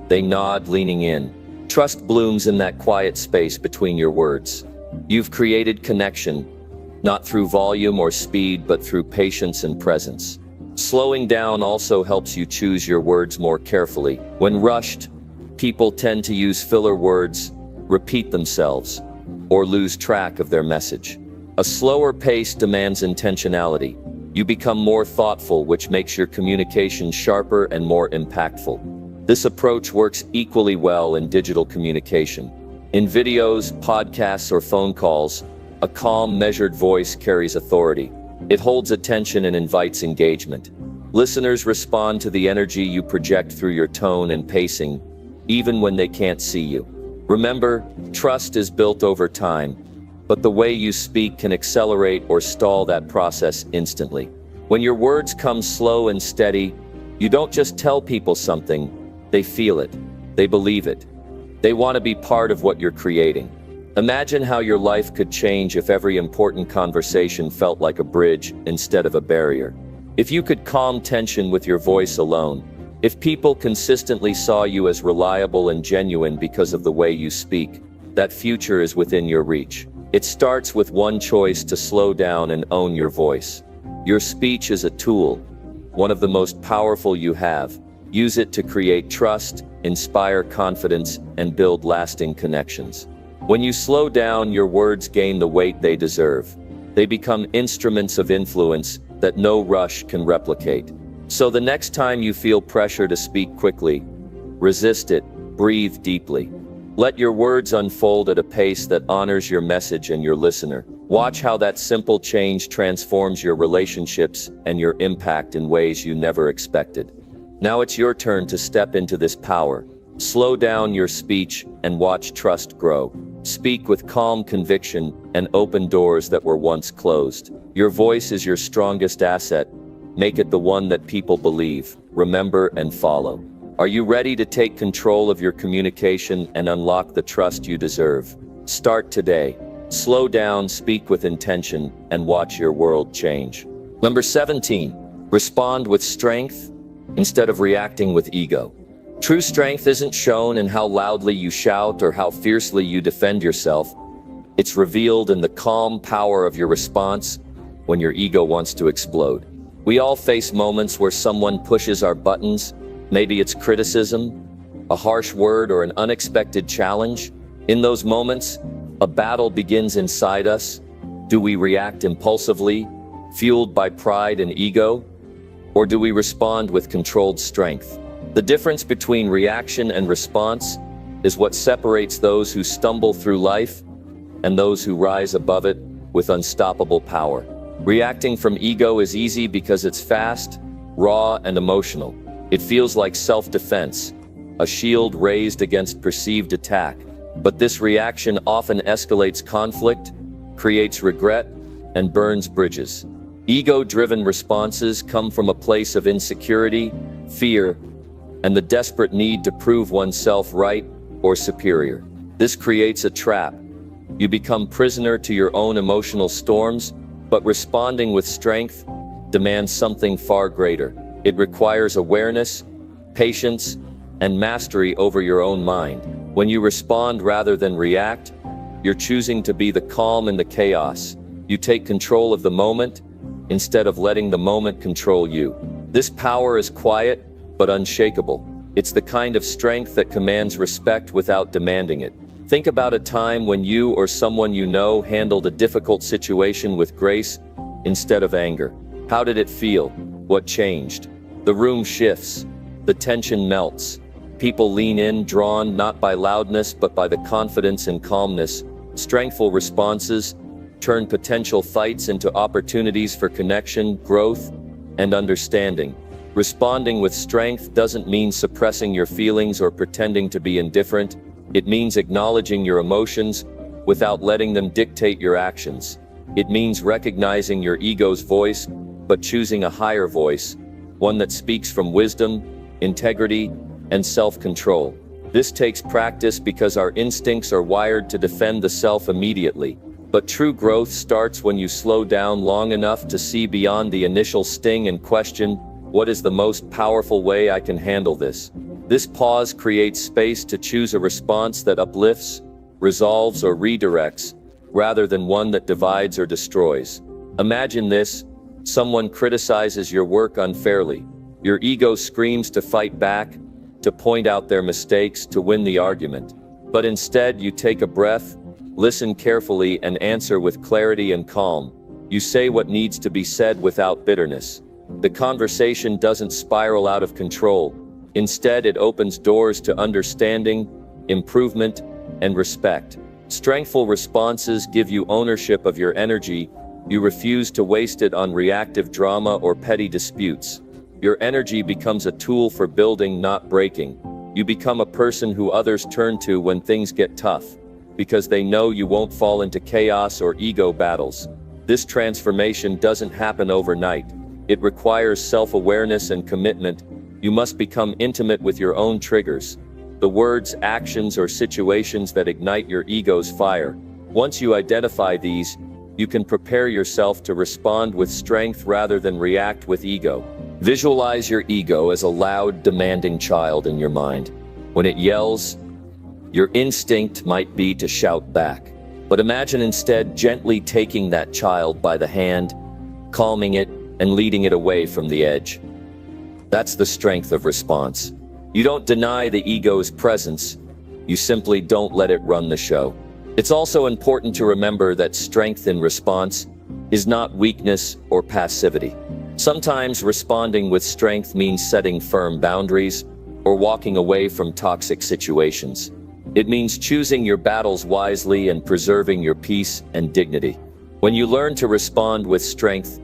they nod, leaning in. Trust blooms in that quiet space between your words. You've created connection, not through volume or speed, but through patience and presence. Slowing down also helps you choose your words more carefully. When rushed, people tend to use filler words, repeat themselves, or lose track of their message. A slower pace demands intentionality. You become more thoughtful, which makes your communication sharper and more impactful. This approach works equally well in digital communication. In videos, podcasts, or phone calls, a calm, measured voice carries authority. It holds attention and invites engagement. Listeners respond to the energy you project through your tone and pacing, even when they can't see you. Remember, trust is built over time, but the way you speak can accelerate or stall that process instantly. When your words come slow and steady, you don't just tell people something, they feel it, they believe it. They want to be part of what you're creating. Imagine how your life could change if every important conversation felt like a bridge instead of a barrier. If you could calm tension with your voice alone, if people consistently saw you as reliable and genuine because of the way you speak, that future is within your reach. It starts with one choice: to slow down and own your voice. Your speech is a tool, one of the most powerful you have. Use it to create trust, inspire confidence, and build lasting connections. When you slow down, your words gain the weight they deserve. They become instruments of influence that no rush can replicate. So the next time you feel pressure to speak quickly, resist it, breathe deeply. Let your words unfold at a pace that honors your message and your listener. Watch how that simple change transforms your relationships and your impact in ways you never expected. Now it's your turn to step into this power. Slow down your speech and watch trust grow. Speak with calm conviction and open doors that were once closed. Your voice is your strongest asset. Make it the one that people believe, remember, and follow. Are you ready to take control of your communication and unlock the trust you deserve? Start today. Slow down, speak with intention, and watch your world change. Number 17, respond with strength instead of reacting with ego. True strength isn't shown in how loudly you shout or how fiercely you defend yourself. It's revealed in the calm power of your response when your ego wants to explode. We all face moments where someone pushes our buttons. Maybe it's criticism, a harsh word, or an unexpected challenge. In those moments, a battle begins inside us. Do we react impulsively, fueled by pride and ego? Or do we respond with controlled strength? The difference between reaction and response is what separates those who stumble through life and those who rise above it with unstoppable power. Reacting from ego is easy because it's fast, raw, and emotional. It feels like self-defense, a shield raised against perceived attack. But this reaction often escalates conflict, creates regret, and burns bridges. Ego-driven responses come from a place of insecurity, fear, and the desperate need to prove oneself right or superior. This creates a trap. You become prisoner to your own emotional storms, but responding with strength demands something far greater. It requires awareness, patience, and mastery over your own mind. When you respond rather than react, you're choosing to be the calm in the chaos. You take control of the moment instead of letting the moment control you. This power is quiet but unshakable. It's the kind of strength that commands respect without demanding it. Think about a time when you or someone you know handled a difficult situation with grace instead of anger. How did it feel? What changed? The room shifts. The tension melts. People lean in, drawn not by loudness but by the confidence and calmness. Strengthful responses turn potential fights into opportunities for connection, growth, and understanding. Responding with strength doesn't mean suppressing your feelings or pretending to be indifferent. It means acknowledging your emotions without letting them dictate your actions. It means recognizing your ego's voice, but choosing a higher voice, one that speaks from wisdom, integrity, and self-control. This takes practice because our instincts are wired to defend the self immediately. But true growth starts when you slow down long enough to see beyond the initial sting and question, what is the most powerful way I can handle this? This pause creates space to choose a response that uplifts, resolves, or redirects, rather than one that divides or destroys. Imagine this: someone criticizes your work unfairly. Your ego screams to fight back, to point out their mistakes, to win the argument. But instead, you take a breath, listen carefully, and answer with clarity and calm. You say what needs to be said without bitterness. The conversation doesn't spiral out of control. Instead, it opens doors to understanding, improvement, and respect. Strengthful responses give you ownership of your energy. You refuse to waste it on reactive drama or petty disputes. Your energy becomes a tool for building, not breaking. You become a person who others turn to when things get tough, because they know you won't fall into chaos or ego battles. This transformation doesn't happen overnight. It requires self-awareness and commitment. You must become intimate with your own triggers, the words, actions, or situations that ignite your ego's fire. Once you identify these, you can prepare yourself to respond with strength rather than react with ego. Visualize your ego as a loud, demanding child in your mind. When it yells, your instinct might be to shout back. But imagine instead gently taking that child by the hand, calming it, and leading it away from the edge. That's the strength of response. You don't deny the ego's presence, you simply don't let it run the show. It's also important to remember that strength in response is not weakness or passivity. Sometimes responding with strength means setting firm boundaries or walking away from toxic situations. It means choosing your battles wisely and preserving your peace and dignity. When you learn to respond with strength,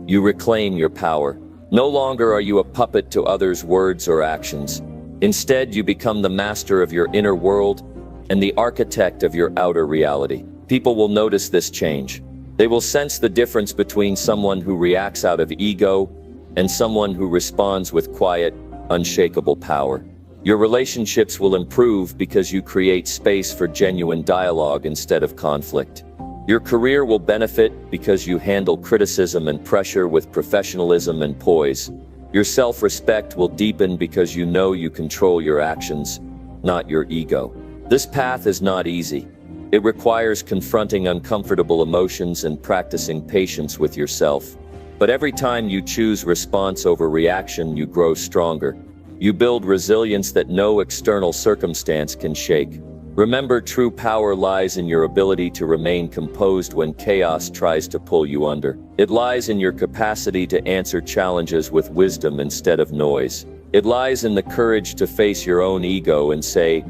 you reclaim your power. No longer are you a puppet to others' words or actions. Instead, you become the master of your inner world and the architect of your outer reality. People will notice this change. They will sense the difference between someone who reacts out of ego and someone who responds with quiet, unshakable power. Your relationships will improve because you create space for genuine dialogue instead of conflict. Your career will benefit because you handle criticism and pressure with professionalism and poise. Your self-respect will deepen because you know you control your actions, not your ego. This path is not easy. It requires confronting uncomfortable emotions and practicing patience with yourself. But every time you choose response over reaction, you grow stronger. You build resilience that no external circumstance can shake. Remember, true power lies in your ability to remain composed when chaos tries to pull you under. It lies in your capacity to answer challenges with wisdom instead of noise. It lies in the courage to face your own ego and say,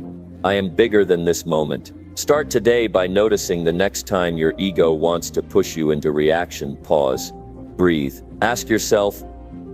I am bigger than this moment. Start today by noticing the next time your ego wants to push you into reaction. Pause. Breathe. Ask yourself,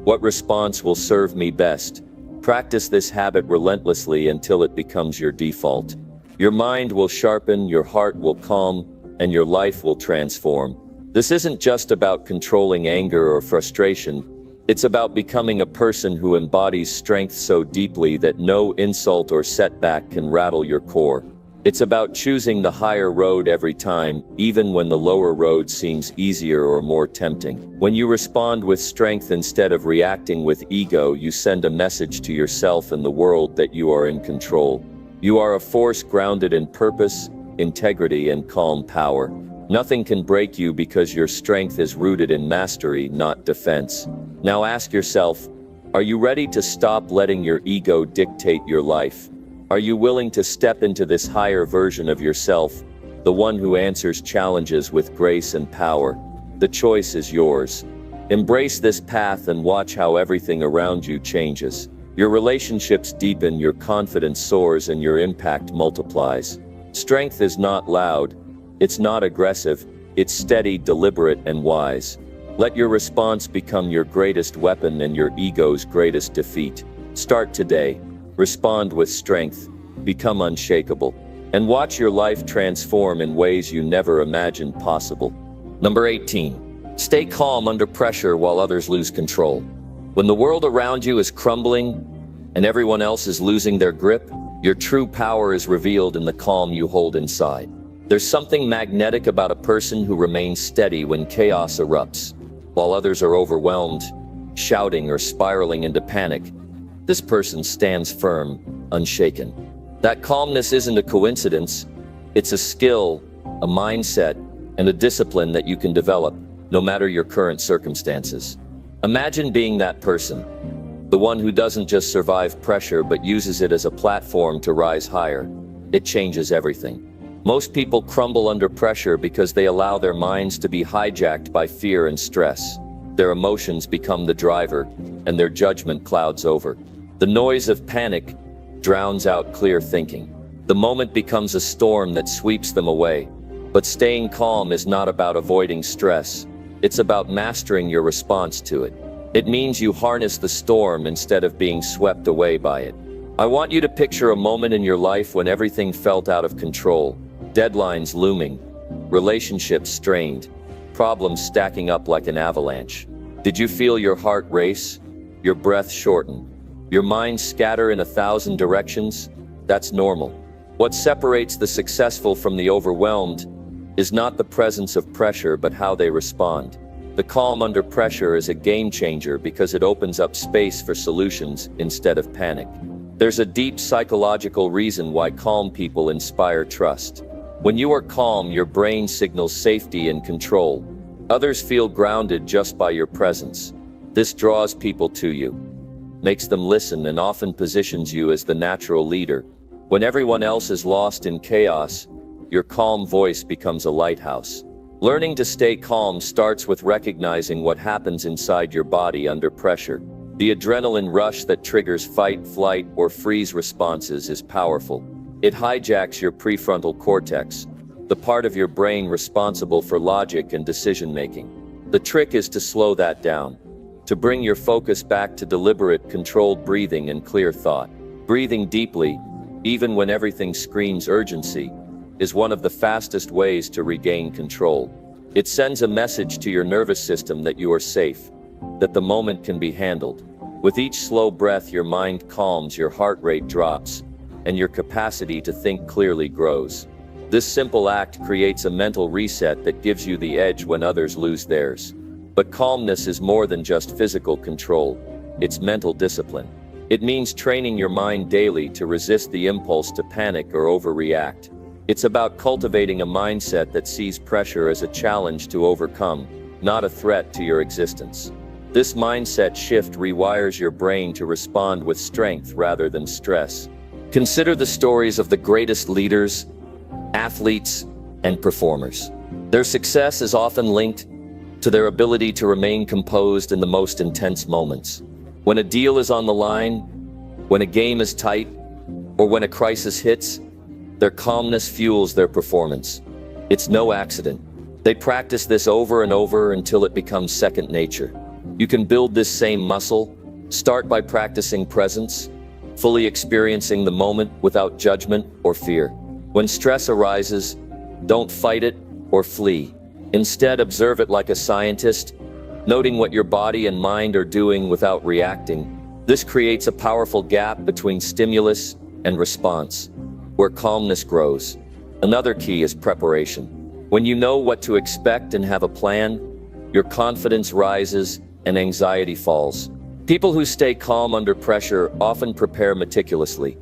what response will serve me best? Practice this habit relentlessly until it becomes your default. Your mind will sharpen, your heart will calm, and your life will transform. This isn't just about controlling anger or frustration. It's about becoming a person who embodies strength so deeply that no insult or setback can rattle your core. It's about choosing the higher road every time, even when the lower road seems easier or more tempting. When you respond with strength instead of reacting with ego, you send a message to yourself and the world that you are in control. You are a force grounded in purpose, integrity, and calm power. Nothing can break you because your strength is rooted in mastery, not defense. Now ask yourself, are you ready to stop letting your ego dictate your life? Are you willing to step into this higher version of yourself, the one who answers challenges with grace and power? The choice is yours. Embrace this path and watch how everything around you changes. Your relationships deepen, your confidence soars, and your impact multiplies. Strength is not loud, it's not aggressive, it's steady, deliberate, and wise. Let your response become your greatest weapon and your ego's greatest defeat. Start today. Respond with strength, become unshakable, and watch your life transform in ways you never imagined possible. Number 18. Stay calm under pressure while others lose control. When the world around you is crumbling and everyone else is losing their grip, your true power is revealed in the calm you hold inside. There's something magnetic about a person who remains steady when chaos erupts. While others are overwhelmed, shouting, or spiraling into panic, this person stands firm, unshaken. That calmness isn't a coincidence. It's a skill, a mindset, and a discipline that you can develop, no matter your current circumstances. Imagine being that person, the one who doesn't just survive pressure but uses it as a platform to rise higher. It changes everything. Most people crumble under pressure because they allow their minds to be hijacked by fear and stress. Their emotions become the driver, and their judgment clouds over. The noise of panic drowns out clear thinking. The moment becomes a storm that sweeps them away. But staying calm is not about avoiding stress. It's about mastering your response to it. It means you harness the storm instead of being swept away by it. I want you to picture a moment in your life when everything felt out of control. Deadlines looming, relationships strained, problems stacking up like an avalanche. Did you feel your heart race, your breath shorten, your mind scatter in 1,000 directions? That's normal. What separates the successful from the overwhelmed is not the presence of pressure, but how they respond. The calm under pressure is a game changer because it opens up space for solutions instead of panic. There's a deep psychological reason why calm people inspire trust. When you are calm, your brain signals safety and control. Others feel grounded just by your presence. This draws people to you, makes them listen, and often positions you as the natural leader. When everyone else is lost in chaos, your calm voice becomes a lighthouse. Learning to stay calm starts with recognizing what happens inside your body under pressure. The adrenaline rush that triggers fight, flight, or freeze responses is powerful. It hijacks your prefrontal cortex, the part of your brain responsible for logic and decision-making. The trick is to slow that down, to bring your focus back to deliberate, controlled breathing and clear thought. Breathing deeply, even when everything screams urgency, is one of the fastest ways to regain control. It sends a message to your nervous system that you are safe, that the moment can be handled. With each slow breath, your mind calms, your heart rate drops, and your capacity to think clearly grows. This simple act creates a mental reset that gives you the edge when others lose theirs. But calmness is more than just physical control. It's mental discipline. It means training your mind daily to resist the impulse to panic or overreact. It's about cultivating a mindset that sees pressure as a challenge to overcome, not a threat to your existence. This mindset shift rewires your brain to respond with strength rather than stress. Consider the stories of the greatest leaders, athletes, and performers. Their success is often linked to their ability to remain composed in the most intense moments. When a deal is on the line, when a game is tight, or when a crisis hits, their calmness fuels their performance. It's no accident. They practice this over and over until it becomes second nature. You can build this same muscle. Start by practicing presence, fully experiencing the moment without judgment or fear. When stress arises, don't fight it or flee. Instead, observe it like a scientist, noting what your body and mind are doing without reacting. This creates a powerful gap between stimulus and response, where calmness grows. Another key is preparation. When you know what to expect and have a plan, your confidence rises and anxiety falls. People who stay calm under pressure often prepare meticulously.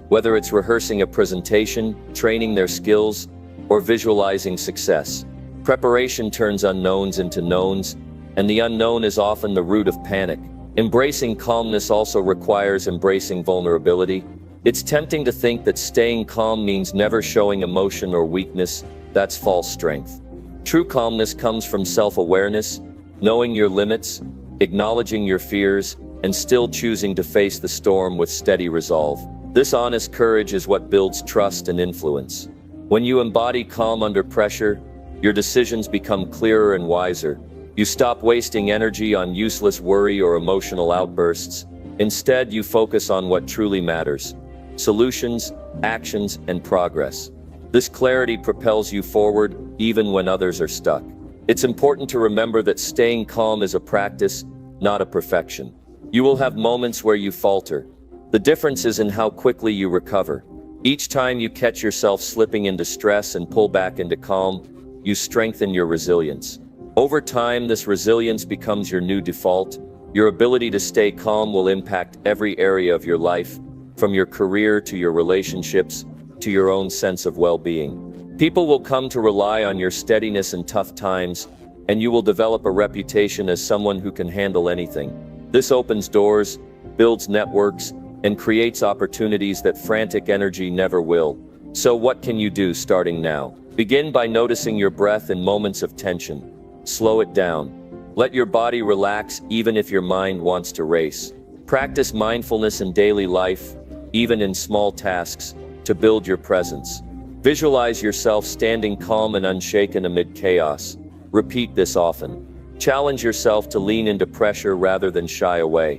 Whether it's rehearsing a presentation, training their skills, or visualizing success, preparation turns unknowns into knowns, and the unknown is often the root of panic. Embracing calmness also requires embracing vulnerability. It's tempting to think that staying calm means never showing emotion or weakness. That's false strength. True calmness comes from self-awareness, knowing your limits, acknowledging your fears, and still choosing to face the storm with steady resolve. This honest courage is what builds trust and influence. When you embody calm under pressure, your decisions become clearer and wiser. You stop wasting energy on useless worry or emotional outbursts. Instead, you focus on what truly matters: solutions, actions, and progress. This clarity propels you forward even when others are stuck. It's important to remember that staying calm is a practice, not a perfection. You will have moments where you falter. The difference is in how quickly you recover. Each time you catch yourself slipping into stress and pull back into calm, you strengthen your resilience. Over time, this resilience becomes your new default. Your ability to stay calm will impact every area of your life, from your career to your relationships to your own sense of well-being. People will come to rely on your steadiness in tough times, and you will develop a reputation as someone who can handle anything. This opens doors, builds networks, and creates opportunities that frantic energy never will. So what can you do starting now? Begin by noticing your breath in moments of tension. Slow it down. Let your body relax even if your mind wants to race. Practice mindfulness in daily life, even in small tasks, to build your presence. Visualize yourself standing calm and unshaken amid chaos. Repeat this often. Challenge yourself to lean into pressure rather than shy away.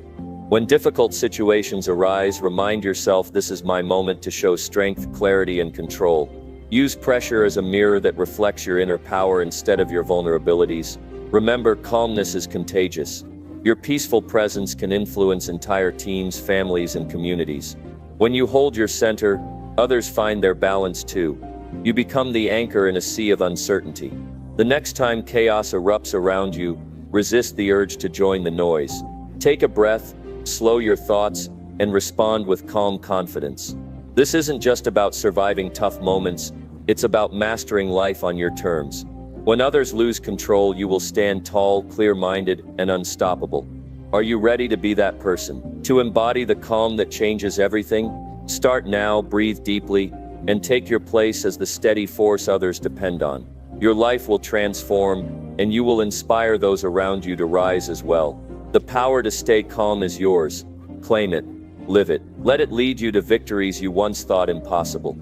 When difficult situations arise, remind yourself, this is my moment to show strength, clarity, and control. Use pressure as a mirror that reflects your inner power instead of your vulnerabilities. Remember, calmness is contagious. Your peaceful presence can influence entire teams, families, and communities. When you hold your center, others find their balance too. You become the anchor in a sea of uncertainty. The next time chaos erupts around you, resist the urge to join the noise. Take a breath, slow your thoughts, and respond with calm confidence. This isn't just about surviving tough moments, it's about mastering life on your terms. When others lose control, you will stand tall, clear-minded, and unstoppable. Are you ready to be that person? To embody the calm that changes everything? Start now, breathe deeply, and take your place as the steady force others depend on. Your life will transform, and you will inspire those around you to rise as well. The power to stay calm is yours. Claim it. Live it. Let it lead you to victories you once thought impossible.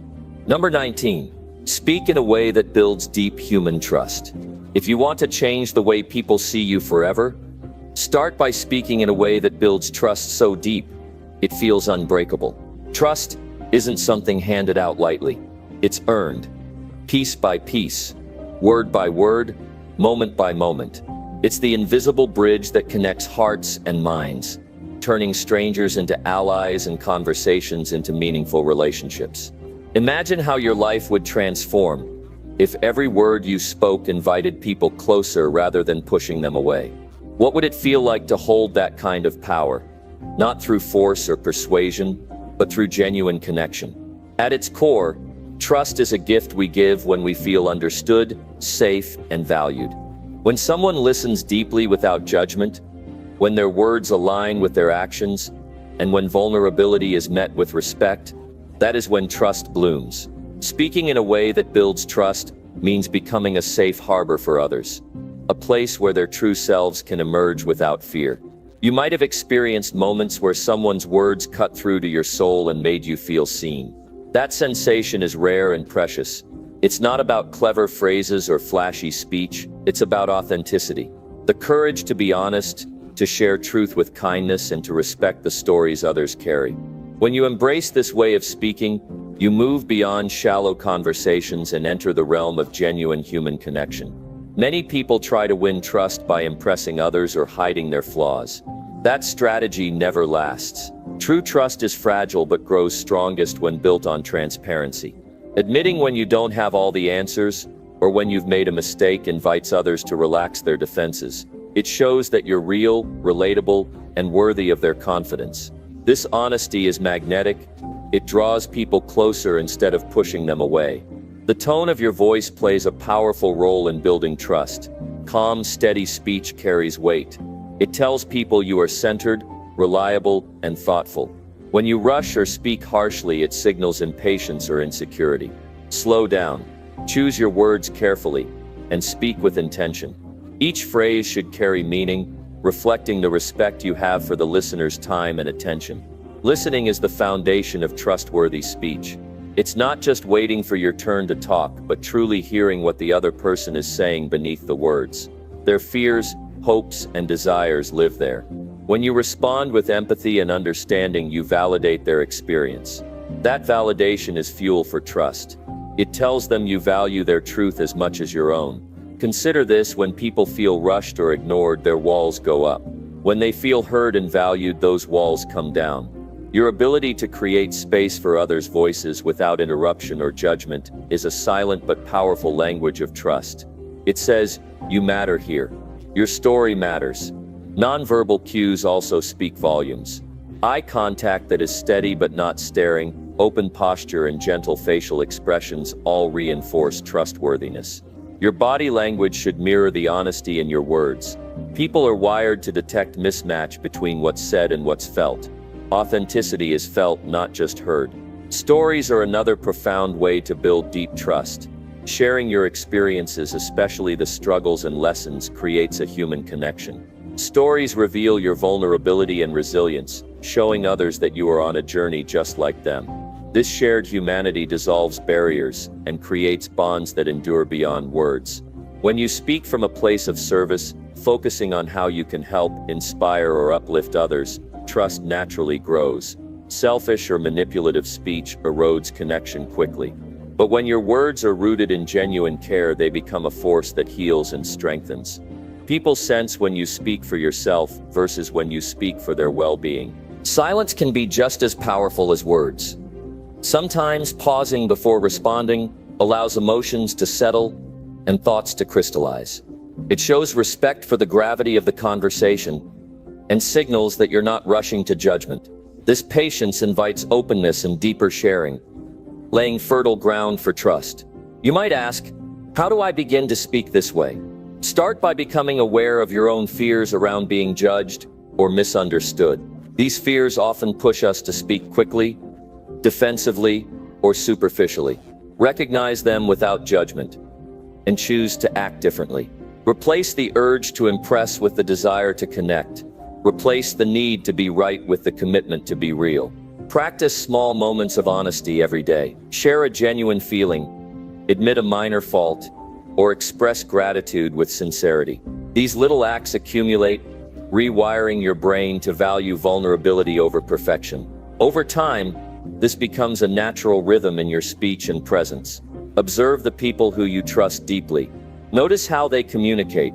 Number 19. Speak in a way that builds deep human trust. If you want to change the way people see you forever, start by speaking in a way that builds trust so deep, it feels unbreakable. Trust isn't something handed out lightly. It's earned, piece by piece, word by word, moment by moment. It's the invisible bridge that connects hearts and minds, turning strangers into allies and conversations into meaningful relationships. Imagine how your life would transform if every word you spoke invited people closer rather than pushing them away. What would it feel like to hold that kind of power? Not through force or persuasion, but through genuine connection. At its core, trust is a gift we give when we feel understood, safe, and valued. When someone listens deeply without judgment, when their words align with their actions, and when vulnerability is met with respect, that is when trust blooms. Speaking in a way that builds trust means becoming a safe harbor for others, a place where their true selves can emerge without fear. You might have experienced moments where someone's words cut through to your soul and made you feel seen. That sensation is rare and precious. It's not about clever phrases or flashy speech, it's about authenticity. The courage to be honest, to share truth with kindness, and to respect the stories others carry. When you embrace this way of speaking, you move beyond shallow conversations and enter the realm of genuine human connection. Many people try to win trust by impressing others or hiding their flaws. That strategy never lasts. True trust is fragile but grows strongest when built on transparency. Admitting when you don't have all the answers, or when you've made a mistake, invites others to relax their defenses. It shows that you're real, relatable, and worthy of their confidence. This honesty is magnetic. It draws people closer instead of pushing them away. The tone of your voice plays a powerful role in building trust. Calm, steady speech carries weight. It tells people you are centered, reliable, and thoughtful. When you rush or speak harshly, it signals impatience or insecurity. Slow down. Choose your words carefully, and speak with intention. Each phrase should carry meaning, reflecting the respect you have for the listener's time and attention. Listening is the foundation of trustworthy speech. It's not just waiting for your turn to talk, but truly hearing what the other person is saying beneath the words. Their fears, hopes, and desires live there. When you respond with empathy and understanding, you validate their experience. That validation is fuel for trust. It tells them you value their truth as much as your own. Consider this: when people feel rushed or ignored, their walls go up. When they feel heard and valued, those walls come down. Your ability to create space for others' voices without interruption or judgment is a silent but powerful language of trust. It says, "You matter here. Your story matters." Nonverbal cues also speak volumes. Eye contact that is steady but not staring, open posture, and gentle facial expressions all reinforce trustworthiness. Your body language should mirror the honesty in your words. People are wired to detect mismatch between what's said and what's felt. Authenticity is felt, not just heard. Stories are another profound way to build deep trust. Sharing your experiences, especially the struggles and lessons, creates a human connection. Stories reveal your vulnerability and resilience, showing others that you are on a journey just like them. This shared humanity dissolves barriers and creates bonds that endure beyond words. When you speak from a place of service, focusing on how you can help, inspire, or uplift others, trust naturally grows. Selfish or manipulative speech erodes connection quickly. But when your words are rooted in genuine care, they become a force that heals and strengthens. People sense when you speak for yourself versus when you speak for their well-being. Silence can be just as powerful as words. Sometimes pausing before responding allows emotions to settle and thoughts to crystallize. It shows respect for the gravity of the conversation and signals that you're not rushing to judgment. This patience invites openness and deeper sharing, laying fertile ground for trust. You might ask, how do I begin to speak this way? Start by becoming aware of your own fears around being judged or misunderstood. These fears often push us to speak quickly, defensively, or superficially. Recognize them without judgment and choose to act differently. Replace the urge to impress with the desire to connect. Replace the need to be right with the commitment to be real. Practice small moments of honesty every day. Share a genuine feeling, admit a minor fault, or express gratitude with sincerity. These little acts accumulate, rewiring your brain to value vulnerability over perfection. Over time, this becomes a natural rhythm in your speech and presence. Observe the people who you trust deeply. Notice how they communicate,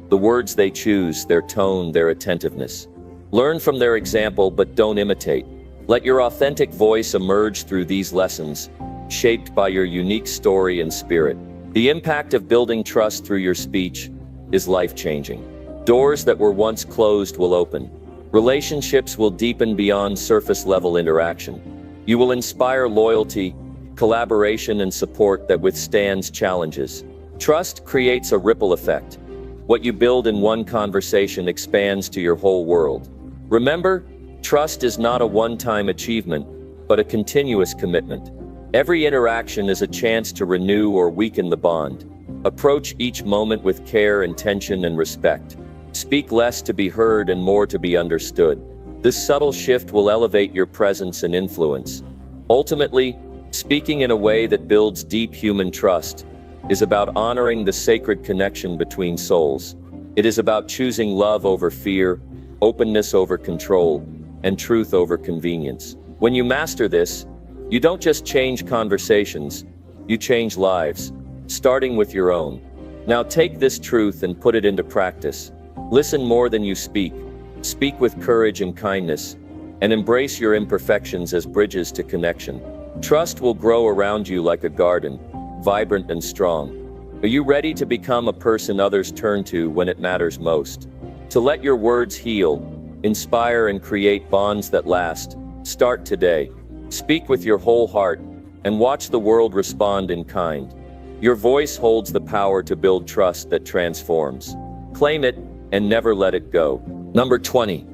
the words they choose, their tone, their attentiveness. Learn from their example, but don't imitate. Let your authentic voice emerge through these lessons, shaped by your unique story and spirit. The impact of building trust through your speech is life-changing. Doors that were once closed will open. Relationships will deepen beyond surface-level interaction. You will inspire loyalty, collaboration, and support that withstands challenges. Trust creates a ripple effect. What you build in one conversation expands to your whole world. Remember, trust is not a one-time achievement, but a continuous commitment. Every interaction is a chance to renew or weaken the bond. Approach each moment with care, intention, and respect. Speak less to be heard and more to be understood. This subtle shift will elevate your presence and influence. Ultimately, speaking in a way that builds deep human trust is about honoring the sacred connection between souls. It is about choosing love over fear, openness over control, and truth over convenience. When you master this, you don't just change conversations, you change lives, starting with your own. Now take this truth and put it into practice. Listen more than you speak. Speak with courage and kindness, and embrace your imperfections as bridges to connection. Trust will grow around you like a garden, vibrant and strong. Are you ready to become a person others turn to when it matters most? To let your words heal, inspire, and create bonds that last, start today. Speak with your whole heart, and watch the world respond in kind. Your voice holds the power to build trust that transforms. Claim it, and never let it go. Number 20.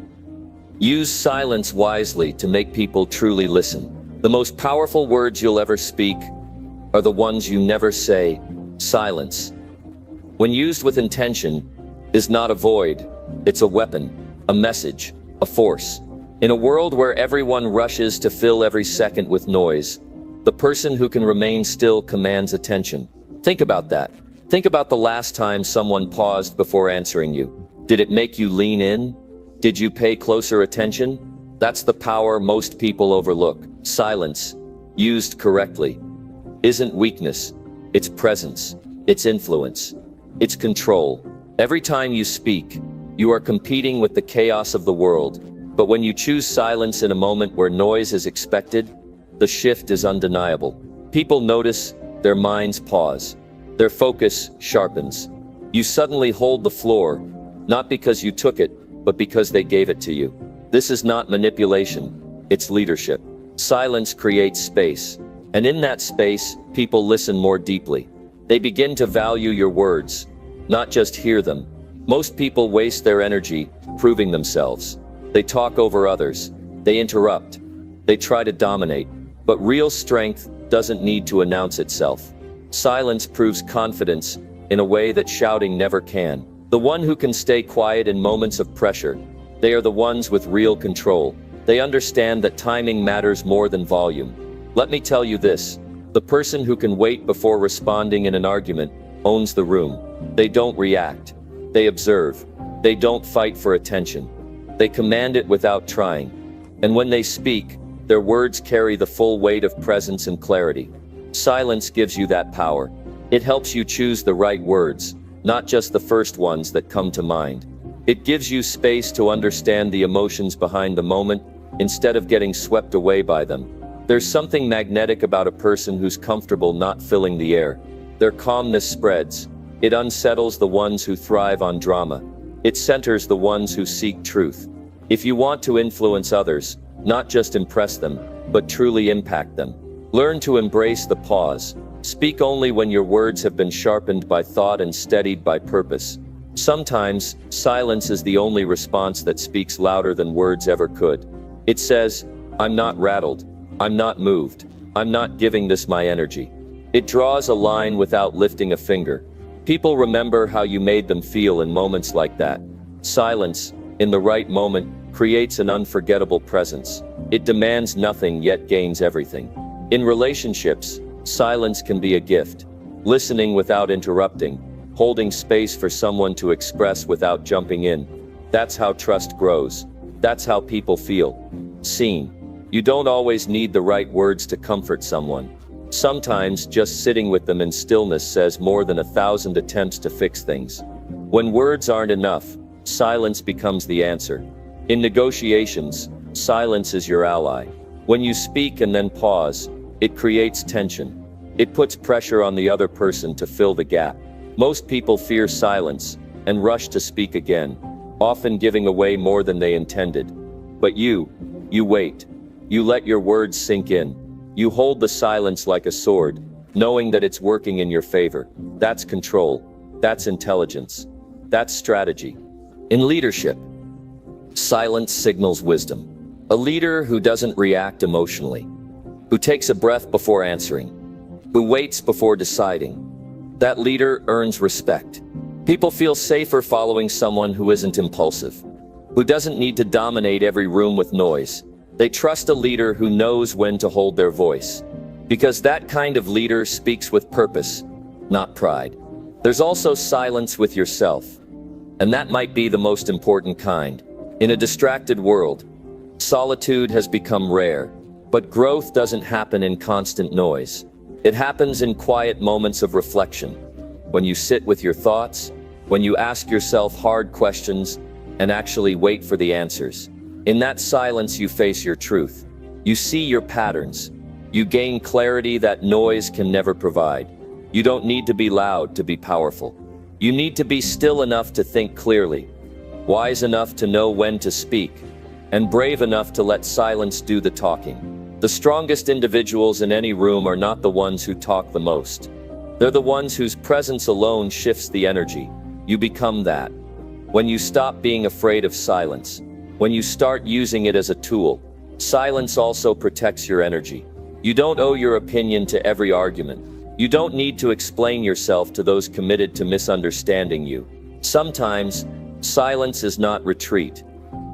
Use silence wisely to make people truly listen. The most powerful words you'll ever speak are the ones you never say. Silence, when used with intention, is not a void. It's a weapon, a message, a force. In a world where everyone rushes to fill every second with noise, the person who can remain still commands attention. Think about that. Think about the last time someone paused before answering you. Did it make you lean in? Did you pay closer attention? That's the power most people overlook. Silence, used correctly, isn't weakness. It's presence, it's influence, it's control. Every time you speak, you are competing with the chaos of the world. But when you choose silence in a moment where noise is expected, the shift is undeniable. People notice, their minds pause, their focus sharpens. You suddenly hold the floor, not because you took it, but because they gave it to you. This is not manipulation, it's leadership. Silence creates space, and in that space, people listen more deeply. They begin to value your words, not just hear them. Most people waste their energy proving themselves. They talk over others, they interrupt, they try to dominate. But real strength doesn't need to announce itself. Silence proves confidence in a way that shouting never can. The one who can stay quiet in moments of pressure, they are the ones with real control. They understand that timing matters more than volume. Let me tell you this, the person who can wait before responding in an argument owns the room. They don't react. They observe. They don't fight for attention. They command it without trying. And when they speak, their words carry the full weight of presence and clarity. Silence gives you that power. It helps you choose the right words, not just the first ones that come to mind. It gives you space to understand the emotions behind the moment, instead of getting swept away by them. There's something magnetic about a person who's comfortable not filling the air. Their calmness spreads. It unsettles the ones who thrive on drama. It centers the ones who seek truth. If you want to influence others, not just impress them, but truly impact them, learn to embrace the pause. Speak only when your words have been sharpened by thought and steadied by purpose. Sometimes, silence is the only response that speaks louder than words ever could. It says, I'm not rattled. I'm not moved. I'm not giving this my energy. It draws a line without lifting a finger. People remember how you made them feel in moments like that. Silence, in the right moment, creates an unforgettable presence. It demands nothing yet gains everything. In relationships, silence can be a gift. Listening without interrupting, holding space for someone to express without jumping in. That's how trust grows. That's how people feel seen. You don't always need the right words to comfort someone. Sometimes just sitting with them in stillness says more than 1,000 attempts to fix things. When words aren't enough, silence becomes the answer. In negotiations, silence is your ally. When you speak and then pause, It creates tension. It puts pressure on the other person to fill the gap. Most people fear silence and rush to speak again, often giving away more than they intended. But you wait. You let your words sink in. You hold the silence like a sword, knowing that it's working in your favor. That's control. That's intelligence. That's strategy. In leadership, silence signals wisdom. A leader who doesn't react emotionally, who takes a breath before answering, who waits before deciding, that leader earns respect. People feel safer following someone who isn't impulsive, who doesn't need to dominate every room with noise. They trust a leader who knows when to hold their voice, because that kind of leader speaks with purpose, not pride. There's also silence with yourself, and that might be the most important kind. In a distracted world, solitude has become rare, but growth doesn't happen in constant noise. It happens in quiet moments of reflection, when you sit with your thoughts, when you ask yourself hard questions, and actually wait for the answers. In that silence, you face your truth. You see your patterns. You gain clarity that noise can never provide. You don't need to be loud to be powerful. You need to be still enough to think clearly, wise enough to know when to speak, and brave enough to let silence do the talking. The strongest individuals in any room are not the ones who talk the most. They're the ones whose presence alone shifts the energy. You become that. When you stop being afraid of silence, when you start using it as a tool, silence also protects your energy. You don't owe your opinion to every argument. You don't need to explain yourself to those committed to misunderstanding you. Sometimes, silence is not retreat.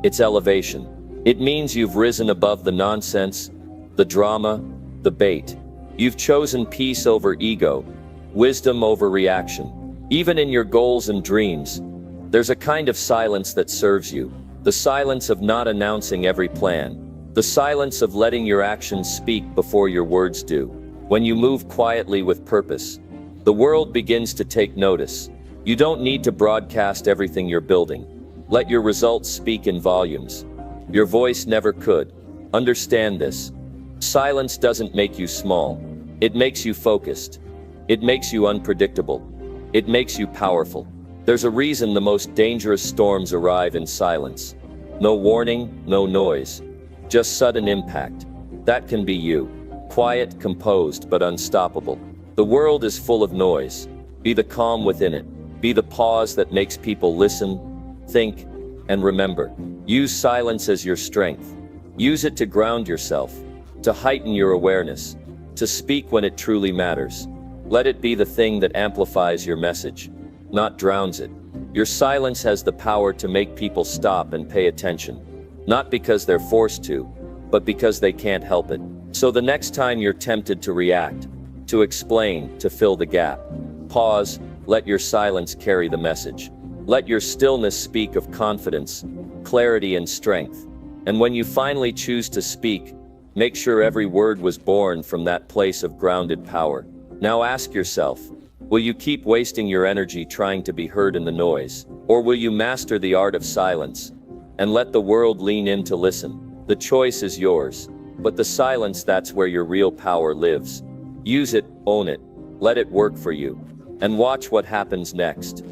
It's elevation. It means you've risen above the nonsense, the drama, the bait. You've chosen peace over ego, wisdom over reaction. Even in your goals and dreams, there's a kind of silence that serves you. The silence of not announcing every plan. The silence of letting your actions speak before your words do. When you move quietly with purpose, the world begins to take notice. You don't need to broadcast everything you're building. Let your results speak in volumes. Your voice never could. Understand this. Silence doesn't make you small. It makes you focused. It makes you unpredictable. It makes you powerful. There's a reason the most dangerous storms arrive in silence. No warning, no noise. Just sudden impact. That can be you. Quiet, composed, but unstoppable. The world is full of noise. Be the calm within it. Be the pause that makes people listen, think, and remember. Use silence as your strength. Use it to ground yourself, to heighten your awareness, to speak when it truly matters. Let it be the thing that amplifies your message, not drowns it. Your silence has the power to make people stop and pay attention. Not because they're forced to, but because they can't help it. So the next time you're tempted to react, to explain, to fill the gap, pause, let your silence carry the message. Let your stillness speak of confidence, clarity, and strength. And when you finally choose to speak, make sure every word was born from that place of grounded power. Now ask yourself, will you keep wasting your energy trying to be heard in the noise? Or will you master the art of silence and let the world lean in to listen? The choice is yours, but the silence, that's where your real power lives. Use it, own it, let it work for you, and watch what happens next.